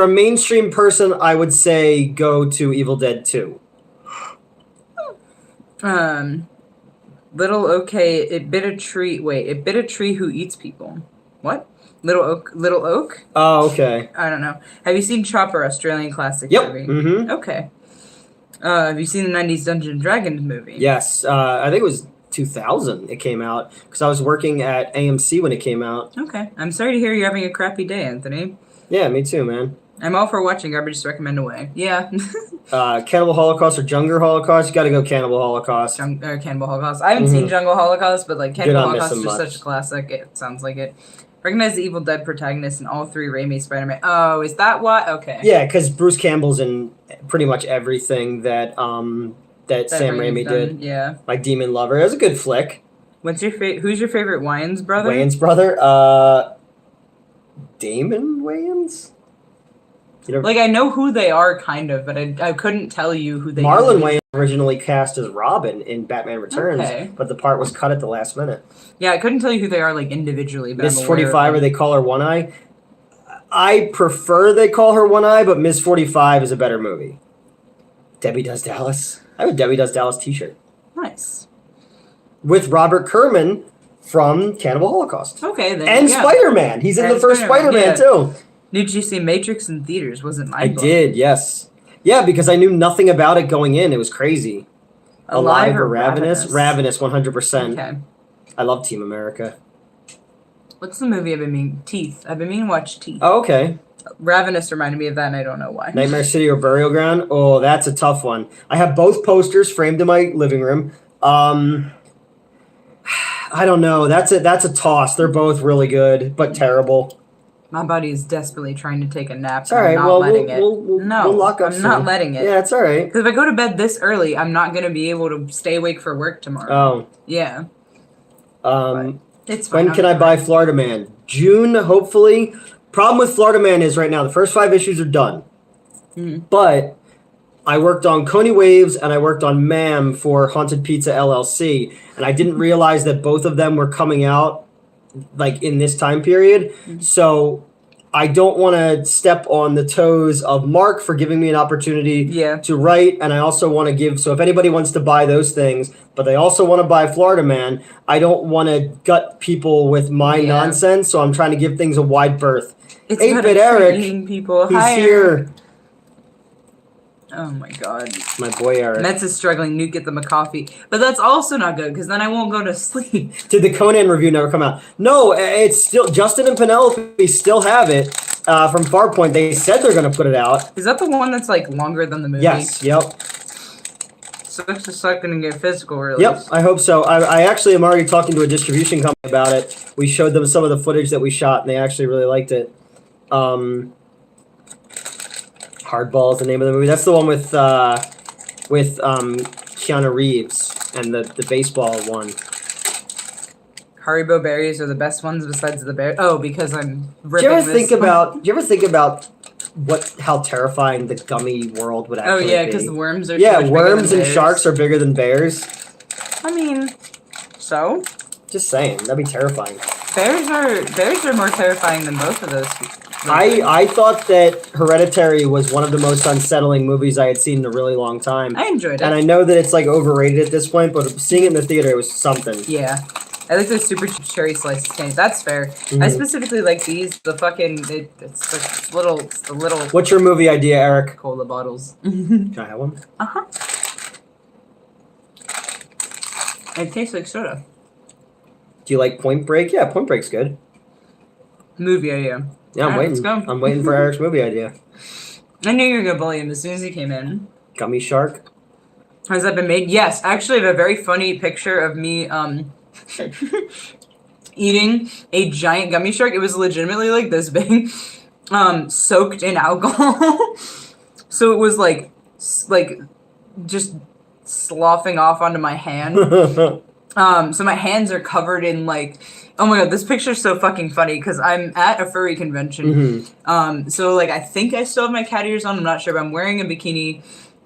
a mainstream person, I would say go to Evil Dead 2. It bit a tree who eats people. What? Little Oak? Oh, okay. I don't know. Have you seen Chopper, Australian classic movie? Mm-hmm. Okay. Have you seen the 90s Dungeons & Dragons movie? Yes. I think it was 2000 it came out, because I was working at AMC when it came out. Okay. I'm sorry to hear you're having a crappy day, Anthony. Yeah, me too, man. I'm all for watching garbage, just recommend away. Yeah. Cannibal Holocaust or Jungle Holocaust? You gotta go Cannibal Holocaust. Cannibal Holocaust. I haven't seen Jungle Holocaust, but Cannibal Holocaust is just such a classic. It sounds like it. Recognize the Evil Dead protagonist in all 3 Raimi Spider-Man. Oh, is that why? Okay. Yeah, because Bruce Campbell's in pretty much everything that Sam Raimi did. Yeah. Like Demon Lover. It was a good flick. Who's your favorite Wayans brother? Wayans brother? Damon Wayans? I know who they are, kind of, but I couldn't tell you who they are. Marlon Wayans originally cast as Robin in Batman Returns, but the part was cut at the last minute. Yeah, I couldn't tell you who they are, individually. But Miss 45, where they call her One Eye. I prefer they call her One Eye, but Miss 45 is a better movie. Debbie Does Dallas. I have a Debbie Does Dallas t-shirt. Nice. With Robert Kerman from Cannibal Holocaust. Okay, then. And Spider-Man. He's in the first Spider-Man, too. Did you see Matrix in theaters? Was it my book? I did, yes. Yeah, because I knew nothing about it going in. It was crazy. Alive or Ravenous? Ravenous, 100%. Okay. I love Team America. What's the movie I've been meaning? Teeth. I've been meaning to watch Teeth. Oh, okay. Ravenous reminded me of that, and I don't know why. Nightmare City or Burial Ground? Oh, that's a tough one. I have both posters framed in my living room. I don't know. That's a toss. They're both really good, but terrible. My body is desperately trying to take a nap. It's all right. I'm not letting it. We'll lock up I'm not letting it. Yeah, it's all right. Because if I go to bed this early, I'm not going to be able to stay awake for work tomorrow. Oh. Yeah. It's fine. When can I buy Florida Man? June, hopefully. Problem with Florida Man is right now the first 5 issues are done. Mm-hmm. But I worked on Coney Waves and I worked on Ma'am for Haunted Pizza LLC, and I didn't realize that both of them were coming out in this time period. Mm-hmm. So I don't want to step on the toes of Mark for giving me an opportunity to write, and I also want to give, so if anybody wants to buy those things, but they also want to buy Florida Man, I don't want to gut people with my nonsense, so I'm trying to give things a wide berth. It's 8-Bit Eric, people. He's here. Oh my god. My boy Eric. Mets is struggling. Nuke, get them a coffee. But that's also not good, because then I won't go to sleep. Did the Conan review never come out? No, it's still... Justin and Penelope still have it from Farpoint. They said they're going to put it out. Is that the one that's, like, longer than the movie? Yes, yep. So it's just not going to get physical release. Yep, I hope so. I actually am already talking to a distribution company about it. We showed them some of the footage that we shot, and they actually really liked it. Hardball is the name of the movie. That's the one with Keanu Reeves and the baseball one. Haribo berries are the best ones besides the bear. Oh, because I'm ripping Do you ever think about how terrifying the gummy world would actually be? Oh yeah, because the worms are worms and sharks are bigger than bears. I mean, so? Just saying, that'd be terrifying. Bears are more terrifying than both of those. I thought that Hereditary was one of the most unsettling movies I had seen in a really long time. I enjoyed it. And I know that it's like overrated at this point, but seeing it in the theater, it was something. Yeah. I like those super cherry slices candy. That's fair. Mm-hmm. I specifically like these. The fucking it's the little. What's your movie idea, Eric? Cola bottles. Can I have one? It tastes like soda. Do you like Point Break? Yeah, Point Break's good. Movie idea. Yeah, I'm waiting. Let's go. I'm waiting for Eric's movie idea. I knew you were gonna bully him as soon as he came in. Gummy shark. Has that been made? Yes. Actually, I have a very funny picture of me eating a giant gummy shark. It was legitimately like this big, soaked in alcohol. So it was like just sloughing off onto my hand. So my hands are covered in like, oh my god, this picture's so fucking funny because I'm at a furry convention. Mm-hmm. So like I think I still have my cat ears on. I'm not sure, but I'm wearing a bikini,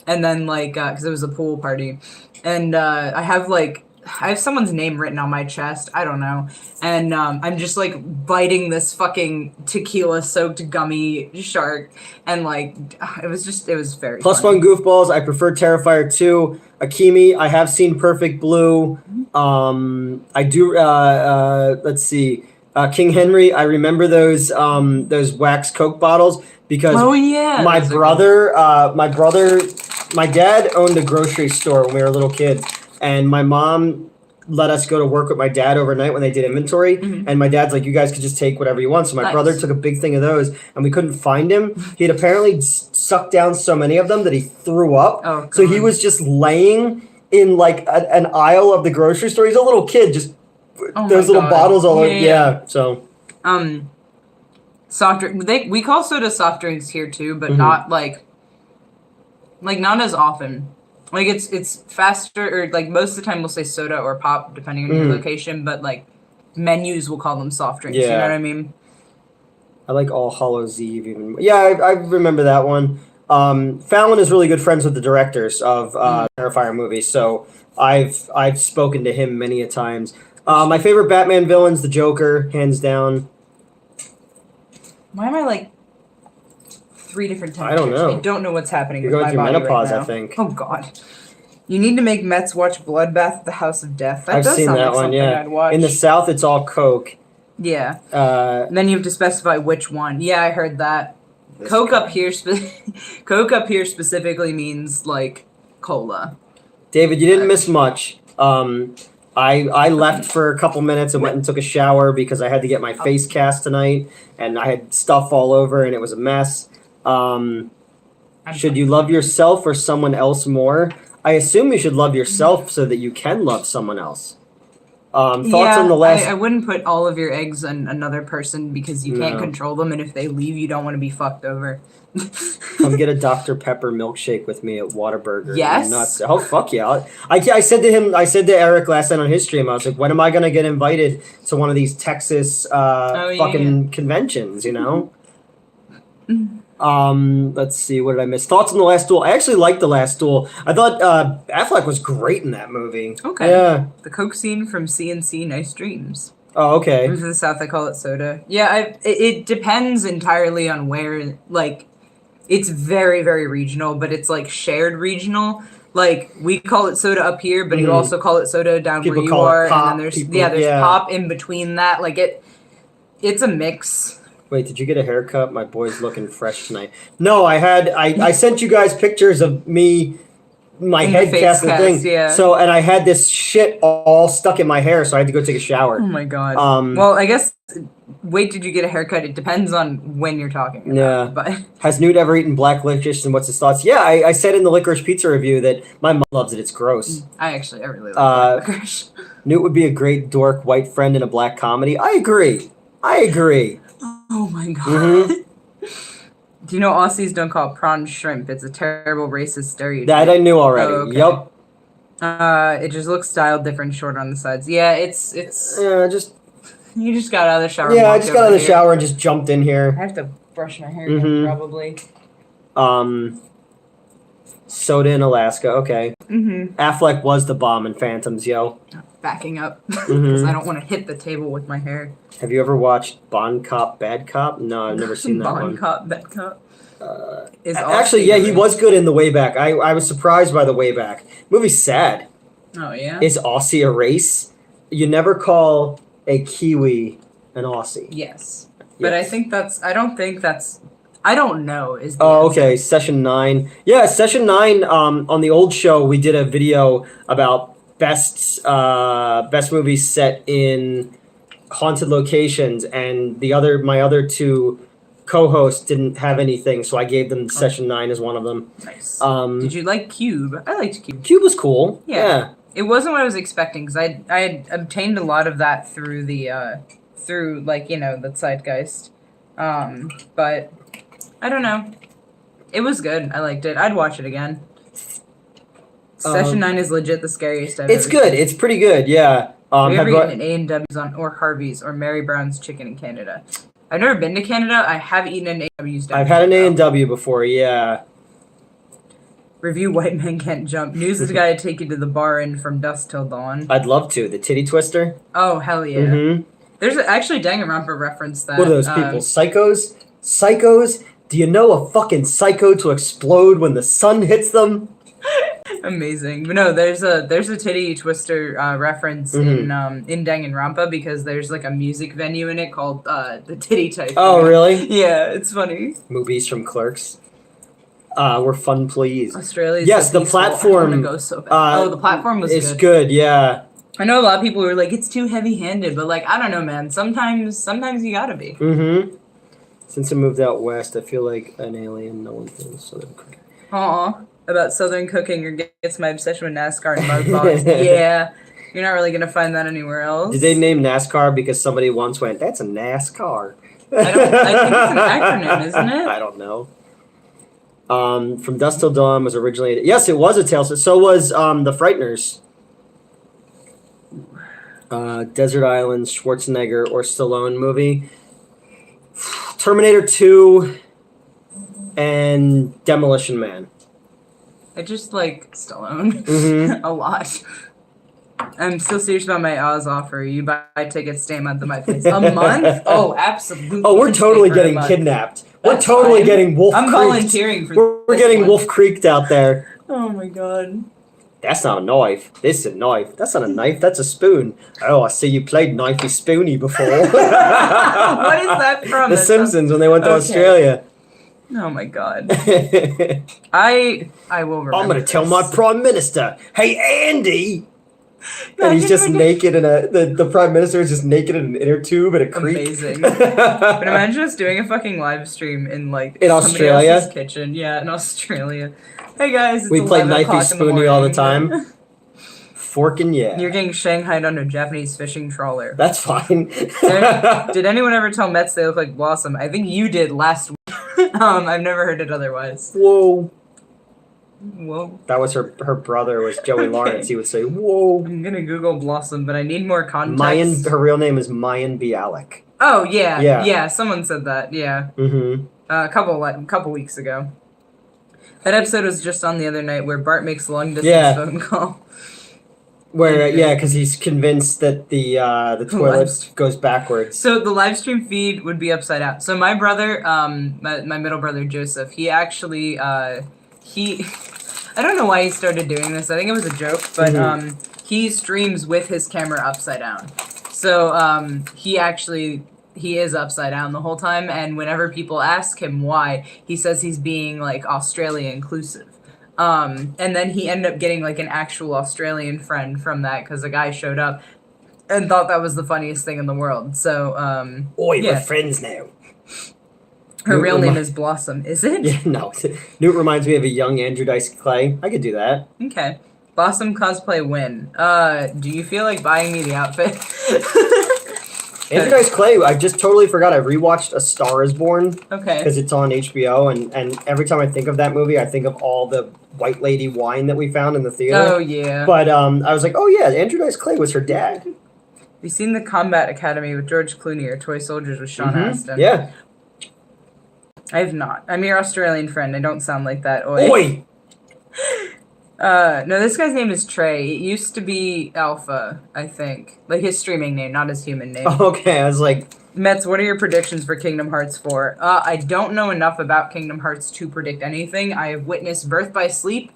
and then like because it was a pool party, and I have someone's name written on my chest. I don't know. And I'm just like biting this fucking tequila soaked gummy shark. And like, it was very Plus funny. one goofballs. I prefer Terrifier 2. Akimi. I have seen Perfect Blue. I do, let's see. King Henry. I remember those wax Coke bottles because my dad owned a grocery store when we were a little kid. And my mom let us go to work with my dad overnight when they did inventory. Mm-hmm. And my dad's like, you guys could just take whatever you want. So my brother took a big thing of those, and we couldn't find him. He had apparently sucked down so many of them that he threw up. Oh, so he was just laying in like an aisle of the grocery store. He's a little kid, just those little bottles all over. Yeah. So. Soft drink. We call soda soft drinks here too, but not like not as often. Like it's faster, or like most of the time we'll say soda or pop depending on your location, but like menus will call them soft drinks. Yeah. You know what I mean? I like All Hallows Eve even. Yeah, I remember that one. Fallon is really good friends with the directors of Terrifier movies, so I've spoken to him many a times. My favorite Batman villain's the Joker, hands down. Why am I like 3 different temperatures? I don't know. I don't know what's happening. You're going through menopause, I think. Oh god. You need to make Mets watch Bloodbath at the House of Death. I've seen that one, yeah. I'd watch. In the South, it's all Coke. Yeah. Then you have to specify which one. Yeah, I heard that. Coke up here specifically means like cola. David, you didn't miss much. I left for a couple minutes and went and took a shower because I had to get my face cast tonight, and I had stuff all over and it was a mess. Should you love yourself or someone else more? I assume you should love yourself so that you can love someone else. Thoughts on the last... I wouldn't put all of your eggs on another person because you can't control them, and if they leave, you don't want to be fucked over. Come get a Dr. Pepper milkshake with me at Whataburger. Yes. Nuts. Oh, fuck yeah. I said to Eric last night on his stream, I was like, when am I going to get invited to one of these Texas conventions, you know? Let's see, what did I miss? Thoughts on The Last Duel? I actually liked The Last Duel. I thought Affleck was great in that movie. Okay. Yeah. The Coke scene from CNC Nice Dreams. Oh, okay. In the South, I call it soda. Yeah, it depends entirely on where, like, it's very, very regional, but it's, like, shared regional. Like, we call it soda up here, but you also call it soda down where you are. Pop, and then there's pop in between that. Like, it's a mix. Wait, did you get a haircut? My boy's looking fresh tonight. No, I sent you guys pictures of me, my head cast and thing. Yeah. So, and I had this shit all stuck in my hair, so I had to go take a shower. Oh my god. Well, I guess, wait, did you get a haircut? It depends on when you're talking about. Yeah. But has Newt ever eaten black licorice, and what's his thoughts? Yeah, I said in the licorice pizza review that my mom loves it. It's gross. I really like black licorice. Newt would be a great dork white friend in a black comedy. I agree. Oh my god. Mm-hmm. Do you know Aussies don't call it prawn shrimp? It's a terrible racist stereotype. That I knew already. Oh, okay. Yep. It just looks styled different, short on the sides. Yeah, it's. Just. You just got out of the shower. Yeah, I just got out of the shower and just jumped in here. I have to brush my hair again, probably. Soda in Alaska. Okay. Affleck was the bomb in Phantoms, yo. Backing up because I don't want to hit the table with my hair. Have you ever watched Bon Cop, Bad Cop? No, I've never seen that one. Bon Cop, Bad Cop. Actually, yeah, he was good in The Way Back. I was surprised by The Way Back. Movie's sad. Oh, yeah? Is Aussie a race? You never call a Kiwi an Aussie. Yes. But I think I don't know. Okay. Session 9. Yeah, Session 9, on the old show, we did a video about best movies set in haunted locations, and my other two co-hosts didn't have anything, so I gave them Session 9 as one of them. Nice. Did you like Cube? I liked Cube. Cube was cool. Yeah. It wasn't what I was expecting, because I had obtained a lot of that through the the Zeitgeist. But I don't know. It was good. I liked it. I'd watch it again. Session 9 is legit the scariest I've ever seen. It's good. It's pretty good, yeah. Have you ever eaten an A&W's or Harvey's or Mary Brown's Chicken in Canada? I've never been to Canada. I have eaten an A&W's. I've had an A&W before, yeah. Review White Men Can't Jump. News has got to take you to the bar in From Dusk Till Dawn. I'd love to. The Titty Twister? Oh, hell yeah. There's actually Danganronpa reference that. What are those people? Psychos? Psychos? Do you know a fucking psycho to explode when the sun hits them? Amazing. But no, there's a Titty Twister reference in Danganronpa because there's like a music venue in it called the Titty Type. Oh, really? Yeah, it's funny. Movies from Clerks. We're fun, please. Australia's yes, the platform. I want to go so bad. The platform was it's good, yeah. I know a lot of people were like, it's too heavy-handed, but like, I don't know, man. Sometimes you gotta be. Since I moved out west, I feel like an alien. No one feels Southern cooking. About Southern cooking or gets my obsession with NASCAR and mud balls. Yeah, you're not really gonna find that anywhere else. Did they name NASCAR because somebody once went, "That's a NASCAR"? I think it's an acronym, isn't it? I don't know. From Dusk Till Dawn was originally yes, it was a tale. So was the Frighteners. Desert Island, Schwarzenegger or Stallone movie. Terminator 2 and Demolition Man. I just like Stallone a lot. I'm still serious about my Oz offer. You buy tickets, stay a month at my place. A month? Oh, absolutely. Oh, we're totally getting kidnapped. We're totally getting wolf creeked. I'm volunteering for We're getting wolf creeked out there. Oh my god. That's not a knife. This is a knife. That's not a knife. That's a spoon. Oh, I see you played Knifey Spoony before. What is that from? The Simpsons when they went to Australia. Oh my god. I will remember. I'm going to tell my Prime Minister, hey, Andy. And he's just naked in the Prime Minister is just naked in an inner tube at a creek. Amazing. But imagine us doing a fucking live stream in Australia? else's kitchen. Yeah, in Australia. Hey guys, it's we play Knifey Spoony all the time. Forking, yeah. You're getting shanghaied on a Japanese fishing trawler. That's fine. Did anyone ever tell Mets they look like Blossom? I think you did last week. I've never heard it otherwise. Whoa. That was her brother was Joey Lawrence. He would say, whoa. I'm going to Google Blossom, but I need more context. Her real name is Mayan Bialik. Oh, yeah. Yeah, someone said that, yeah. A couple weeks ago. That episode was just on the other night where Bart makes a long-distance phone call. Where, because he's convinced that the toilet goes backwards. So the live stream feed would be upside down. So my brother, my middle brother Joseph, he actually, I don't know why he started doing this. I think it was a joke, but he streams with his camera upside down. So he he is upside down the whole time, and whenever people ask him why, he says he's being like Australia inclusive. And then he ended up getting like an actual Australian friend from that because the guy showed up and thought that was the funniest thing in the world. So, we're friends now. Her real name is Blossom, is it? Yeah, no. Newt reminds me of a young Andrew Dice Clay. I could do that. Okay. Blossom cosplay win. Do you feel like buying me the outfit? Andrew Dice Clay, I just totally forgot. I rewatched A Star Is Born. Okay. Because it's on HBO, and every time I think of that movie, I think of all the white lady wine that we found in the theater. Oh, yeah. But I was like, oh, yeah, Andrew Dice Clay was her dad. Have you seen The Combat Academy with George Clooney or Toy Soldiers with Sean Astin? Yeah. I have not. I'm your Australian friend. I don't sound like that. Oi. Oi! No, this guy's name is Trey. It used to be Alpha, I think. Like his streaming name, not his human name. Okay, I was like... Mets, what are your predictions for Kingdom Hearts 4? I don't know enough about Kingdom Hearts to predict anything. I have witnessed Birth by Sleep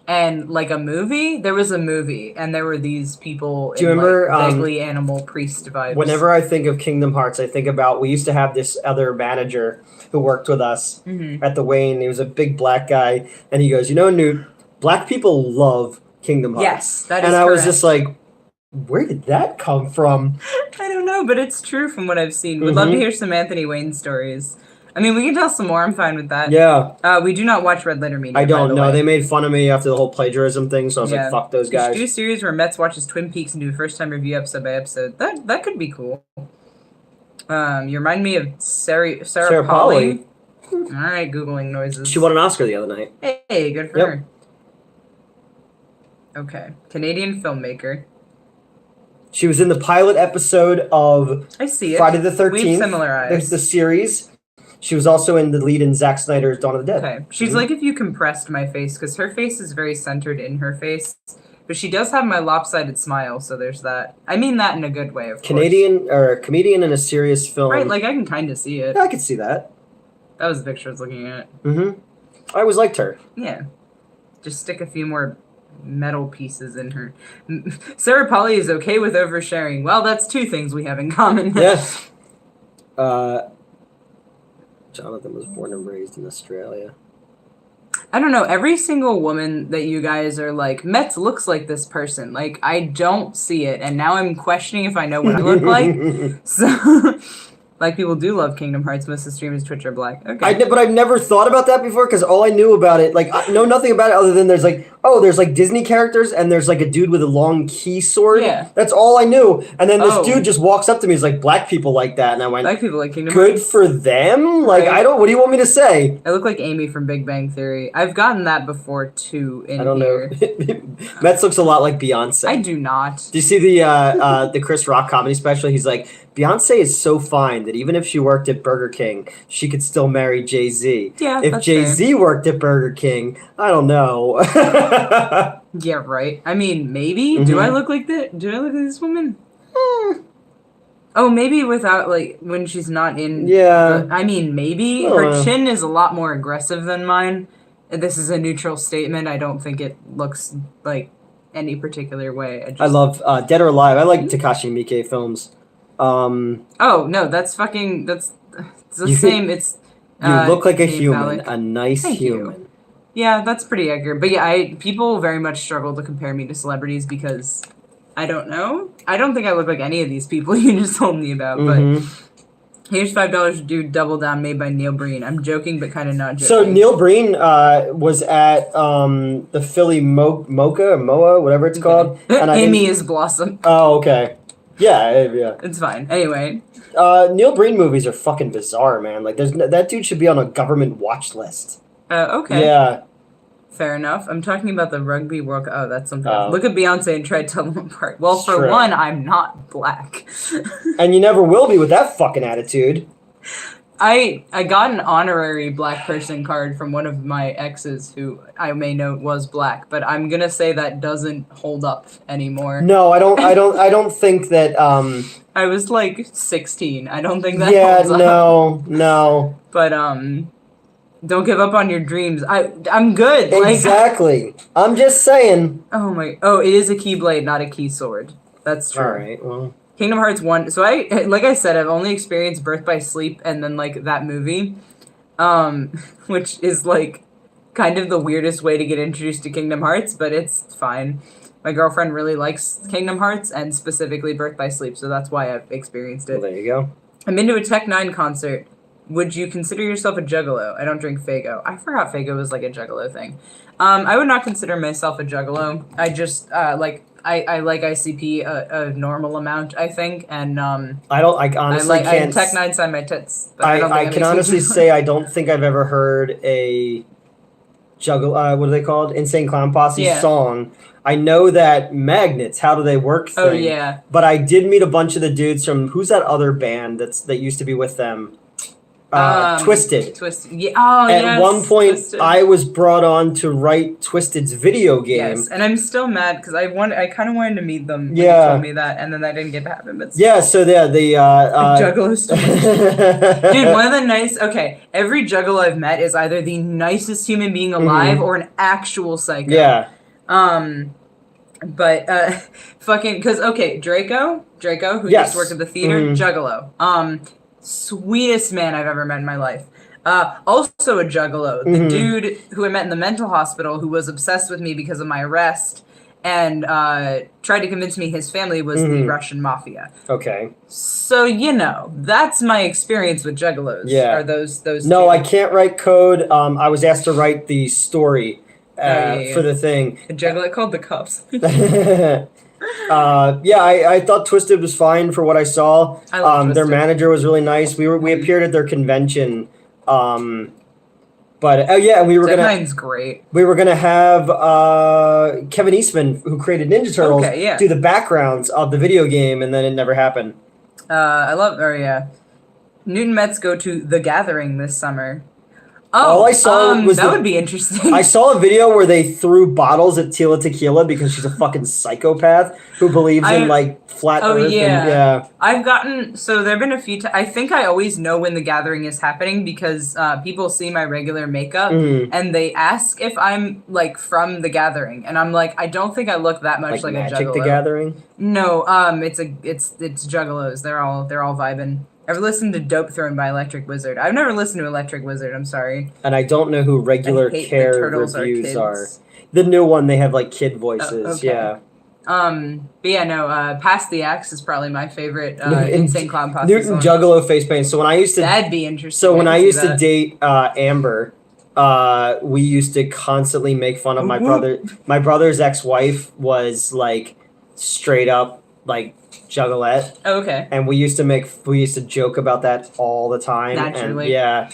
and, like, a movie. There was a movie, and there were these people Do you remember, vaguely animal priest vibes. Whenever I think of Kingdom Hearts, I think about... We used to have this other manager who worked with us at the Wayne. He was a big black guy, and he goes, Newt, black people love Kingdom Hearts. Yes, that is And I correct. was just like, where did that come from? I don't know, but it's true from what I've seen. Would love to hear some Anthony Wayne stories. I mean, we can tell some more. I'm fine with that. Yeah. We do not watch Red Letter Media. I don't know. Way. They made fun of me after the whole plagiarism thing, so I was like, fuck those guys. We should do a series where Mets watches Twin Peaks and do a first-time review episode by episode. That could be cool. You remind me of Sarah Polly. All right, Googling noises. She won an Oscar the other night. Hey, good for her. Okay. Canadian filmmaker. She was in the pilot episode of I see it. Friday the 13th. We have similar eyes. There's the series. She was also in the lead in Zack Snyder's Dawn of the Dead. Okay. She's like if you compressed my face, because her face is very centered in her face. But she does have my lopsided smile, so there's that. I mean that in a good way, of course. Comedian in a serious film. Right, like I can kind of see it. Yeah, I could see that. That was the picture I was looking at. I always liked her. Yeah. Just stick a few more metal pieces in her. Sarah Polly is okay with oversharing. Well, that's two things we have in common. Yes. Jonathan was born and raised in Australia. I don't know. Every single woman that you guys are like, Mets looks like this person. Like, I don't see it. And now I'm questioning if I know what I look like. So... Like, people do love Kingdom Hearts. Most of the streamers Twitch are black. Okay. But I've never thought about that before because all I knew about it, like, I know nothing about it other than there's like Disney characters and there's like a dude with a long key sword. Yeah. That's all I knew. And then this dude just walks up to me. He's like, black people like that. And I went, black people like Kingdom Hearts. Good for them? Like, right. what do you want me to say? I look like Amy from Big Bang Theory. I've gotten that before, too, in I don't here. know. Metz looks a lot like Beyonce. I do not. Do you see the Chris Rock comedy special? He's like, Beyonce is so fine that even if she worked at Burger King, she could still marry Jay-Z. Yeah, if Jay-Z worked at Burger King, I don't know. Yeah, right. I mean, maybe. Do I look like that? Do I look like this woman? Oh, maybe without, like, when she's not in... Yeah. I mean, maybe. Her chin is a lot more aggressive than mine. This is a neutral statement. I don't think it looks like any particular way. I love Dead or Alive. I like Takashi Miike films. Oh, no, that's the same. It's... You look like a human. Phallic. A nice Thank human. You. Yeah, that's pretty accurate. But yeah, people very much struggle to compare me to celebrities because... I don't know. I don't think I look like any of these people you just told me about, but here's $5 to do Double Down made by Neil Breen. I'm joking, but kind of not joking. So Neil Breen was at the Philly Moa, whatever it's called. And Amy is Blossom. Oh, okay. Yeah. It's fine. Anyway. Neil Breen movies are fucking bizarre, man. Like, that dude should be on a government watch list. Okay. Yeah. Fair enough. I'm talking about the Rugby World Cup. Oh, that's something else. Look at Beyonce and try to tell them apart. Well, for one, I'm not black. And you never will be with that fucking attitude. I got an honorary black person card from one of my exes who I may note was black, but I'm gonna say that doesn't hold up anymore. No, I don't think that I was like 16. I don't think that holds up. No. But don't give up on your dreams. I'm good. Exactly. I'm just saying. Oh, it is a keyblade, not a key sword. That's true. All right. Well, Kingdom Hearts 1. So like I said, I've only experienced Birth by Sleep and then like that movie, which is like kind of the weirdest way to get introduced to Kingdom Hearts, but it's fine. My girlfriend really likes Kingdom Hearts and specifically Birth by Sleep, so that's why I've experienced it. Well, there you go. I'm into a Tech Nine concert. Would you consider yourself a juggalo? I don't drink Faygo. I forgot Faygo was like a juggalo thing. I would not consider myself a juggalo. I just I like ICP a normal amount, I think, and I honestly can't. Tech Nine signed my tits. But I can honestly say I don't think I've ever heard a juggalo. What are they called? Insane Clown Posse song. I know that Magnets, How Do They Work thing. Oh yeah. But I did meet a bunch of the dudes from who's that other band that used to be with them. Twisted. Yeah. Oh, At one point, Twisted. I was brought on to write Twisted's video game. Yes, and I'm still mad because I kind of wanted to meet them when you told me that, and then that didn't get to happen. But yeah, so the Juggalos. Dude, one of the nice. Okay, every Juggalo I've met is either the nicest human being alive or an actual psycho. Yeah. But fucking because Draco, who just worked at the theater, Juggalo. Sweetest man I've ever met in my life. Also a juggalo. The dude who I met in the mental hospital who was obsessed with me because of my arrest and tried to convince me his family was the Russian mafia. Okay. So, that's my experience with juggalos. Yeah. Are those No, I can't write code. I was asked to write the story for the thing. A juggalo called The Cups. I thought Twisted was fine for what I saw. I love their manager was really nice. We appeared at their convention. We were Deadline's great. We were gonna have Kevin Eastman, who created Ninja Turtles, do the backgrounds of the video game, and then it never happened. Newton Mets go to The Gathering this summer. All I saw was would be interesting. I saw a video where they threw bottles at Tila Tequila because she's a fucking psychopath who believes in like flat Earth. Yeah. I've gotten there've been a few times. I think I always know when The Gathering is happening because people see my regular makeup and they ask if I'm like from The Gathering, and I'm like, I don't think I look that much like a juggalo. The Gathering? No, it's juggalos. They're all vibing. Ever listened to Dope Throne by Electric Wizard? I've never listened to Electric Wizard, I'm sorry. And I don't know who Regular Care reviews are. The new one, they have like kid voices, Pass the Axe is probably my favorite Insane Clown Posse Newton song. Juggalo face paint. So when I used to... That'd be interesting. So when I used to date Amber, we used to constantly make fun of my brother. My brother's ex-wife was like straight up like Juggalette. Oh, okay. And we used to joke about that all the time. Naturally. And,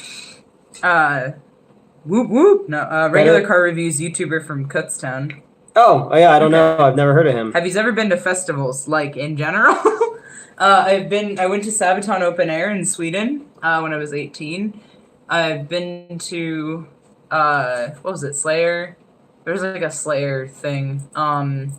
Whoop whoop. No, Regular Car Reviews YouTuber from Kutztown. Oh yeah, I don't know. I've never heard of him. Have you ever been to festivals, like in general? I went to Sabaton Open Air in Sweden when I was 18. I've been to what was it, Slayer? There was like a Slayer thing. And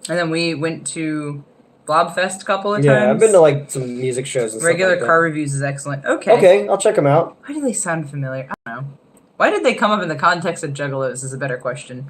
then we went to Blobfest a couple of times. Yeah, I've been to like some music shows and Regular stuff like Car Reviews is excellent. Okay. Okay, I'll check them out. Why do they sound familiar? I don't know. Why did they come up in the context of juggalos is a better question.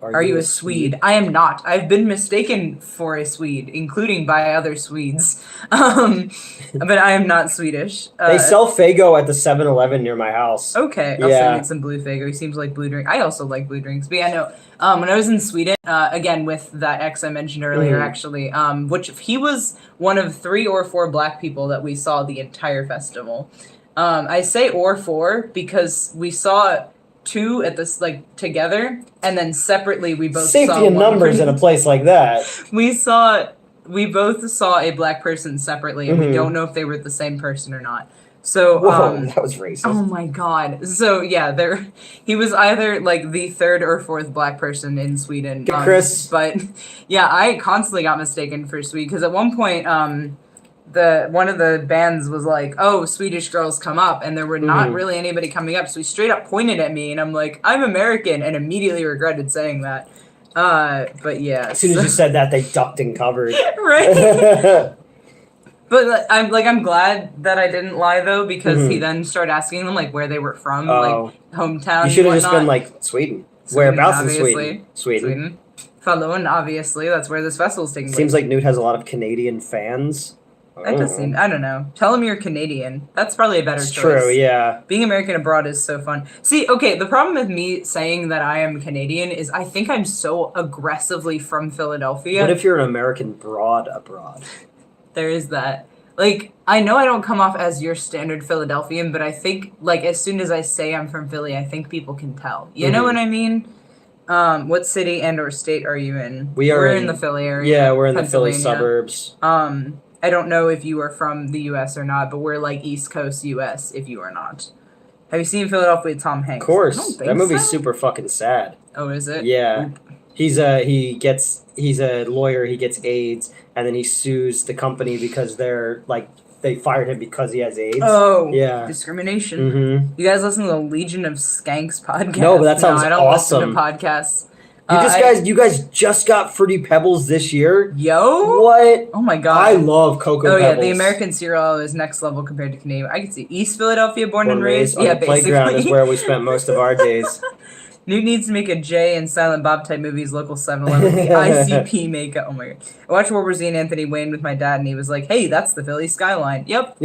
Are you a Swede? I am not. I've been mistaken for a Swede, including by other Swedes. But I am not Swedish. They sell Faygo at the 7-Eleven near my house. Okay, I'll send you some blue Faygo. He seems like blue drink. I also like blue drinks. But when I was in Sweden, again with that ex I mentioned earlier, actually, which he was one of 3 or 4 black people that we saw the entire festival. I say or 4 because we saw 2 at this together, and then separately we both safety saw in numbers in a place like that. We both saw a black person separately, and we don't know if they were the same person or not. So whoa, that was racist. Oh my god. So yeah, he was either like the 3rd or 4th black person in Sweden. Chris. But yeah, I constantly got mistaken for Swede because at one point one of the bands was like, "Oh, Swedish girls come up," and there were not really anybody coming up. So he straight up pointed at me, and I'm like, "I'm American," and immediately regretted saying that. But yeah. As soon as you said that, they ducked and covered. Right. But I'm glad that I didn't lie though, because he then started asking them where they were from, hometown. You should have just been like Sweden. Whereabouts in Sweden? Sweden. Falun, obviously. That's where this festival's taking place. Seems like Newt has a lot of Canadian fans. That does seem... I don't know. Tell him you're Canadian. That's probably a better choice. True, yeah. Being American abroad is so fun. See, okay, the problem with me saying that I am Canadian is I think I'm so aggressively from Philadelphia. What if you're an American broad abroad? There is that. Like, I know I don't come off as your standard Philadelphian, but I think, like, as soon as I say I'm from Philly, I think people can tell. You know what I mean? What city and or state are you in? We're in the Philly area. Yeah, we're in the Philly suburbs. I don't know if you are from the U.S. or not, but we're like East Coast U.S. if you are not. Have you seen Philadelphia with Tom Hanks? Of course. That movie's super fucking sad. Oh, is it? Yeah. He's a lawyer, he gets AIDS, and then he sues the company because they fired him because he has AIDS. Oh, yeah. Discrimination. Mm-hmm. You guys listen to the Legion of Skanks podcast? No, but that sounds awesome. I don't listen to podcasts. You guys just got Fruity Pebbles this year? Yo! What? Oh my god. I love Cocoa Pebbles. Oh yeah, the American cereal is next level compared to Canadian. I can see East Philadelphia, born and raised. Yeah, the playground is where we spent most of our days. Newt needs to make a Jay and Silent Bob type movies, local 7-Eleven, the ICP makeup. Oh my god. I watched World War Z and Anthony Wayne with my dad, and he was like, hey, that's the Philly skyline. Yep.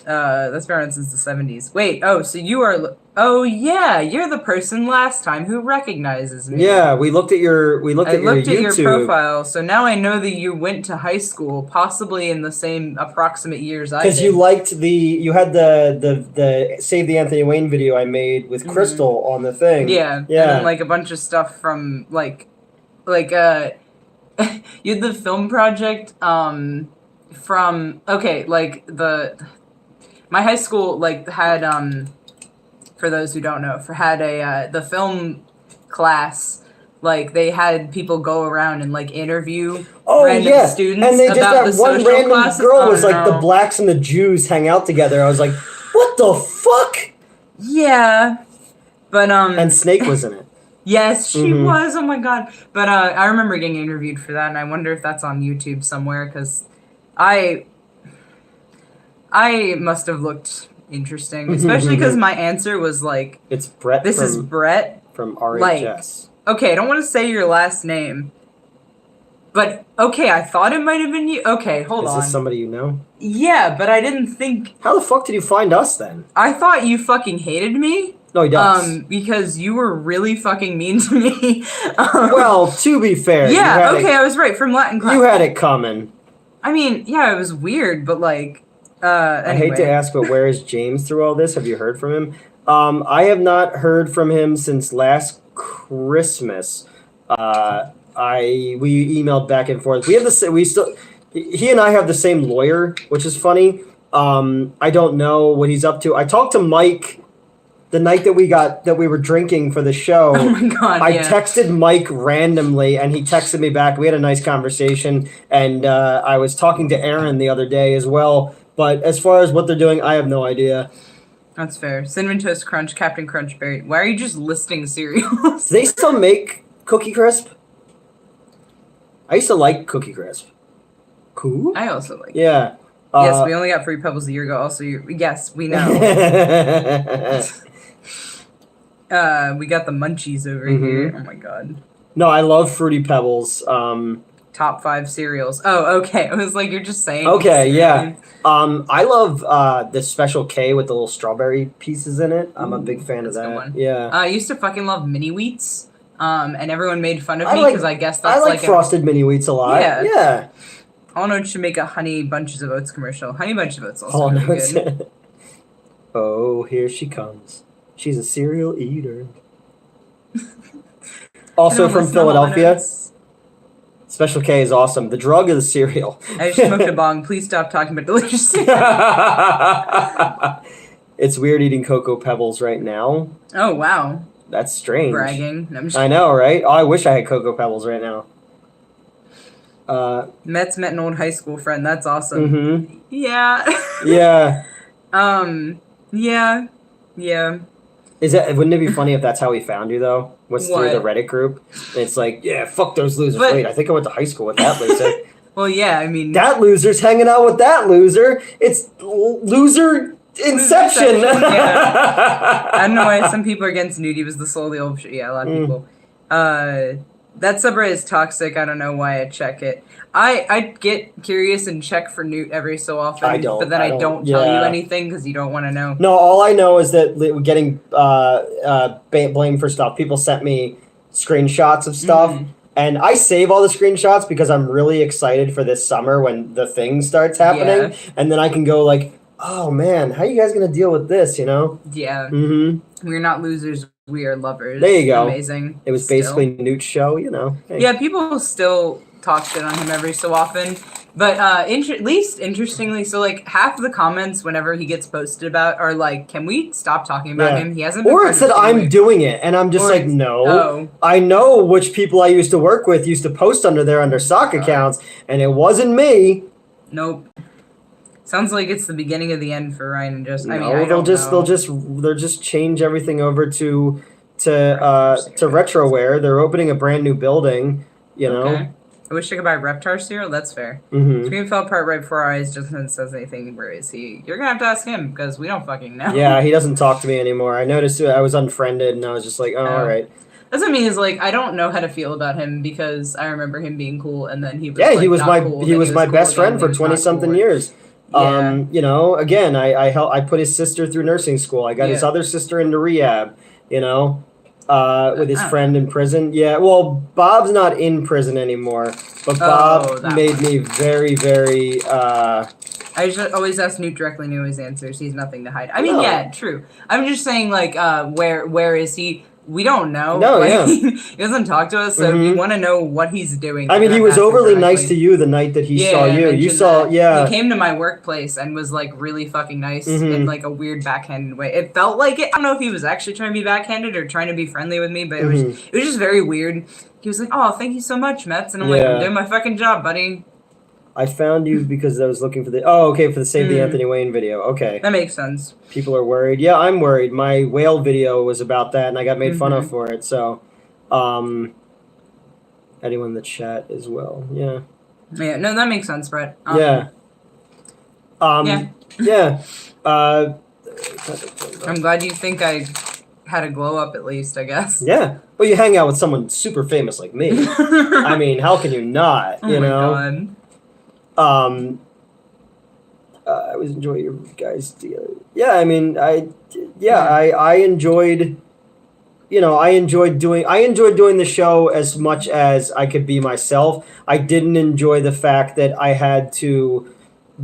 That's been around since the 70s. Wait, so you are... Oh, yeah, you're the person last time who recognizes me. Yeah, we looked at your YouTube. Profile, so now I know that you went to high school, possibly in the same approximate years I did. Because you had the Save the Anthony Wayne video I made with Crystal on the thing. Yeah. And then, like, a bunch of stuff from, you had the film project, my high school, had, for those who don't know, had the film class, they had people go around and interview random students and they about just the one social random classes. girl was the blacks and the Jews hang out together. I was like, what the fuck? Yeah, but and Snake was in it. Yes, she was. Oh my god! But I remember getting interviewed for that, and I wonder if that's on YouTube somewhere because I must have looked interesting, especially because my answer was it's Brett. This is Brett from RHS. Okay, I don't want to say your last name, but okay, I thought it might have been you. Okay, hold on. Is this somebody you know? Yeah, but I didn't think. How the fuck did you find us then? I thought you fucking hated me. No, he does. Because you were really fucking mean to me. Well, to be fair. Yeah, okay, I was right, from Latin class. You had it coming. I mean, yeah, it was weird, but anyway. I hate to ask, but where is James through all this? Have you heard from him? I have not heard from him since last Christmas. We emailed back and forth. He and I have the same lawyer, which is funny. I don't know what he's up to. I talked to Mike the night that we were drinking for the show. Oh my god! I texted Mike randomly, and he texted me back. We had a nice conversation, and I was talking to Aaron the other day as well. But as far as what they're doing, I have no idea. That's fair. Cinnamon Toast Crunch, Captain Crunch Berry. Why are you just listing cereals? Do they still make Cookie Crisp? I used to like Cookie Crisp. Cool. I also like it. Yeah. Yes, we only got Fruity Pebbles a year ago. Also, yes, we know. We got the munchies over here. Oh my god. No, I love Fruity Pebbles. Top 5 cereals. Oh, okay. I was like, you're just saying. Okay, yeah. I love the Special K with the little strawberry pieces in it. I'm a big fan of that. Good one. Yeah. I used to fucking love Mini Wheats. And everyone made fun of me because I guess that's I like Frosted Mini Wheats a lot. Yeah. Hall & Oates should make a Honey Bunches of Oats commercial. Honey Bunches of Oats also really good. Oh, here she comes. She's a cereal eater. Also from Philadelphia. Special K is awesome. The drug or the cereal? I just smoked a bong. Please stop talking about delicious cereal. It's weird eating Cocoa Pebbles right now. Oh, wow. That's strange. Bragging. No, I know, right? Oh, I wish I had Cocoa Pebbles right now. Met an old high school friend. That's awesome. Mm-hmm. Yeah. Yeah. Yeah. Wouldn't it be funny if that's how we found you, though? Was through the Reddit group? And it's like, yeah, fuck those losers. Wait, I think I went to high school with that loser. Well, yeah, I mean... That loser's hanging out with that loser. It's loser inception. Yeah. I don't know why some people are against Nudie was the soul of the old... Yeah, a lot of people. That subreddit is toxic. I don't know why I check it. I get curious and check for Newt every so often. I don't tell you anything because you don't want to know. No, all I know is that we're getting blamed for stuff. People sent me screenshots of stuff, and I save all the screenshots because I'm really excited for this summer when the thing starts happening, and then I can go like, oh man, how are you guys gonna deal with this? You know? Yeah. We're not losers. We are lovers. There you go. Amazing. It was basically Newt's show, you know. Hey. Yeah, people still talk shit on him every so often. But at least interestingly, so like half of the comments whenever he gets posted about are like, "Can we stop talking about him? He hasn't." Or it said I'm doing it, and I'm just like, no. Oh. I know which people I used to work with used to post under there under sock accounts, and it wasn't me. Nope. Sounds like it's the beginning of the end for Ryan and Justin. They'll just change everything over to Retroware. They're opening a brand new building, you know. Okay. I wish I could buy Reptar cereal. That's fair. Screen fell apart right before our eyes. Justin says anything. Where is he? You're gonna have to ask him because we don't fucking know. Yeah, he doesn't talk to me anymore. I noticed I was unfriended, and I was just like, oh, all right. That's what I mean. Is like I don't know how to feel about him because I remember him being cool, and then he was he was my best friend for 20-something years. Yeah. You know, again, I put his sister through nursing school. I got his other sister into rehab, you know, with his friend in prison. Yeah, well, Bob's not in prison anymore, but Bob made me very, very... I just always ask Newt directly, and he always answers. He's nothing to hide. I mean, yeah, true. I'm just saying, like, where is he? We don't know. No, like, he doesn't talk to us, so if you want to know what he's doing. I mean, he was overly nice to you the night that he saw you. You saw, He came to my workplace and was, like, really fucking nice in, like, a weird backhanded way. It felt like it. I don't know if he was actually trying to be backhanded or trying to be friendly with me, but it was just very weird. He was like, oh, thank you so much, Mets. And I'm like, I'm doing my fucking job, buddy. I found you because I was looking for for the Save the Anthony Wayne video. Okay. That makes sense. People are worried. Yeah, I'm worried. My whale video was about that, and I got made fun of for it. So, anyone in the chat as well. Yeah. Yeah, no, that makes sense, Brett. Yeah. Yeah. I'm glad you think I had a glow up at least, I guess. Yeah. Well, you hang out with someone super famous like me. I mean, how can you not, you know? God. I always enjoy your guys together. Yeah, I mean, I enjoyed, you know, I enjoyed doing the show as much as I could be myself. I didn't enjoy the fact that I had to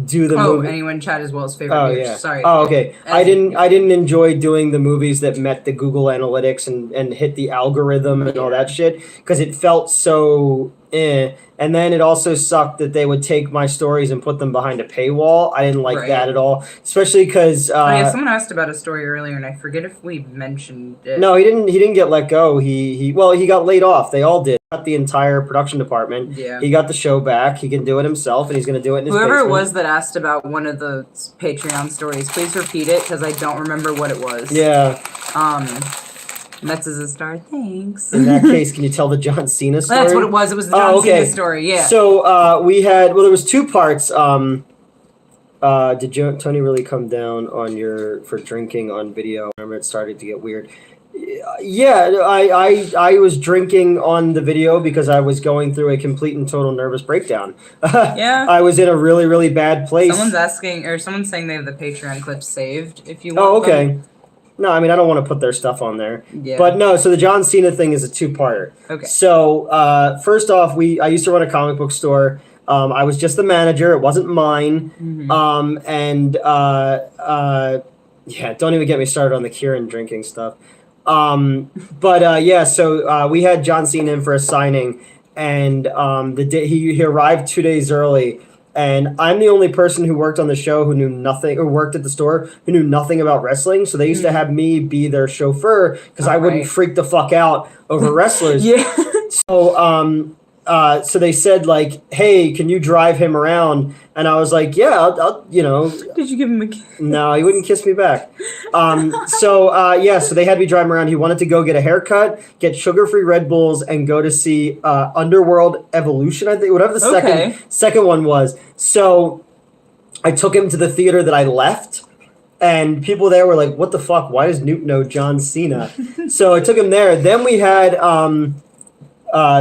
do the movie. Anyone in chat as well as favorite Sorry. Oh, okay. I didn't enjoy doing the movies that met the Google Analytics and hit the algorithm and all that shit because it felt so And then it also sucked that they would take my stories and put them behind a paywall. I didn't like that at all, especially because someone asked about a story earlier, and I forget if we mentioned it. No, he didn't. He didn't get let go. He got laid off. They all did. Got the entire production department. Yeah. He got the show back. He can do it himself, and he's going to do it in his Whoever basement. it was that asked about one of the Patreon stories, please repeat it because I don't remember what it was. Yeah. Mets is a star. Thanks. In that case, can you tell the John Cena story? That's what it was. It was the John Cena story. Yeah. So there was two parts. Did Tony really come down on for drinking on video? I remember it started to get weird. Yeah, I was drinking on the video because I was going through a complete and total nervous breakdown. Yeah. I was in a really, really bad place. Someone's saying they have the Patreon clips saved. If you want. Oh, okay. Them. No, I mean, I don't want to put their stuff on there. Yeah. But no, so the John Cena thing is a two-parter. Okay. So, first off, I used to run a comic book store. I was just the manager. It wasn't mine. Don't even get me started on the Kieran drinking stuff. So we had John Cena in for a signing, and the day he arrived 2 days early. And I'm the only person who worked on the show who knew nothing, or worked at the store who knew nothing about wrestling. So they used to have me be their chauffeur because I wouldn't freak the fuck out over wrestlers. Yeah. So they said like, "Hey, can you drive him around?" And I was like, "Yeah, I'll you know." Did you give him a kiss? No, he wouldn't kiss me back. So they had me drive him around. He wanted to go get a haircut, get sugar-free Red Bulls, and go to see Underworld Evolution, I think, whatever the second one was. So I took him to the theater that I left. And people there were like, "What the fuck? Why does Newt know John Cena?" So I took him there. Then we had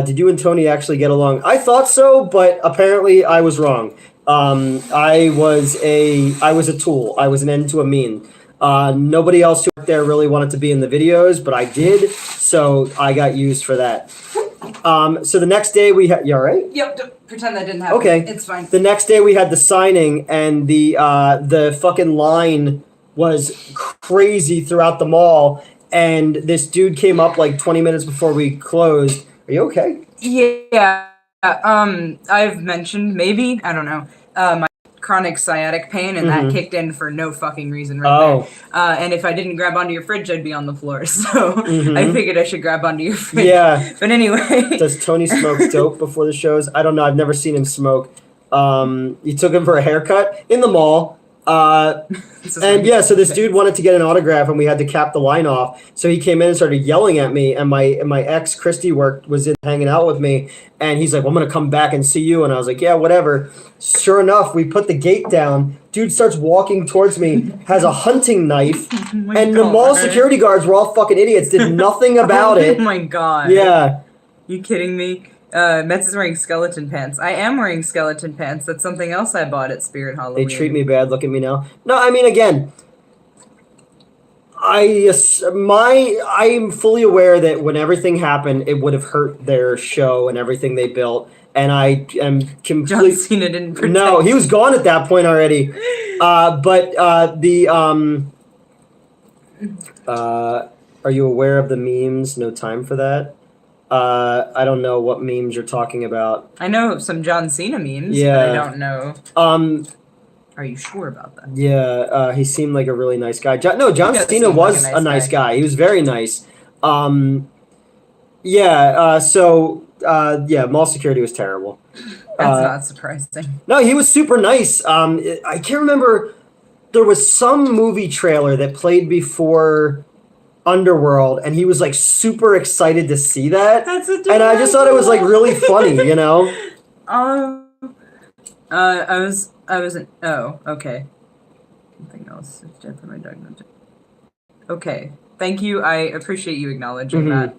Did you and Tony actually get along? I thought so, but apparently I was wrong. I was a tool. I was an end to a mean. Nobody else who worked there really wanted to be in the videos, but I did, so I got used for that. So the next day we had, you all right? Yep, pretend that didn't happen. Okay. It's fine. The next day we had the signing, and the fucking line was crazy throughout the mall, and this dude came up like 20 minutes before we closed. Are you okay? Yeah. I've mentioned, maybe, I don't know, my chronic sciatic pain, and that kicked in for no fucking reason right there. And if I didn't grab onto your fridge, I'd be on the floor. So I figured I should grab onto your fridge. Yeah. But anyway. Does Tony smoke dope before the shows? I don't know. I've never seen him smoke. You took him for a haircut in the mall. And yeah, so this dude wanted to get an autograph, and we had to cap the line off. So he came in and started yelling at me, and my ex Christy was in hanging out with me, and he's like, "Well, I'm gonna come back and see you," and I was like, "Yeah, whatever." Sure enough, we put the gate down. Dude starts walking towards me, has a hunting knife, and the mall security guards were all fucking idiots. Did nothing about it. Oh my god. Yeah. You kidding me? Metz is wearing skeleton pants. I am wearing skeleton pants. That's something else I bought at Spirit Halloween. They treat me bad. Look at me now. No, I mean, again, I'm fully aware that when everything happened, it would have hurt their show and everything they built. And I am completely. John Cena didn't protect. No, he was gone at that point already. Are you aware of the memes? No time for that. I don't know what memes you're talking about. I know some John Cena memes, yeah. but I don't know. Are you sure about that? Yeah, he seemed like a really nice guy. John Cena was like a nice guy. He was very nice. Mall security was terrible. That's not surprising. No, he was super nice. I can't remember. There was some movie trailer that played before Underworld, and he was like super excited to see that. That's adorable. And I just thought it was like really funny, you know. Okay. Something else. Okay. Thank you. I appreciate you acknowledging that.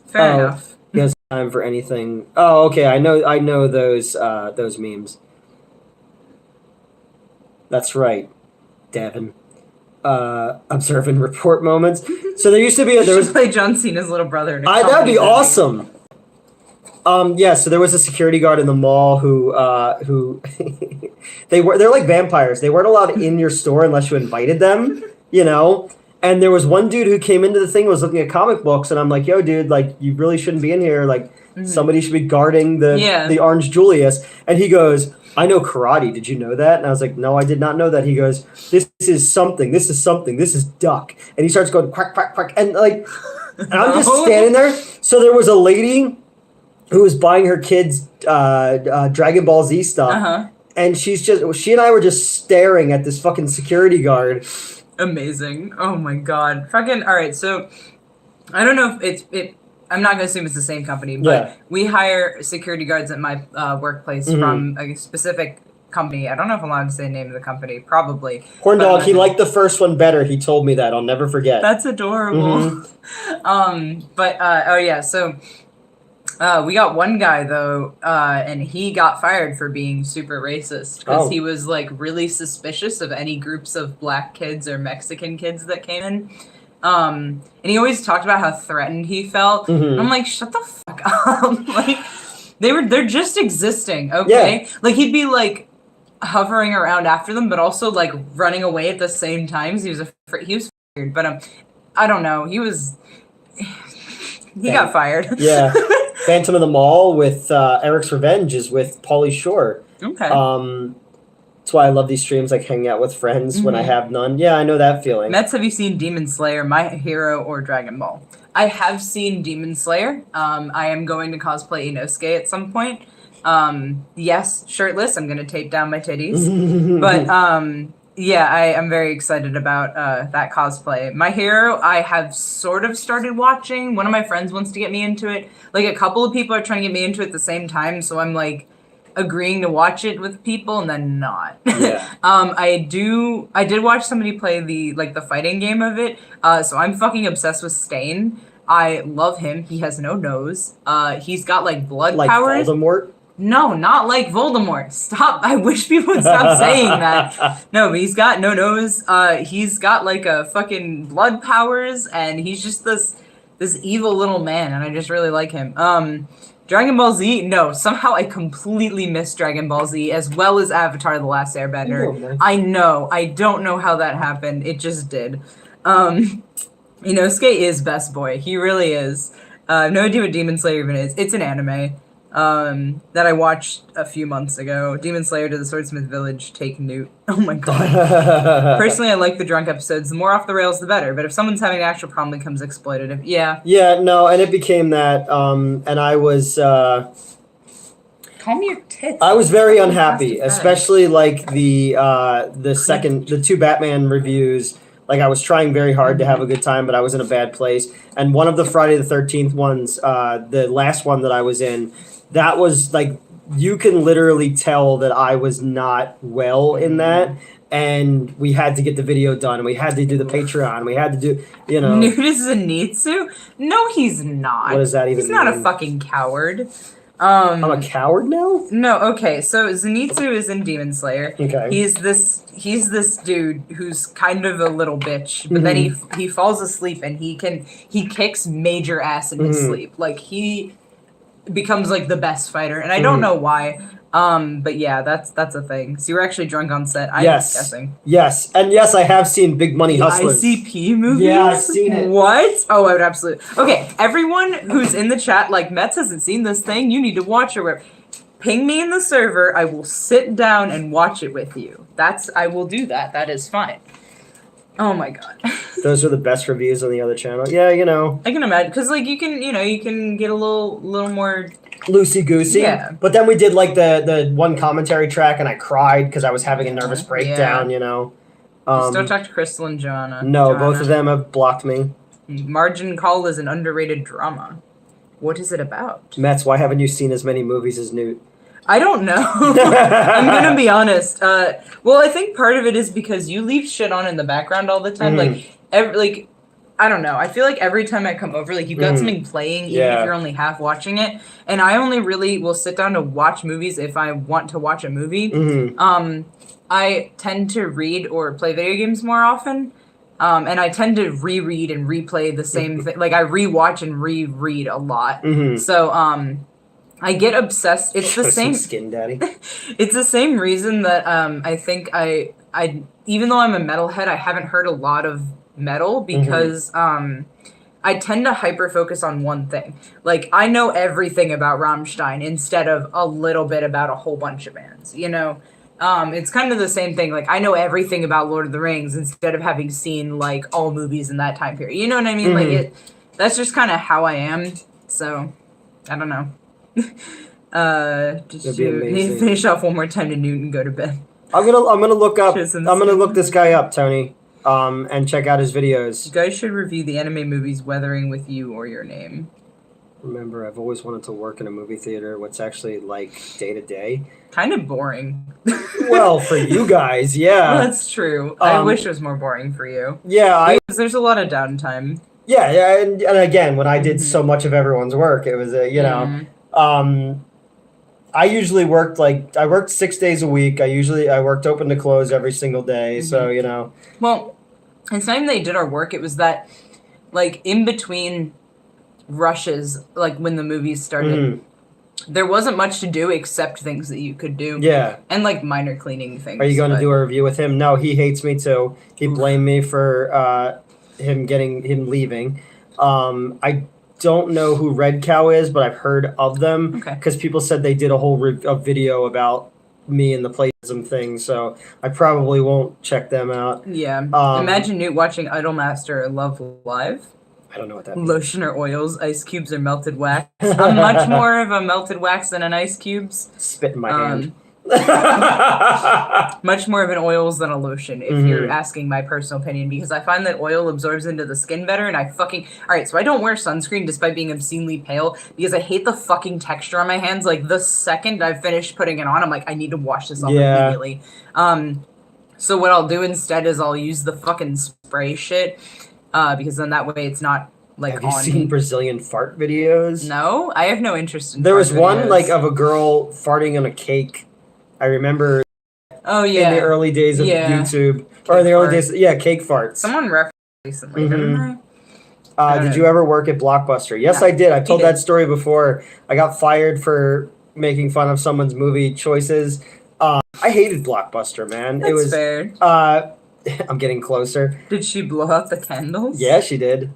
Fair enough. He has time for anything. Oh, okay. I know those memes. That's right, Devin. Observe and report moments. So there used to be there was play John Cena's little brother. That'd be awesome. So there was a security guard in the mall who they're like vampires. They weren't allowed in your store unless you invited them, you know. And there was one dude who came into the thing, was looking at comic books, and I'm like, "Yo, dude, like you really shouldn't be in here. Like somebody should be guarding the Orange Julius." And he goes, "I know karate. Did you know that?" And I was like, "No, I did not know that." He goes, "This is something. This is something. This is duck." And he starts going quack, quack, quack. And like, and I'm just standing there. So there was a lady who was buying her kids Dragon Ball Z stuff. And she and I were just staring at this fucking security guard. Amazing. Oh my god. Fucking, alright, so I don't know if I'm not going to assume it's the same company, but we hire security guards at my workplace from a specific company. I don't know if I'm allowed to say the name of the company. Probably. Horn Dog, he liked the first one better. He told me that. I'll never forget. That's adorable. So we got one guy, though, and he got fired for being super racist because he was, like, really suspicious of any groups of black kids or Mexican kids that came in. And he always talked about how threatened he felt. I'm like, shut the fuck up. Like, they're just existing, okay? Yeah. Like, he'd be, like, hovering around after them, but also, like, running away at the same time. He was weird, but, I don't know. He got fired. Yeah. Phantom of the Mall with Eric's Revenge is with Pauly Shore. Okay. That's why I love these streams, like hanging out with friends when I have none. Yeah, I know that feeling. Metz, have you seen Demon Slayer, My Hero, or Dragon Ball? I have seen Demon Slayer. I am going to cosplay Inosuke at some point. Yes, shirtless. I'm going to tape down my titties. But yeah, I am very excited about that cosplay. My Hero, I have sort of started watching. One of my friends wants to get me into it. Like, a couple of people are trying to get me into it at the same time, so I'm, like, agreeing to watch it with people and then not. Yeah. I did watch somebody play the fighting game of it, so I'm fucking obsessed with Stain. I love him. He has no nose. He's got like blood like powers. Voldemort? No, not like Voldemort. Stop. I wish people would stop saying that. No, but he's got no nose. He's got like a fucking blood powers, and he's just this evil little man, and I just really like him. Dragon Ball Z, no. Somehow I completely missed Dragon Ball Z as well as Avatar: The Last Airbender. I know. I don't know how that happened. It just did. Inosuke is best boy. He really is. I have no idea what Demon Slayer even is. It's an anime. That I watched a few months ago. Demon Slayer to the Swordsmith Village, take Newt. Oh my god. Personally, I like the drunk episodes. The more off the rails, the better. But if someone's having an actual problem, it becomes exploitative. Yeah. Yeah, no, and it became that, and I was, Call me your tits. I was very unhappy, especially, like, the two Batman reviews. Like, I was trying very hard to have a good time, but I was in a bad place. And one of the Friday the 13th ones, the last one that I was in, that was like, you can literally tell that I was not well in that, and we had to get the video done, and we had to do the Patreon, we had to do, Newt is Zenitsu? No, he's not. What does that even mean? He's not a fucking coward. I'm a coward now? No, okay, so Zenitsu is in Demon Slayer. Okay. He's this dude who's kind of a little bitch, but then he falls asleep and he kicks major ass in his sleep. Like, he becomes like the best fighter, and I don't know why. But yeah, that's a thing. So you were actually drunk on set. I'm guessing. Yes, and yes, I have seen Big Money Hustlers. ICP movies? Yeah, I've seen it. What? Oh, I would absolutely. Okay, everyone who's in the chat, like, Mets hasn't seen this thing, you need to watch it. Ping me in the server, I will sit down and watch it with you. I will do that. That is fine. Oh my god. Those are the best reviews on the other channel. Yeah, I can imagine, because, like, you can get a little more loosey-goosey. Yeah. But then we did, like, the one commentary track, and I cried because I was having a nervous breakdown, Still talk to Crystal and Joanna. No, both of them have blocked me. Margin Call is an underrated drama. What is it about? Mets, why haven't you seen as many movies as Newt? I don't know. I'm gonna be honest. Well, I think part of it is because you leave shit on in the background all the time. I don't know. I feel like every time I come over, like, you've got something playing, even if you're only half watching it. And I only really will sit down to watch movies if I want to watch a movie. I tend to read or play video games more often. And I tend to reread and replay the same thing. Like, I rewatch and reread a lot. So, I get obsessed. It's the same skin daddy. It's the same reason that I think I even though I'm a metalhead, I haven't heard a lot of metal because I tend to hyper focus on one thing. Like, I know everything about Rammstein instead of a little bit about a whole bunch of bands, It's kind of the same thing. Like, I know everything about Lord of the Rings instead of having seen, like, all movies in that time period. You know what I mean? Like, that's just kind of how I am. So, I don't know. Just finish off one more time to Newt and go to bed. I'm gonna look this guy up, Tony. And check out his videos. You guys should review the anime movies Weathering with You or Your Name. Remember, I've always wanted to work in a movie theater. What's actually like day to day? Kind of boring. Well, for you guys, yeah. Well, that's true. I wish it was more boring for you. Yeah, because there's a lot of downtime. Yeah, and again, when I did so much of everyone's work, it was I usually worked I worked 6 days a week. I worked open to close every single day. So Well, it's not even they did our work. It was that, like, in between rushes, like when the movies started, there wasn't much to do except things that you could do. Yeah. And, like, minor cleaning things. Are you going to do a review with him? No, he hates me too. He blamed me for him leaving. I don't know who Red Cow is, but I've heard of them because people said they did a whole video about me and the Platism thing, so I probably won't check them out. Yeah. Imagine Newt watching Idolmaster Love Live. I don't know what that means. Lotion or oils, ice cubes or melted wax. I'm much more of a melted wax than an ice cubes. Spit in my hand. Much more of an oils than a lotion, if you're asking my personal opinion, because I find that oil absorbs into the skin better, and Alright, so I don't wear sunscreen despite being obscenely pale, because I hate the fucking texture on my hands. Like, the second I've finished putting it on, I'm like, I need to wash this off immediately. So what I'll do instead is I'll use the fucking spray shit, because then that way it's not like have you seen Brazilian fart videos? No, I have no interest in. There was one videos. like of a girl farting on a cake. I remember. Oh yeah. In the early days of YouTube, or in the early days, cake farts. Someone referenced recently, didn't did you ever work at Blockbuster? Yes, I did. I've told that story before. I got fired for making fun of someone's movie choices. I hated Blockbuster, man. That's it was fair. I'm getting closer. Did she blow out the candles? Yeah, she did.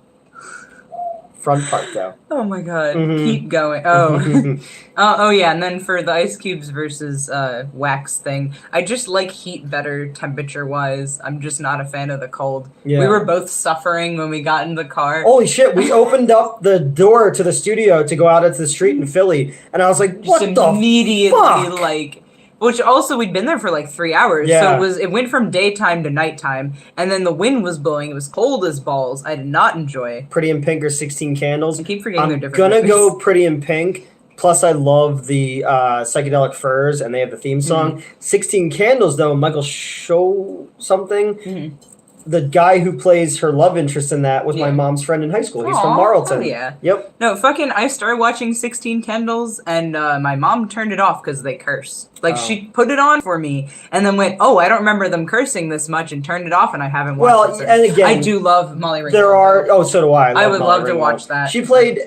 Front part though. Oh my god. Keep going. Oh. Oh yeah, and then for the ice cubes versus wax thing, I just like heat better temperature wise. I'm just not a fan of the cold. Yeah. We were both suffering when we got in the car. Holy shit, we opened up the door to the studio to go out into the street in Philly, and I was like, what just the immediately fuck? Like, which also we'd been there for like 3 hours, so it went from daytime to nighttime, and then the wind was blowing. It was cold as balls. I did not enjoy. Pretty in Pink or 16 Candles. I keep forgetting they're different. I'm gonna go Pretty in Pink. Plus, I love the Psychedelic Furs, and they have the theme song. 16 Candles, though, Michael Show something. The guy who plays her love interest in that was my mom's friend in high school. He's from Marlton. Oh, yeah. Yep. No, I started watching 16 Candles, and my mom turned it off because they curse. Like, she put it on for me, and then went, I don't remember them cursing this much, and turned it off, and I haven't watched it. Well, and again, I do love Molly Ringwald. So do I. I would love to watch that. She played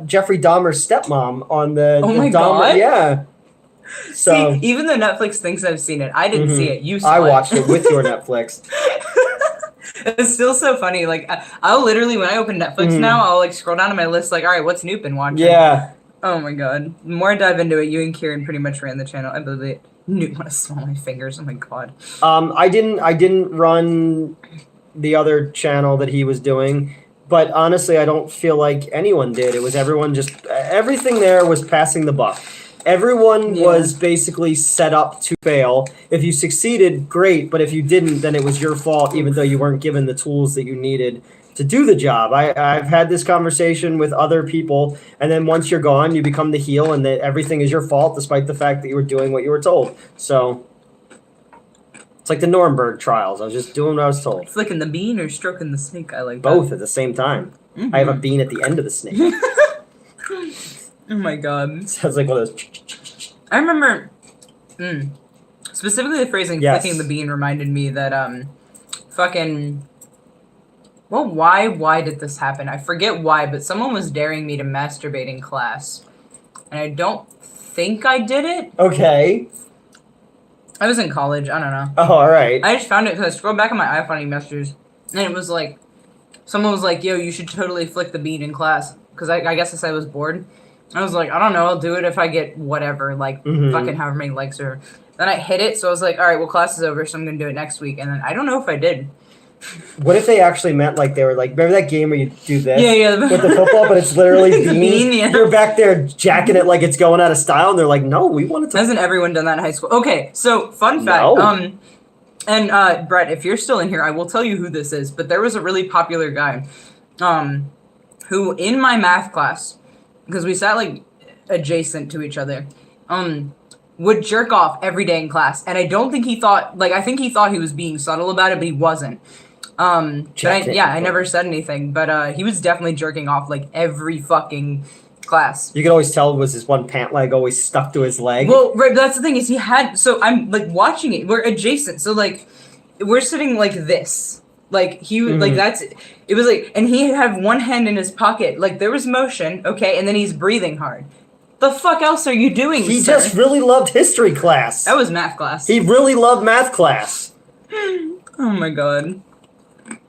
Jeffrey Dahmer's stepmom on the my Dahmer. God. Yeah. So, see, even though Netflix thinks I've seen it, I didn't see it. You saw it. I watched it with your Netflix. It's still so funny. Like, I'll literally, when I open Netflix now, I'll like scroll down to my list, like, all right, what's Noop been watching? Yeah. Oh my god. The more I dive into it, you and Kieran pretty much ran the channel. I believe it. Noop want to smell my fingers. Oh my god. I didn't run the other channel that he was doing, but honestly, I don't feel like anyone did. It was everything there was passing the buck. Everyone was basically set up to fail. If you succeeded, great, but if you didn't, then it was your fault, even though you weren't given the tools that you needed to do the job. I've had this conversation with other people, and then once you're gone, you become the heel, and that everything is your fault, despite the fact that you were doing what you were told. So it's like the Nuremberg trials. I was just doing what I was told. Flicking the bean or stroking the snake? I like both at the same time. I have a bean at the end of the snake. Oh my god. Sounds like one of those. I remember, specifically the phrasing flicking the bean reminded me that, why did this happen? I forget why, but someone was daring me to masturbate in class. And I don't think I did it. Okay. I was in college, I don't know. Oh, alright. I just found it because I scrolled back on my iPhone messages, and it was like, someone was like, yo, you should totally flick the bean in class. Because I guess I was bored. I was like, I don't know, I'll do it if I get whatever, like, fucking however many likes or... Then I hit it, so I was like, alright, well, class is over, so I'm gonna do it next week. And then I don't know if I did. What if they actually meant, like, they were like, remember that game where you do this? Yeah. With the football, but it's literally beans? Bean, yeah. You're back there jacking it like it's going out of style, and they're like, no, we wanted to... Hasn't everyone done that in high school? Okay, so, fun fact. No. And, Brett, if you're still in here, I will tell you who this is, but there was a really popular guy, who, in my math class, because we sat, like, adjacent to each other, would jerk off every day in class. And I don't think he thought, like, I think he thought he was being subtle about it, but he wasn't. I never said anything, but he was definitely jerking off, like, every fucking class. You could always tell it was his one pant leg always stuck to his leg. Well, right, that's the thing, is so I'm, like, watching it, we're adjacent, so, like, we're sitting like this. Like, he was, like, it was like, and he had one hand in his pocket, like, there was motion, okay, and then he's breathing hard. The fuck else are you doing, He sir? just really loved history class. That was math class. He really loved math class. Oh my god.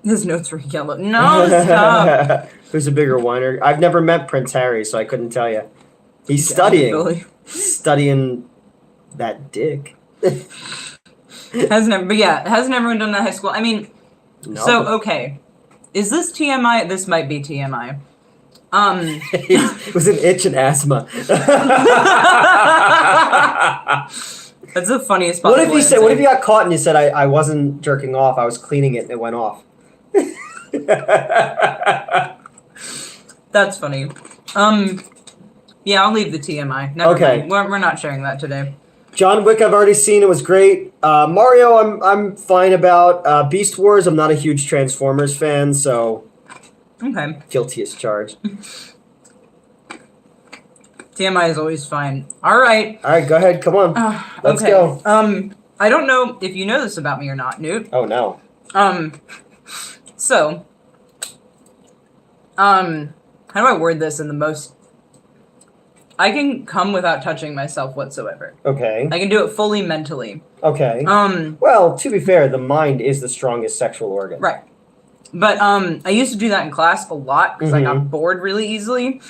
His notes were yellow. No, stop. Who's a bigger whiner? I've never met Prince Harry, so I couldn't tell you. He's studying. Really. Studying that dick. Hasn't everyone done that in high school? I mean, no. So, okay. Is this TMI? This might be TMI. It was an itch and asthma. That's the funniest part. What if you got caught and you said, I wasn't jerking off, I was cleaning it and it went off? That's funny. Yeah, I'll leave the TMI. Never mind. We're not sharing that today. John Wick, I've already seen. It was great. Mario, I'm fine about. Beast Wars, I'm not a huge Transformers fan, so Okay. Guilty as charged. TMI is always fine. All right. All right, go ahead. Come on. Let's go. I don't know if you know this about me or not, Newt. Oh, no. So, how do I word this in the most... I can come without touching myself whatsoever. Okay. I can do it fully mentally. Okay. Well, to be fair, the mind is the strongest sexual organ. Right. But, I used to do that in class a lot because I got bored really easily.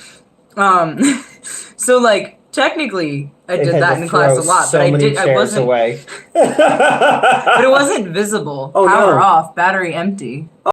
So, like, technically, I did that in class a lot, but I wasn't away. but it wasn't visible. Oh, Power no. off, battery empty.